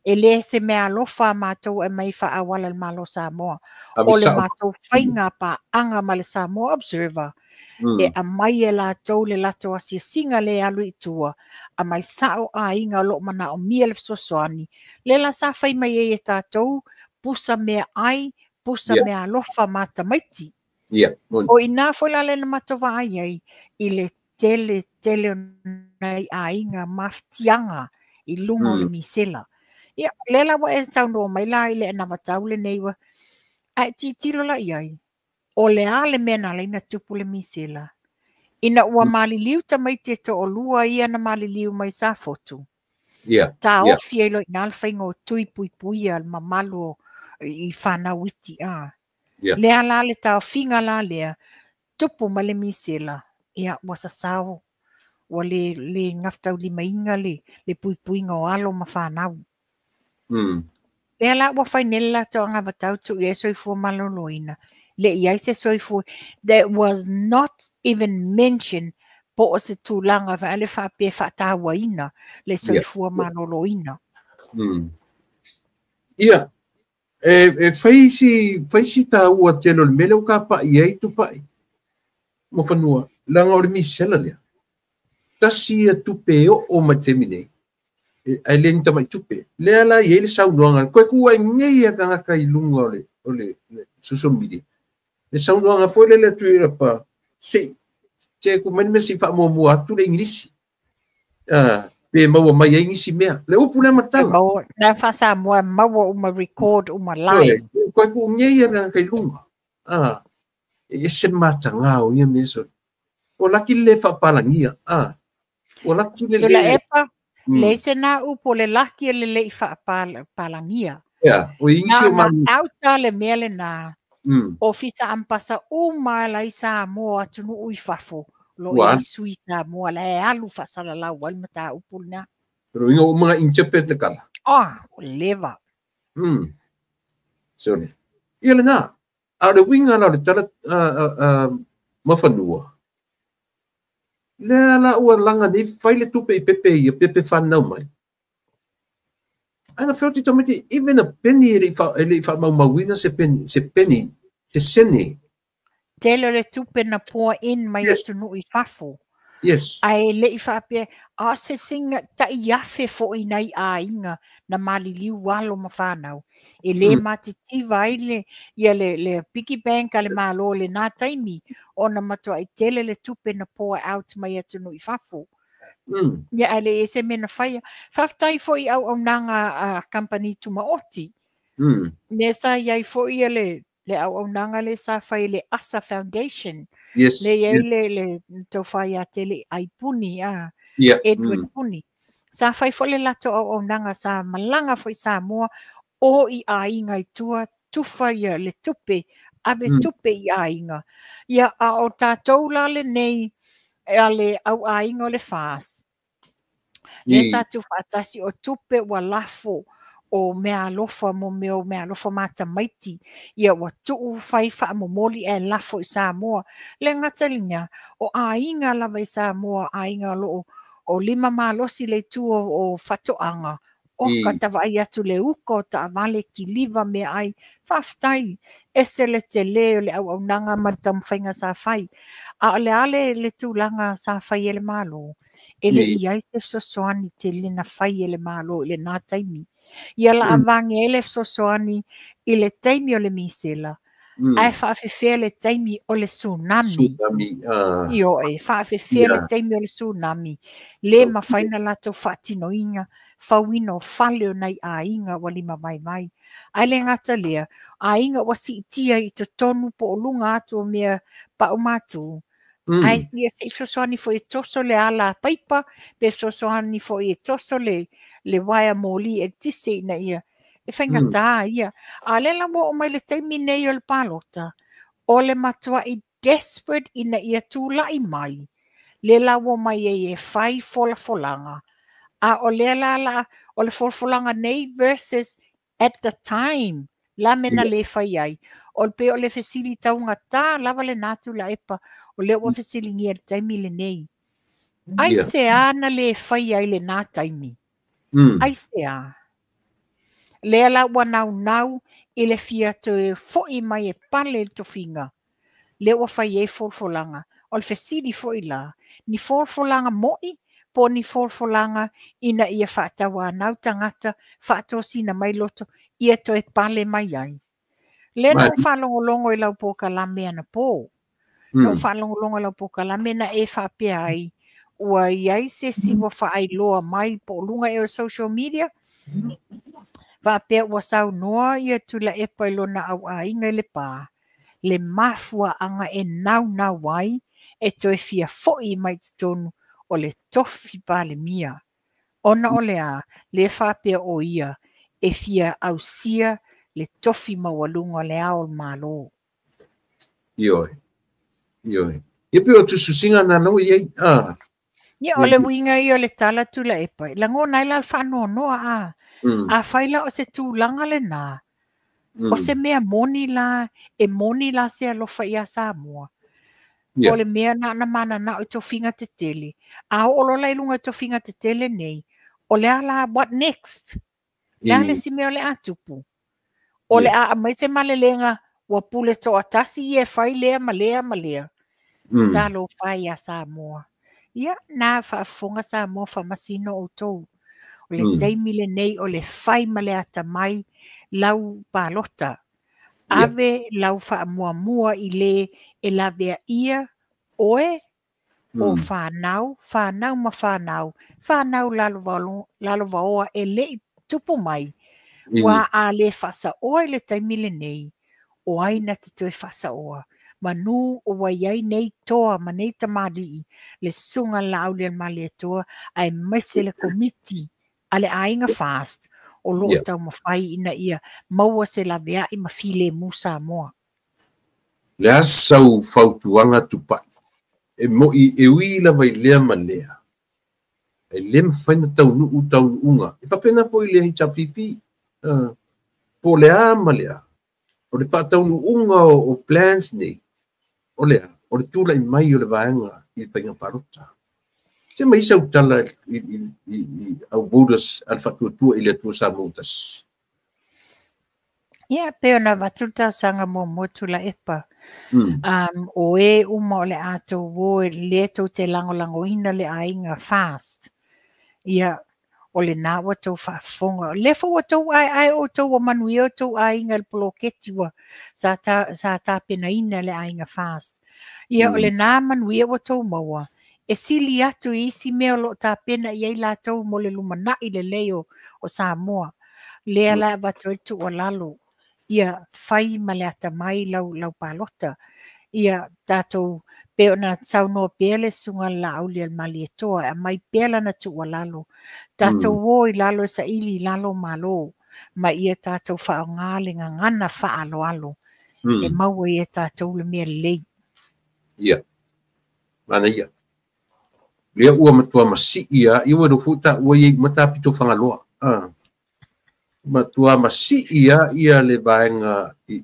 Ele se mea alofa matou e mai wha awala le malo Samoa. O le matou whainga pa anga ma le Samoa Observer. E a mai e la tau le lato a singa le alu I tua. A mai sao a inga lo mana o mia le sosoani. Le la sa fai mai e tātou pusa mea ai, pusa mea lofa mata maiti. O ina foi la le na matova ai I le tele nei a inga maftianga I lungo le misela. Ia, le la wa e tau no mai la I le na watau le neiwa. Ai titilo la iai. O le ale mena le na tupu le misela. Ina ua maliliu ta mai te to o lua ia na maliliu mai sa fotu. Ta ofi e lo ina alwhainga o tui pui pui al mamalu I whana witi a. Lea la le ta ofinga la lea tupu ma le misela. Ia wasa sao. Wa le ngaftau li mainga le pui pui nga o alo ma whanau. Lea la ua whainela to anga vatau tu I so I fua maloloina. Le iai se soifu that was not even mentioned po o se tūlanga wa ale whape whatawaina le soifua maloloina. Ia, whaisi tā ua telo le mele o ka pa iai tu pai. Mo whanua, langa o le misela lea. Tasi a tupe o matemine. Ai le nita mai tupe. Lea la iai le saunuanga. Koe kua ngei a kangaka I lunga o le susomiri. Le saunoanga foi le tuira pa se ku mani si fa mo atu le ingilisi pe mau mai ingilisi mea le upu le matanga mau na fa sa mo mau uma record uma live ko ku ngei na kai lunga e se matanga o ia meso o laki le fa palangia o laki le epa le se na upu le laki le fa palangia o ingilisi ma auta le mele na o fita ampasa la isa mo atunu ui fafo lo I suisa mo la alu fasala la wal mata upulna pero inga o mga interpret kala o leva so ne ia na a le winga la le tala mafanua le la ua langa ni faile tupe I pepe whanau mai ana felt it omiti even a penny ele fa mawina se penny se sene. Telo le tupe na poa in mai atunu I fafo. Yes. Ai le I whapea, se singa ta iafe fo I nei a inga na maliliu walo ma whanau. E le matitiva ai le piggy bank ale malo le nā taimi o na matua I tele le tupe na poa out mai atunu I fafo. Ia ale se mena whaia. Whaftai fo I au nanga company tuma oti. Ne sa iai fo I le au nanga le sa whai le Asa Foundation. Yes. Le iai le tau whai a tele ai puni Edward Puni. Sa whai fo le lato au nanga sa malanga fo I sa moa o I a inga I tua tufa ia le tupe. Abe tupe I a inga. Ia a o tātou la le nei ale au ainga o le fast. Le sa tu whaatasi o tupe wa lafo o mea alofa mo mea alofa mata maiti. Ia wa tuu whai wha momoli e lafo I Samoa. Le ngatalinga o ainga lava I Samoa, ainga lo o 5 malosi le tu o whatoanga. O ka tawa ai atu le uko ta avale ki liva me ai whaftai. Ese le te leo le au nanga matam whainga sa whai. A le ale le tūlanga sa whai ele malo. Ele iai te sosoani te lina whai ele malo ele nā taimi. Ia la avange ele sosoani I le taimi o le misela. Ai whaafewhea le taimi o le tsunami. Io e whaafewhea le taimi o le tsunami. Le mawhaina lato whaatino inga. Whawino whale o nei a inga walima mai mai. Ai le ngata lea. A inga wasi itia I te tonu po o lunga atu o mea pa o matu. Ai ia se sosoani fo e toso le ala paipa. Pe sosoani fo e toso le waia moli e tise ina ia. E whainga tā ia. A le la mo o mai le taimi nei o le palota. O le matua I desperate ina ia tūlai mai. Le la wo mai e whai fola folanga. A o le la o le folfolanga nei versus at the time. La mena le whai ai. O le pe o le fesili taunga tā lava le natu la epa. O le o fesili ngia le taimi le nei. Ai se ana le whai ai le nā taimi. Ai se a. Le la wanau nau I le fia te foi mai e pale to finga. Le o whai e folfolanga. O le fesili foi la. Ni folfolanga moi. Po ni folfolanga ina ia whaatawa nau tangata whaatosina mai loto ia to e pale mai ai. Le no whalongolongo I lau po kalame ana po. No whalongolongo I lau po kalame na e whapea ai. Ua iai se siwa whaai loa mai po lunga e o social media. Whapea ua sau noa ia tula e pailona au a inga le pā. Le mafua anga e nau wai e to e fia foi mai tonu. O le tofi pale mia. Ona o le a, le whapea o ia, e fia au sia le tofi mawalunga le ao malo. Ioi. Ia pe o tu susinga na lau iei. Ia o le winga I o le tala tula e pai. Lango nai la whanoa noa a. A whaila o se tūlanga le nā. O se mea moni la, e moni la se alofa ia Samoa. O le mea na mana na o to finga te tele. A o lo lai lunga to finga te tele nei. O le ala what next? Le ale si mea o le atupu. O le a mai se malelenga wa pule to atasi e fai lea malea. Talo fai a Samoa. Ia na whaafonga Samoa whamasino o tou. O le taimi le nei o le fai malea tamai lau palota. Ave lau wha I le e la vea ia oe o whanau ma whanau. Whanau lalo waoa e le I tupu mai. Wa a le whasa oe le taimi le nei. O aina te toi whasa oa. Manu o waiai nei toa ma nei tamadi le sunga lau le male toa ai maise le komiti ale ainga fast. O lo tau mawhai ina ia maua se la vea I mawhile musa moa. Le asau whautuanga tupai. E moi e ui la vai lea ma lea. E lea mawhaina tau unga. E papena po I lea hi tapipi. Po lea ma lea. O le patau unga o plans nei. O lea. O le tūla I mai o le vaenga I painga parota. Se mai sa utala I au bodas al fatuatua I le tua sa motas. Ia peona watuta sanga mo motula epa. O e uma o le ato wo le to te lango ina le ainga fast. Ia o le na wa to whaafonga. Le fo wa to ai o to wa manui o to ainga le poloketi wa sa ta pena ina le ainga fast. Ia o le na manui wa to maua. E sili atu isi mea lo ta pena iei la tau mo le lumana I le leo o Samoa. Lea la watu tu o lalo. Ia whai maleata mai lau palota. Ia tātou peo na saunoa pele sunga la auli al mali etoa. A mai pela na tu o lalo. Tātou woi lalo sa ili lalo malo. Ma ia tātou whaongalinga ngana whaalo alo. E maua ia tātou le mea lei. Ia. Mana ia. Lea ua matua masi ia, iwa do futa ua i mata pito whangaloa. Matua masi ia le vaenga i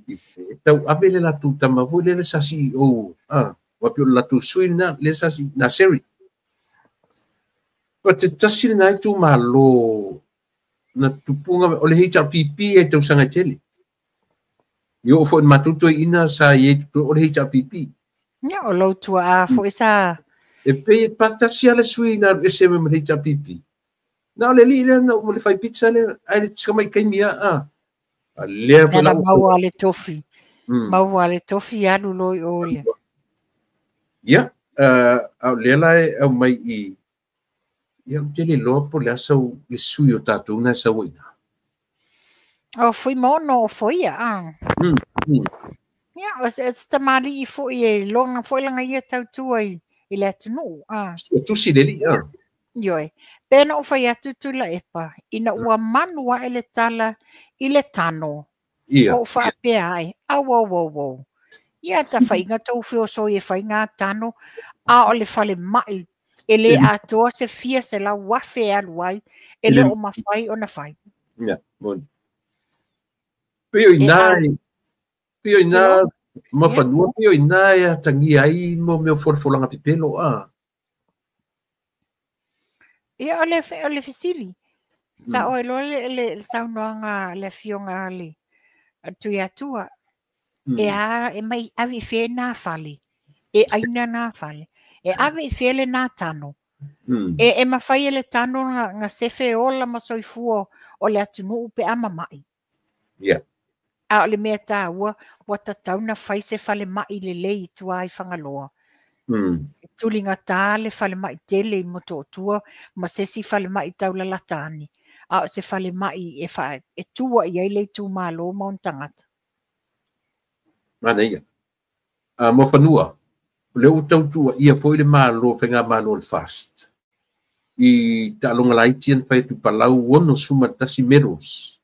tau abe le latu tamavu le sasi o. Wapio latu suina le sasi na seri. Pa te tasi na itu malo na tupunga o le hita pipi e tau sanga tele. Yo fo matuto ina sa ye o le hita pipi. Ya o lo tua a fo isa. E pe patasi ala suina e se me hita pipi. Na le li le na mo le fai pizza le ai tsaka mai kai mia le pa la mau ale tofi. Mau ale tofi alu loi ole. Ya, au le lai au mai i ia tele lopo le asau le sui o tātou na sa wina. O fui mono o foi a. Ya, it's the mali i foi e longa foi langa ia tau tuai i le tunu. Tu si deli Yoi. Pena o fai atu tu la epa. Ina ua manua ele tala i le tano. O fa pe ai. Au. Ia ta fai nga tau fio so e fai nga tano. A o le fale mai. Ele atoa se fia se la wafe aluai. Ele o mawhai o na fai. Ya, bon. Pio ina mawhanua, pio ina e tangi ai mo meo forfolanga pipelo Ia o le fisili. Sa o elo le saunoanga le fionga ali. Tui atua. E mai avi fe na fale. E aina na fale. E ave fele na tano. E mawhai ele tano nga sefe ola masoifua o le atunu upe ama mai. Yeah. A o le mea tā ua, wata tauna whai se whale mai le lei tua i whangaloa. Tulinga tā le whale mai tele i moto o tua, ma se si whale mai taula latani. A o se whale mai e tua i eile tū mālo maun tangata. Mana ia. Mo whanua. Le utau tua ia foi le malo whenga malo le fast. I ta longa laitian whai tu palau wono suma tasi meros.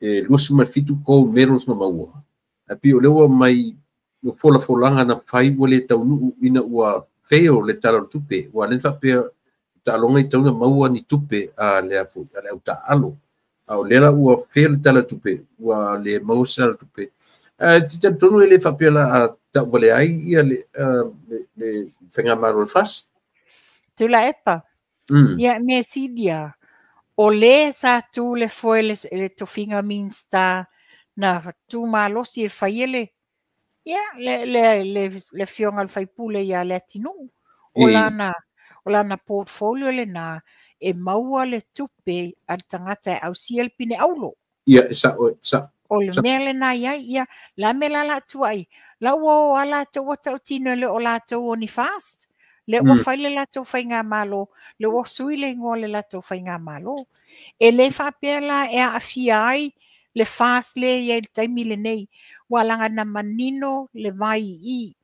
E lua suma fitu kou meros ma maua. Api o lewa mai no folanga na whai wale tau nuu ina ua feo le tala tupe. Wa len whapea ta longa i tau na maua ni tupe le afu. Ale au ta alo. Au lela ua feo le tala tupe. Wa le mausa la tupe. Tita tonu ele whapea la ta wale ai ia le whenga maro le fast. Tula epa. Ia me sidia. O le sa tu le foi le tofinga minsta na tu malosi e whaiele. Ia le fionga le whaipule ia le atinu. O lana portfolio le na e maua le tupe al tangata au siel pine aulo. Ia, O le mea le na ia la me la tuai. La o ala te wata o tino le o la o ni fast. Le o whaile la tau whainga malo, le o sui le ngō le la tau whainga malo. E le whapela e a fiai le fast le ia le taimi le nei, walanga na manino le vai i.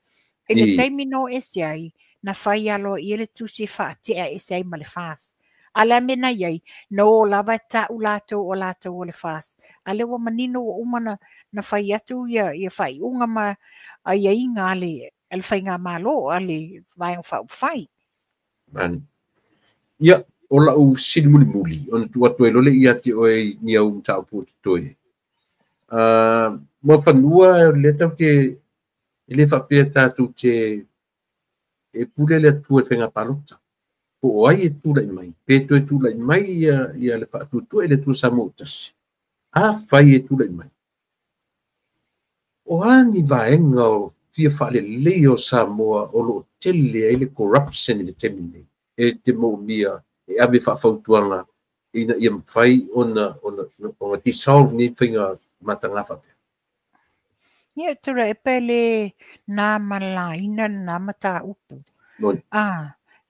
E le taimi no e siai, na whai alo i le tusi whaatea e siai ma le fast. Ala mena iai, no lava ta u o lato o le fast. Ale wa manino o umana na whai atu ia whai unga ma a iai ngā le el whainga malo ale vai whai. Ia, o la u sini muli. Ona tua toe lole ia te oe ni au mta upo te toe. Mo whanua le tau ke le whapea tātou te e pule le tua whenga palota. Po ai e tūlai mai. Pe toe tūlai mai ia le whaatu e le tua samotasi. Whai e tūlai mai. O ani vaenga o fia whale leo Samoa o lo tele e le corruption i le temine. E te mo mia e abe whawhautuanga ina ia mwhai ona dissolve ni whinga matanga whapea. Ia tura e pele nā malaina nā mata upu.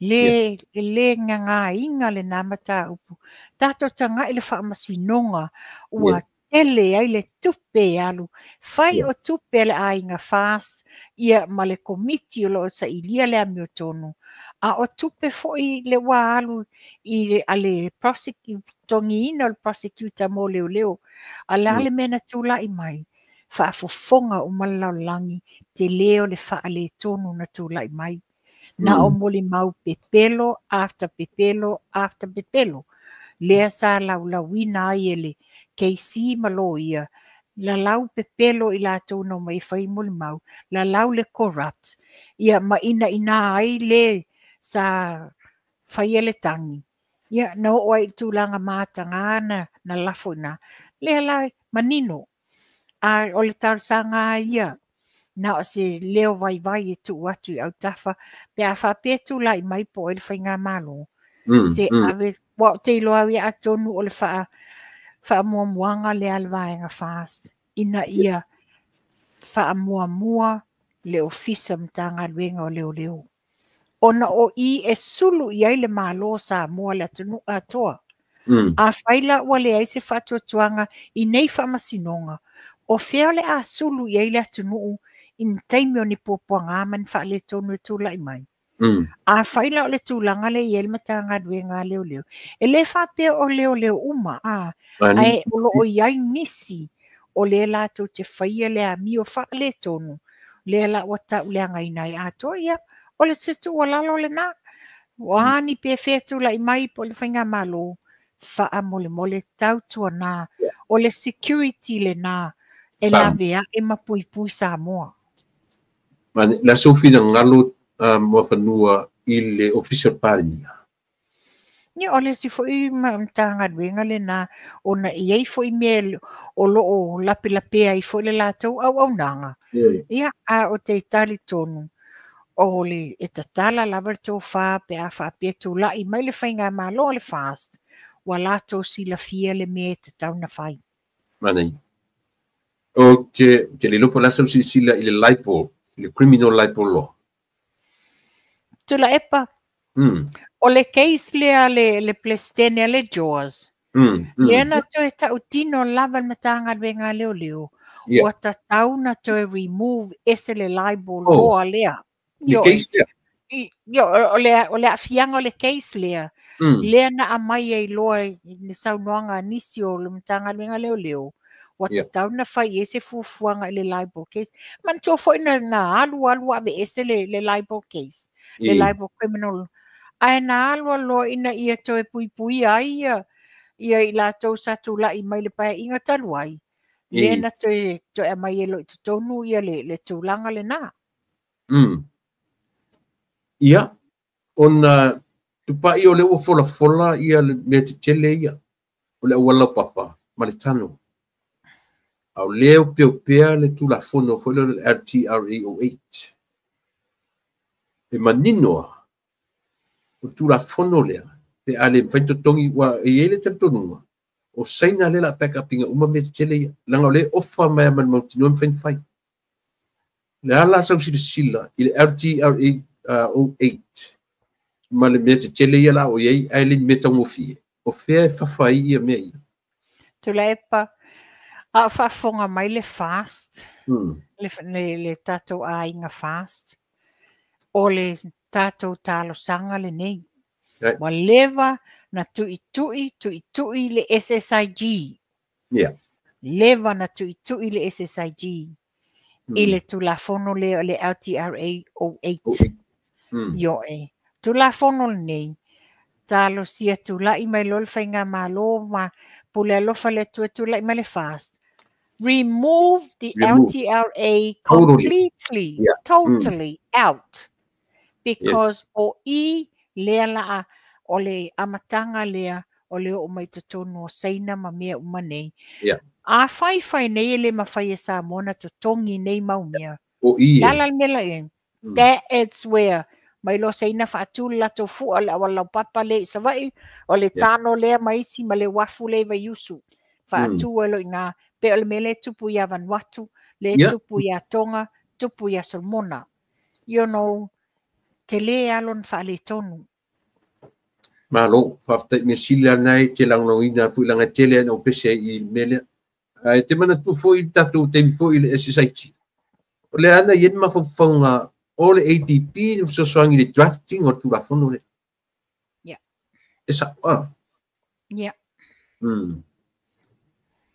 Le ngā inga le nā mata upu. Tātou tanga ele whaamasinonga ua ele ai le tupe alu. Whai o tupe le ainga fast ia ma le komiti o loo sa ilia le ami o tonu. A o tupe foi le wa alu i ale prosecutongi ina le prosecutor mo leo. Ale mena tula i mai. Whaafofonga o malalangi te leo le whaale tonu na tula i mai. Na o moli mau pepelo after pepelo after pepelo. Lea sa laulawina ai ele keisi malo ia. La lau pepelo i lātou no mai whai moli mau. La lau le corrupt. Ia ma ina ai le sa whai ele tangi. Ia no oi tūlanga mātanga na lafona. Lea lai manino. A o le tausanga ia. Na o se leo vai e tu watu au tafa. Pe a whapetu lai mai po ele whai ngā malo. Se ave wa te loa ia atonu o le wha muamuanga le alwaenga fast. Ina ia wha muamua le ofisa mtanga luenga o leo. Ona o e sulu i ai le malo sa mua le atonu atoa. A whaila ua le aise whatuatuanga i nei whamasinonga. O whea le a sulu i ai le atonu in taimi o ni popoanga man wha le tonu e tūla i mai. A whaila o le tūlanga le i elmatanga luenga leo. E le whapea o leo uma ai olo o iai nisi o le lato te whaia le a mi o wha le tonu. Le la wata uleanga i nai ato ia. O le situ o lalo le na. Wani pe fetu la i mai po le whainga malo. Wha mole tau tua na. O le security le na. E la vea e mapui sa moa. Mane, la sofina ngalo mo fanua i le official party. Ni ole si foi mtanga duenga le na ona iei foi mel o lo o lapi ai foi le latou au nanga. Ia a o te tali tonu. O le e tatala lava tō wha pe a wha pe tō la i mai le whainga malo le fast. Wa lato si la fia le me te tau na whai. Manei. O te le lopo lasa si sila i le laipo, le criminal laipo law. Tula epa. O le case lea le plestene le Jaws. Lea na to e tau tino lava matanga venga leo. Wa ta tau na to e remove ese le libel law lea. Le case lea? Yo, o le afianga o le case lea. Lea na amai e loa ni saunoanga nisi o le matanga venga leo. Wa ta tau na fai ese fufuanga le libel case. Man to foi na alu ave ese le libel case. Le libel criminal. Ai na alwa lo ina ia to e pui ai ia i la tau satu la i mai le pae inga taluai. Le na to e mai e lo i tonu ia le tūlanga le na. Ia, ona tupa i o le ua fola ia le te tele ia. O le ua papa, ma le tano. Au leo pea le tula fono foi le RTRA08. E maninoa. O tula fono lea. Te ale whaito tongi wa e ele te tonunga. O saina le la peka pinga uma me te tele ia. Langa o le ofa mai man mautino me whain. Le ala sau sila i le RTRA08. Ma le me te tele ia la o iei aile meta ngofie. O fea e whawhai ia mea ia. Tula epa. A whafonga mai le fast. Le tatou a inga fast. O le tatou talo sanga le nei. Wa leva na tui le SSIG. Leva na tui le SSIG. I le tulafono le LTRA 08. Yo e. Tulafono le nei. Talo sia tulai mai lol whainga malo ma pule alofa le tulai mai le fast. Remove the LTRA completely, totally out. Because o I lea laa o le amatanga lea o leo o mai tonu o seina ma mea umanei. A whai nei le ma whai e sa mona to tongi nei maumia. O I. Lala mela e. That it's where mai lo seina whaatula lato fua la wala papa le sa vai o le tano lea maisi ma le wafu le vai usu. Whaatua lo inga. Pe o le mele tupu ia Vanuatu, le tupu ia Tonga, tupu ia Solomona. You know, te le alon whaale tonu. Malo, whaftai me sila nei, te lango ina puilanga tele no pese I mele. Te mana tu foi tatu te foi le SSIG. O le ana yen ma whaunga o le ADP, so soangi le drafting o tu la fono le. Yeah. Esa, Yeah.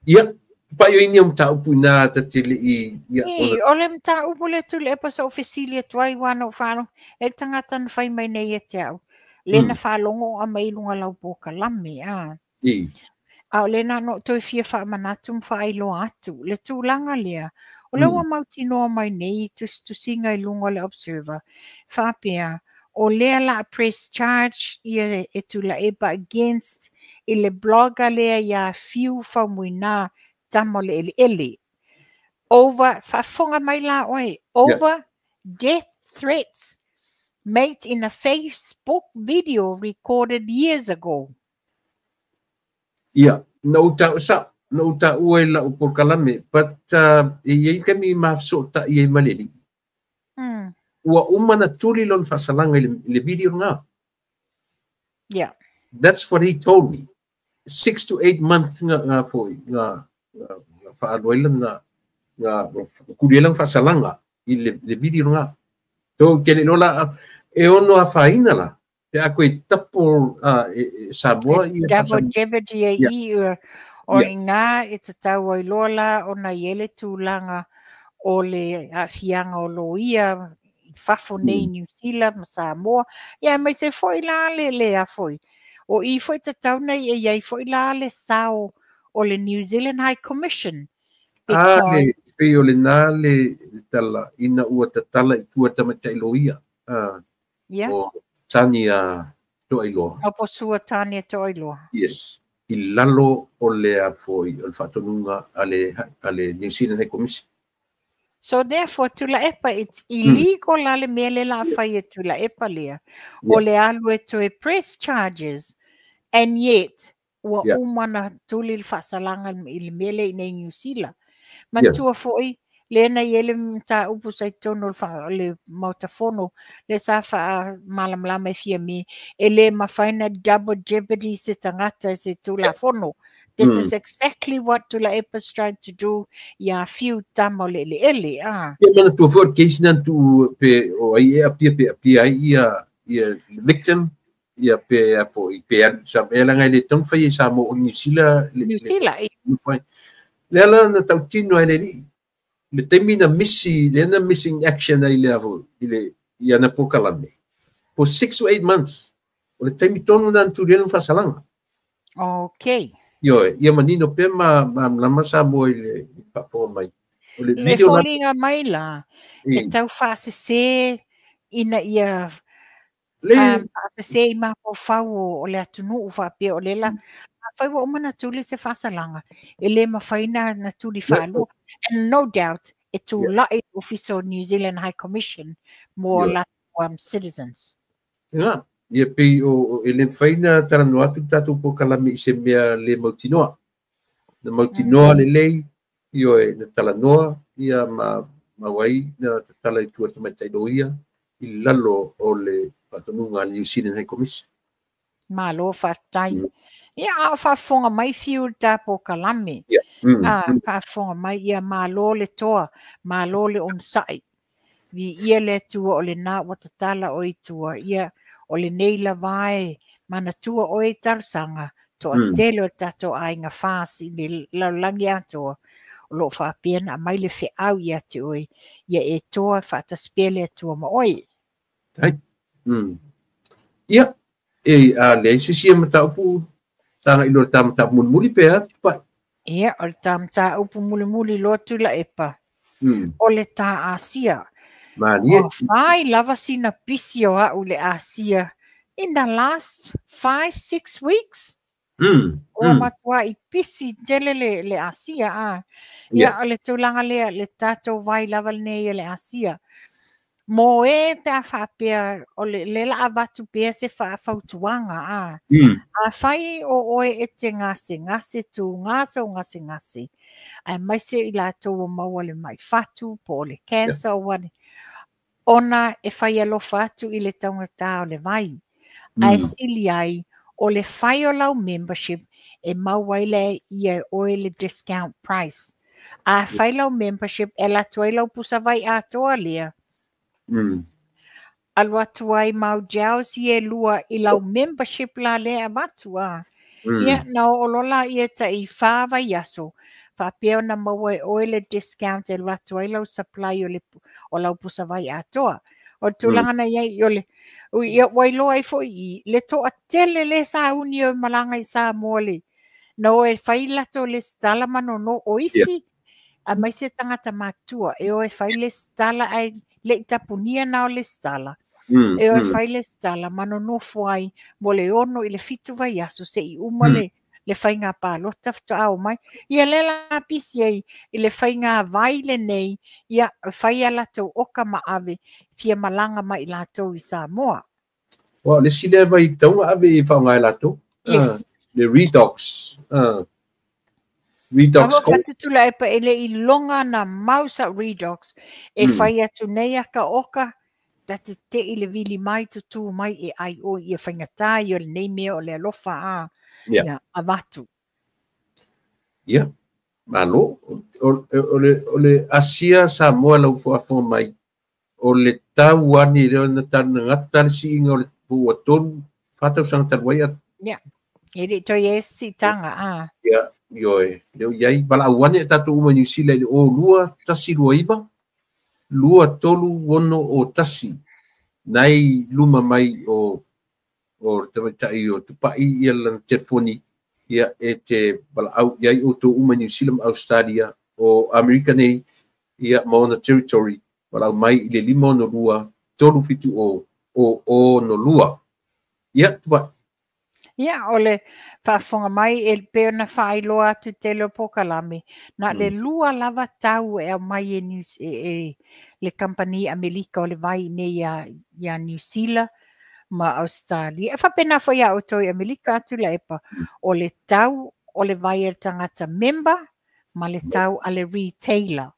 Ia, Pa yo ini mta upuna ta tele I ya ole mta upule tu le pa sa ofisilia tuai wano whano e tangata na whai mai nei e te au. Lena whalongo a mailunga lau poka lame a. A lena no toi fia wha manatu mwhailo atu. Le tūlanga lea. O lewa mauti noa mai nei tu singa I lunga le observer. Whapea. O lea la press charge ia e tu la eba against I le bloga lea ia fiu whamuina tamo le ele. Over whafonga mai la oi. Over death threats made in a Facebook video recorded years ago. Yeah, no ta ue la upor kalame, but ye kami mafso ta ye maleli. Wa umana tuli lon fasalanga le video nga. Yeah. That's what he told me. 6 to 8 months nga foi nga fa adoilan nga kudelang fasalanga le video nga. To kele lola e ono a faina la. Te ako I tapo Samoa double jeopardy o inga I te tau I lola o na yele tūlanga o le fianga o loia fafo nei New Zealand ma Samoa ia mai se foi la le a foi o I foi te tau nei e iai foi la le sao o le New Zealand High Commission le pe o le na le tala ina ua tatala I tua tamatai loia o Tania Toiloa. Apo sua Tania Toiloa. Yes. I lalo o lea foi o whatonunga ale New Zealand High Commission. So therefore, tula epa, it's illegal ale mele la whai tula epa lea. O le alu to press charges, and yet, wa umana tuli whasalanga I mele I New Zealand. Mantua foi, Lena yele mta upu sai tono le mautafono le safa malamlama fia mi ele mafaina double jeopardy se tangata se tula fono. This is exactly what Tula Epa's trying to do ya few tamo le ele ah. Ya mana tu for case nan tu pe o ai apia ia victim ia pe po pe sa ela ngai le tong fai sa mo New Zealand le ala na tau tino ele le temina missing action ai level ile ia na pokalame for 6 to 8 months o le temi tonu nan tu reno fasalanga okay yo ia manino pe lama sa mo ile papo mai o le video le folinga mai la e tau fase se ina ia fase se ma po fau o le atunu fa pe o le la fai wo mana tuli se fasalanga ele ma faina na tuli falu and no doubt it to light official New Zealand High Commission more like citizens. Yeah, ia pe o ele faina tarano atu tatu po kalami se mea le mautinoa. Na mautinoa le io e na talanoa ia ma wai na tala I tua tamatai doia I lalo o le patonunga New Zealand High Commission. Malo fatai. Ia whafonga mai fiu tapo kalame. Whafonga mai ia malo le toa, malo le onsai. Vi ia le tua o le nā watatala o I tua, ia o le neila vai, mana tua o I tarsanga, toa telo tato ai ngā whāsi, le laulangi atoa, o lo whapiena mai le whi au ia te oi, ia e toa whataspele tua ma oi. Hai. Ia, le sisia mata upu, tanga ilo tamta muli pea pa. Ia o le tamta upu muli lo tula epa. O le ta Asia. Mania. Mai lava sina pisi o au le Asia in the last 5-6 weeks. O matua I pisi tele le Asia a. Ia o le tulanga le tato vai lava nei le Asia. Mo e pe a whapea o le la abatu pea se whautuanga a. A whai o oe e te ngase tu ngase. Ai mai se I la tō maua le mai whatu po le cancer o wani. Ona e whai alo whatu I le taungata o le vai. Ai sili ai o le whai o lau membership e mauai le ia oe le discount price. A whai lau membership e la toi lau pusa vai a toa lea. Alua tuai mau jau si e lua I lau membership la lea matua. Ia na o lola ia ta I whawa yaso. whapea na maua e oe le discount e ratu ai lau supply o lau pusa vai atoa. O tulanga na iai o le wailoa ai fo I le toa tele le sa uni o malanga I sa mole. No e whai lato le stala mano no o isi. A mai se tangata matua e o e whai le stala ai le tapunia na o le stala. E o e whai le stala mano no fuai mo le ono I le fitu vai aso se I umale le whai ngā pālota fto au mai. Ia le la pisi ai I le whai ngā vai le nei ia whai ala tau oka maave fia malanga mai I latou I Samoa. Well, le sile vai taunga ave I whaunga I latou. Yes. Le redox. Redox Awa whatutula e pa ele I longa na mausa redox e whai atu nei aka oka tati te I le vili mai tutu mai e ai o I e whaingatai o le nei mea o le alofa a ia a watu. Ia, malo. O le asia Samoa lau whaafo mai. O le tau ani reo na tana ngata le si inga o le pua tonu. Whatau sang tarwai at. Ia, e re toi e si tanga a. Ia, ioe. Leo iai, bala awane e tatu uma New Zealand o lua tasi lua iwa. Lua tolu wono o tasi. Nai luma mai o tawaitai o tupai ia lan telefoni. Ia e te bala au iai o to uma New Zealand Australia o Amerika nei. Ia maona territory. Bala mai I le lima no lua. Tolu fitu o no lua. Ia, tupai. Ia, o le whaafonga mai e peo na whaailoa atu te leo pokalame. Na le lua lava tau e mai e le company Amerika o le vai nei ia New Zealand ma Australia. E whapena whaia o toi Amerika atu la epa. O le tau o le vai e tangata member ma le tau a le retailer.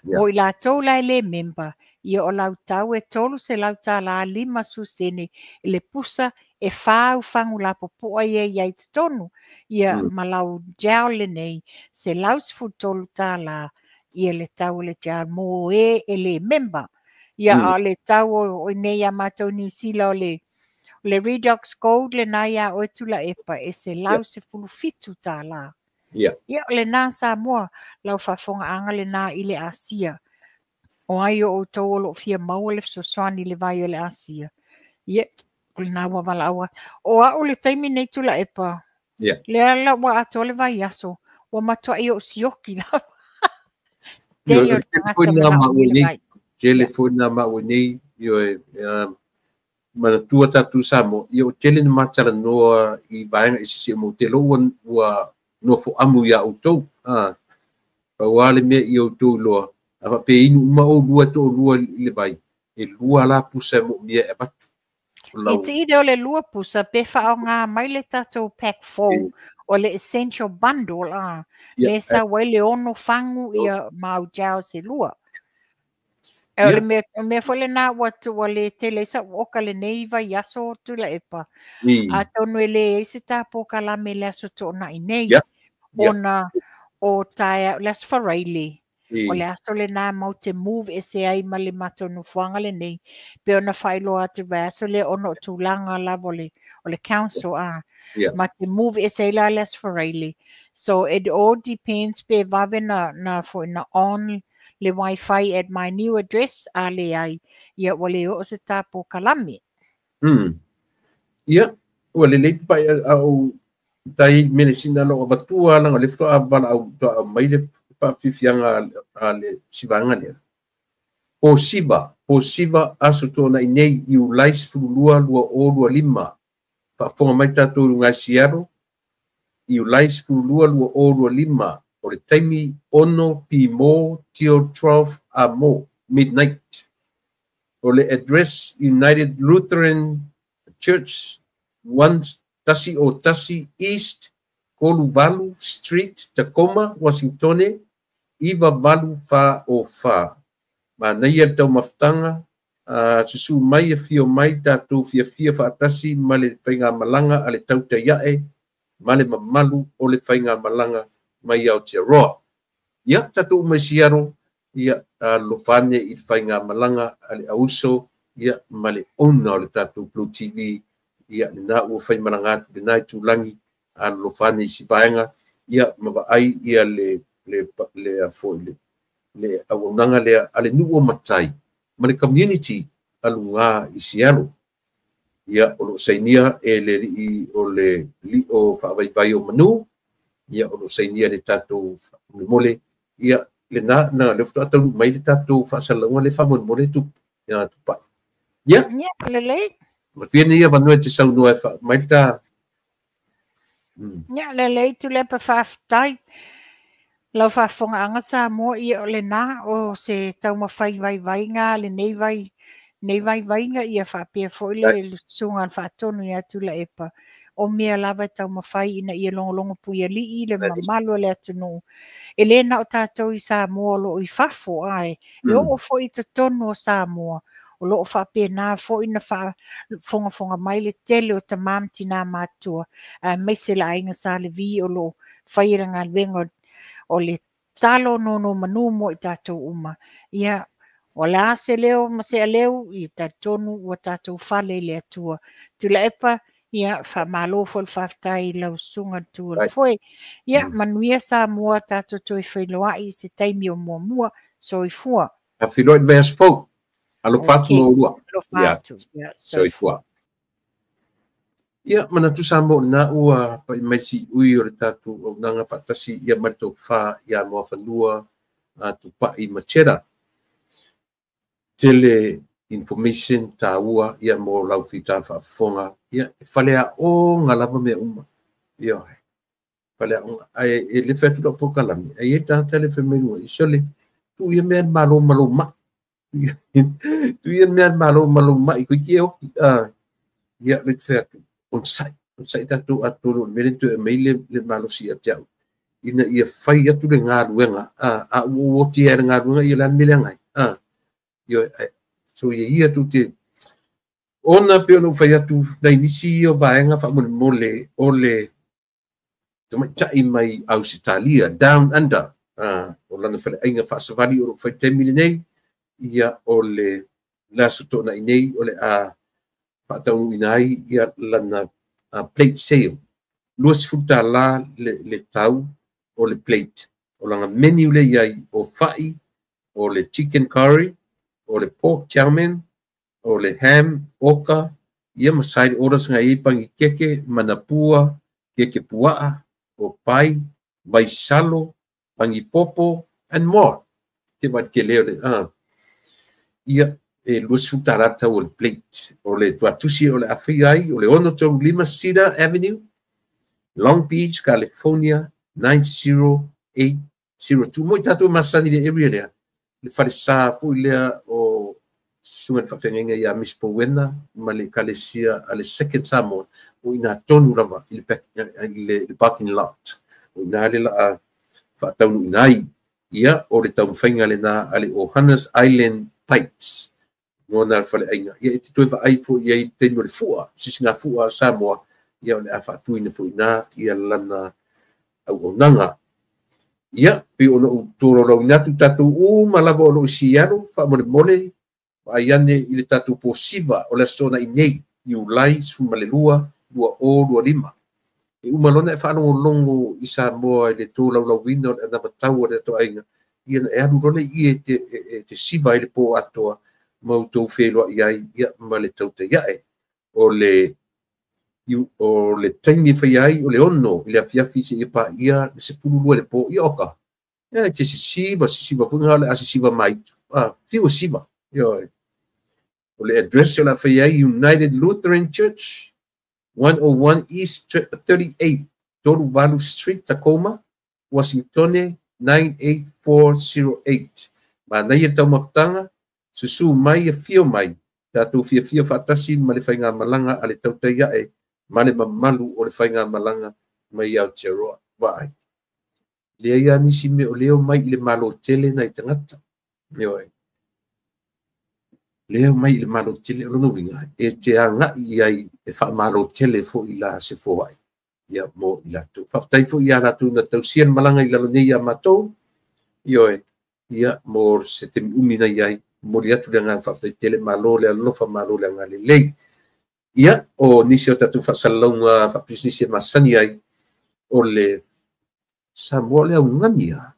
Mo I la tau la le member. Ia o lau tau e tolu se lau ta la 5 susene e le pusa e whāu whangu la popoa ia iai te tonu. Ia malau jau le nei se laus futolu tā la ia le tau le jau mo e le member. Ia a le tau o nei a mātou New Zealand o le Redox Gold le nai a o tula epa e se lau se fulu fitu tā la. Ia o le nā Samoa lau whafonga anga le nā I le Asia. O ai o tau o lo fia maua le fsoswani le vai o le Asia. Ia, o le nā wawala awa. O a o le taimi nei tula epa. Le ala wa ato le vai aso. Wa matua I o sioki la. Te o tangata mana o le vai. Telefona ma o nei. Io mana tua tatu Samoa. Io tele na matala noa I vaenga I sisi mo te lo wa no fo amu ya o tau. Pa wale me I o tau loa. Awa pe inu uma o lua to lua I le vai. E lua la pusa mo mia e batu. E te ide o le lua pusa pe whao ngā mai le tatou pack 4 o le essential bundle le sa wai le ono whangu ia mau jau se lua. E o le mea fole nā watu wa le tele sa oka le neiva i aso tu la epa. A tonu e le eise tā poka la me le aso to na I nei. Ona o taia las whareile. O le aso le nā mau te move e se ai ma le mato no whanga le nei. Pe ona whailo atu vai aso le ono tūlanga la o le council ma te move e se la las whareile. So it all depends pe vave na for na on le Wi-Fi at my new address a le ai. Ia wale o se tapo kalami. Ia, wale le pai au tai menesina lo vatua langa le ftoa bala au toa mai le pa fifianga a le sivanga le. O siva aso tona I nei I ulais fulua lua o lua 5. Pa ponga mai tatou ngā siaro. I ulais fulua lua o lua 5. O le taimi ono pi mo till 12 a mo midnight. O le address United Lutheran Church 1 tasi o tasi East Koluvalu Street, Tacoma, Washington. Iwa valu fa o fa. Ma nei tau maftanga susu mai fio mai tatou fia fa atasi ma le whainga malanga a le tau te iae ma le mamalu o le whainga malanga mai au te roa. Ia tatou masiaro ia lofane I le whainga malanga a le auso ia ma le ona o le tatou Blue TV ia le na ua whai malanga atu le nai tūlangi a lofane I si vaenga ia mawa ai ia le le fo le aunanga le ale nuo matai ma le community alunga isialo ia o lo sainia e le i o le li o fa vai o manu ia o lo sainia le tato mole ia le na le fta mai le tato fa salonga le fa mole tu ia tu pa ia le le ma pia ia vanua te sau no fa mai ta ia le tu le pa fa tai lau fa fonga anga sa mo i o le na o se tau ma fai vai nga le nei vai nga ia fa pe fo le sunga fa tonu ia tu la epa o mea lava tau ma fai ina ia longo pu ia li i le mamalo le atunu ele na o tatou i sa mo lo i fafo ai e o fo i te tonu o sa mo o lo fa pe na fo ina fa fonga mai le tele o tamam tina matua mai se la inga sa le vi o lo fai ranga vengo o le talo no manu mo i tatou uma ia o la se leo ma se leo i tatonu o tatou fale le atua tu la epa ia fa malo fo fa tai lau sunga tu foi ia manuia sa mo tatou to i feloa i se taimi o mo so i fua a filoit vers fo alo fatu mo lua ia so i fua ia mana tu sambo na ua pa mai si ui o tatu o nanga fatasi ia marto fa ia mo fa lua tu pa i machera tele information ta ua ia mo lau fita fa fonga ia falea o ngalava me uma ia falea ai le fetu do pokalami ai ta tele femenu isole tu ia me malo ma tu ia me malo ma i kuikio ia le fetu on sai tatu aturu merentu e meile le malosi atiau ina ia fai atu le ngaruenga a o ti era ngaruenga ia lan milengai yo so ia tu te ona pe no fai atu na inisi o vaenga fa mole ole toma tai mai Australia down under o lana fai ainga fa savali o fai 10 million ia ole la soto na inei ole a fatau inai ia lana plate sale luas futa la le tau o le plate o langa menu le iai o fai o le chicken curry o le pork chow mein o le ham oka ia ma side orders ngai pangi keke manapua keke puaa o pai vai salo pangi popo and more te wat ke leo ia e luas futarata o le plate o le tuatusi o le awhiai o le ono tau 5 Cedar Avenue Long Beach, California 90802 moi tatu masani le area lea le farisa fu lea o sunga whawhengenga ia Miss Powena ma le kalesia a le second Samoa o ina tonu rava i le parking lot o ina le la whataunu inai ia o le tau mwhainga le na ale o Hannes Island Pikes ngona fale ainga ia te toi vai fo ia te no le fua sisinga fua Samoa ia le afa tuina fo ina ia lana au nanga ia pe ono toro ro natu tatu u malava o siaro fa mole ai ane ile tatu posiva o la stona inei you lies fu malelua 2 e umalona fa no longo i Samoa le to lau vino na batau o to ainga ia e anu role i te siva ile po atoa mau tau whelua iai ia ma le tau te iae o le taimi whaiai o le ono i le afiafi se ipa ia le se fululua le po i oka ia te sisiva funga le asisiva maitu fiwa siva ia o le address o la whaiai United Lutheran Church 101 East 38 Toru Valu Street Tacoma Washington 98408 ma nei e tau makutanga susu mai e fio mai tatu fia fatasi ma le whainga malanga a le tautai ae ma le mamalu o le whainga malanga mai au Aotearoa vai lea ia nisi me o leo mai i le malo tele na i tangata leo mai i le malo tele o winga e te anga iai e wha malo tele fo i la se fo ai ia mo i la tu whaftai fo i ana tu na tausian malanga i lalo nei a matou ia mo se te umina iai mori atu le ngā whaftai tele malo le alofa malo le ngā lei ia o nisi o tatu whasalonga whapisnisi masani ai o le Samoa le aungania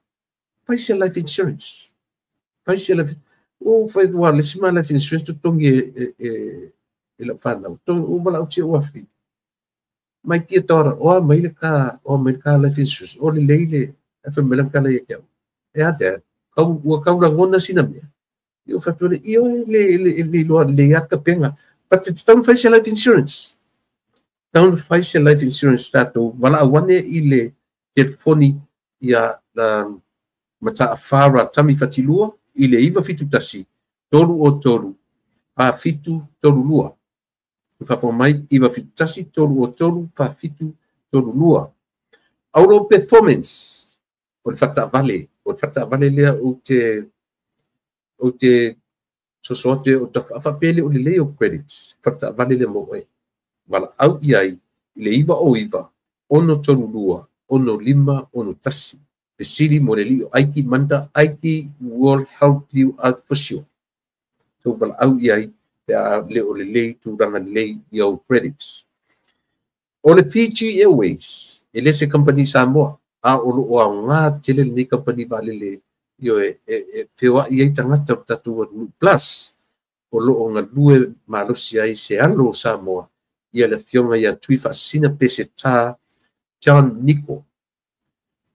faise life insurance. Faise life. O fai wa le sima life insurance to tongi la fana. Tong o bala uchi o afi. Mai tia tora o mai le ka life insurance. O le leile fa melang kala ye kau. E ate kau la ngona sinamia. Yo fa tole io le lo le at ka penga. But it's don't face life insurance. Don't face life insurance tato wala wane ile telefoni ya mata afara tami fatilua ile iva fitu tasi tolu o tolu fa fitu tolu lua fa mai iva fitu tasi tolu o tolu fa fitu tolu lua auto performance o fata vale le o te sosote o fa pele o le o credits fata vale le mo e wala au iai le iva o iva ono tolu lua ono lima ono tasi the city morelio aiki manda aiki will help you out for sure so wala au iai le o le tu ranga le yo credits o le Fiji Airways ele se company Samoa a o lo nga tele ni company vale le yo fewa iai tangata tatu plus o lo nga lue malosia i se alo Samoa ia le fionga ia tui fasina pese ta John Nico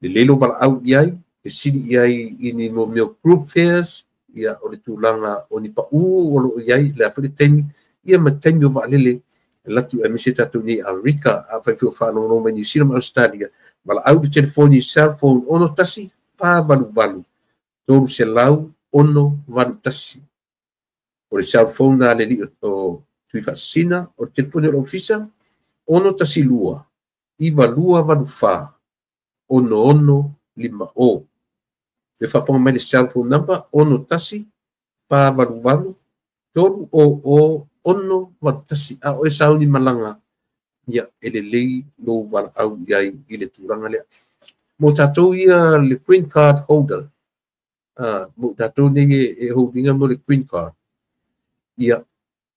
le lelo wala au iai e siri iai ini mo meo group fairs ia o le tūlanga o ni pa o lo iai le afere temi ia ma temi o waalele latu e mese tatu ni Arika a whaifio whanau no New Zealand Australia wala au le telefoni cell phone ono tasi pa valu toru se lau ono valu tasi o le cell phone na le li o tui fasina o le telefoni o ofisa ono tasi lua iva lua valu fa ono lima o le whaponga mai le cell phone number ono tasi pa valu tolu o ono valu tasi a o e sauni malanga ia ele lei lo wala au iai i le tūranga lea mo tatou ia le green card holder mo tatou nei e holdinga mo le green card ia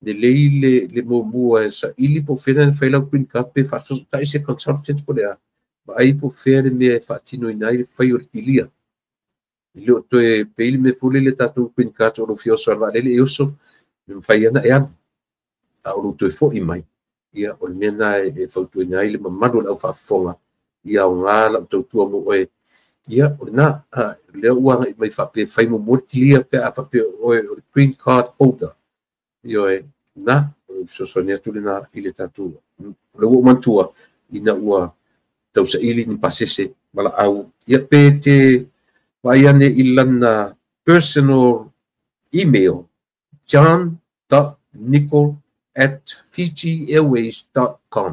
le lei le mua e sa ili po fena na whailau green card pe whaso ta ise consultant po lea ma ai po fere me whaatino inai le whai o le kilia Ilo to e peili me fule le tatu green card o lo fioso alwa lele e oso me whai ana e anu a o lo to e fo i mai ia o le mena e whautu inai le mamadu lau whaafonga ia o ngā lau tautua mo oe ia o le nā leo uanga i mai whape whai mo mo kilia pe a whape oe o le green card holder ia e nā o so nea tu le nā i le tatu le ua mantua i na ua tau sa ili ni pasese mala au ia pe te waiane i lana personal email john.nicol@fijiairways.com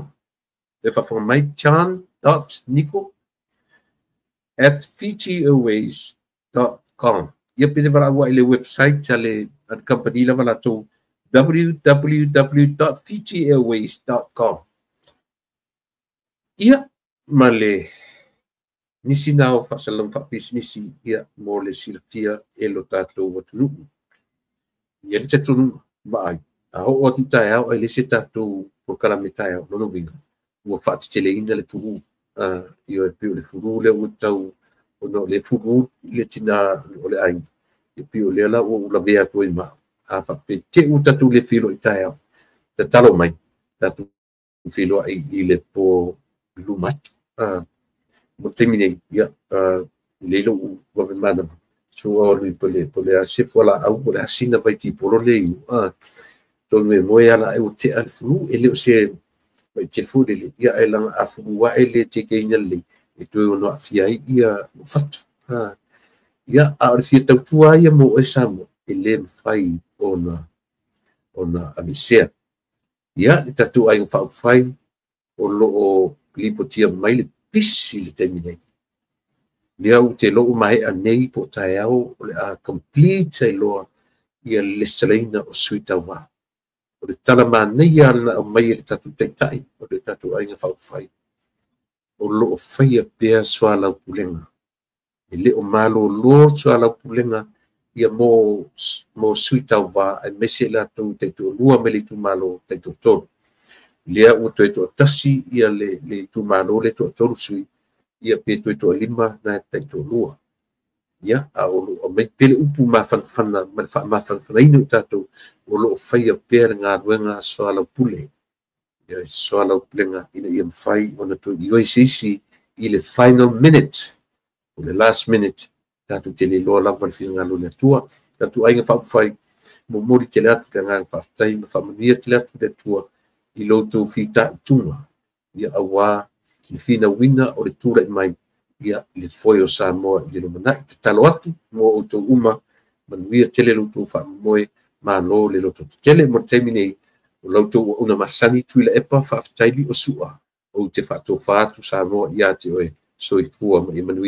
le whawhanga mai john.nicol@fijiairways.com ia pene wala ua i le website tale an company la wala tau www.fijiairways.com ia ma le nisi nao whasalam whapisnisi ia mo le silafia e lo tātou watunuu. Ia le tatunu maai. A ho o titai au ai le se tātou por kalamitai au nono vinga. Ua whaatitele ina le furu. Ia e pio le furu le utau o no le furu le tina o le ai. Ia pio le ala o la vea toi ma. A whape te utatu le filo i tai au. Ta talo mai. Tātou filo ai i le po lumatu. Mo terminei ia lelo o vemana so ori pole a se fola au pole asina vai ti polo le to me moya la e o te alfu ele o se vai te fu le ia elang afu wa ele te ke inale e to no afia ia fatu ia a ori fia tau tua ia mo e samo ele fai ona amisea ia le tatu ai fa fai o lo o lipotia mai le pisi le terminate. Lea u te loo mai a nei po tae au o le a complete ai loa ia le stalaina o suita wā. O le tala mā nei ana o mai le tatu teitai o le tatu ainga whauwhai. O loo whai a pēr soa lau pulenga. E le o malo lor soa lau pulenga ia mo suita wā ai mese la tau teitu lua me le tu malo teitu tolu. Lea ua toe toa tasi ia le tu malo le toa tolu sui ia pe toe toa lima na teitu lua. ia o mai pele upu ma inu tatou o lo fai a pere ngā ruenga soala pule. Ia soala pulenga ina ia mwhai ona tu ioi sisi i le final minute, o le last minute, tatou te le loa lava le fina ngā lone atua, tatou ainga whapawhai, mo mori te le atu le ngā whaftai, ma whamania te le atu le atua, i loutou whita tunga, ia awa, le fina wina o le tūra i mai, ia le foi o Samoa i le manai, te talo atu, mo o tau uma, manuia tele loutou whamoe, ma lo le loutou tele, mo te minei, o loutou una masani tuila epa, whaftaili o sua, o te whato whātu Samoa, ia te oe, soifua, ma i manuia.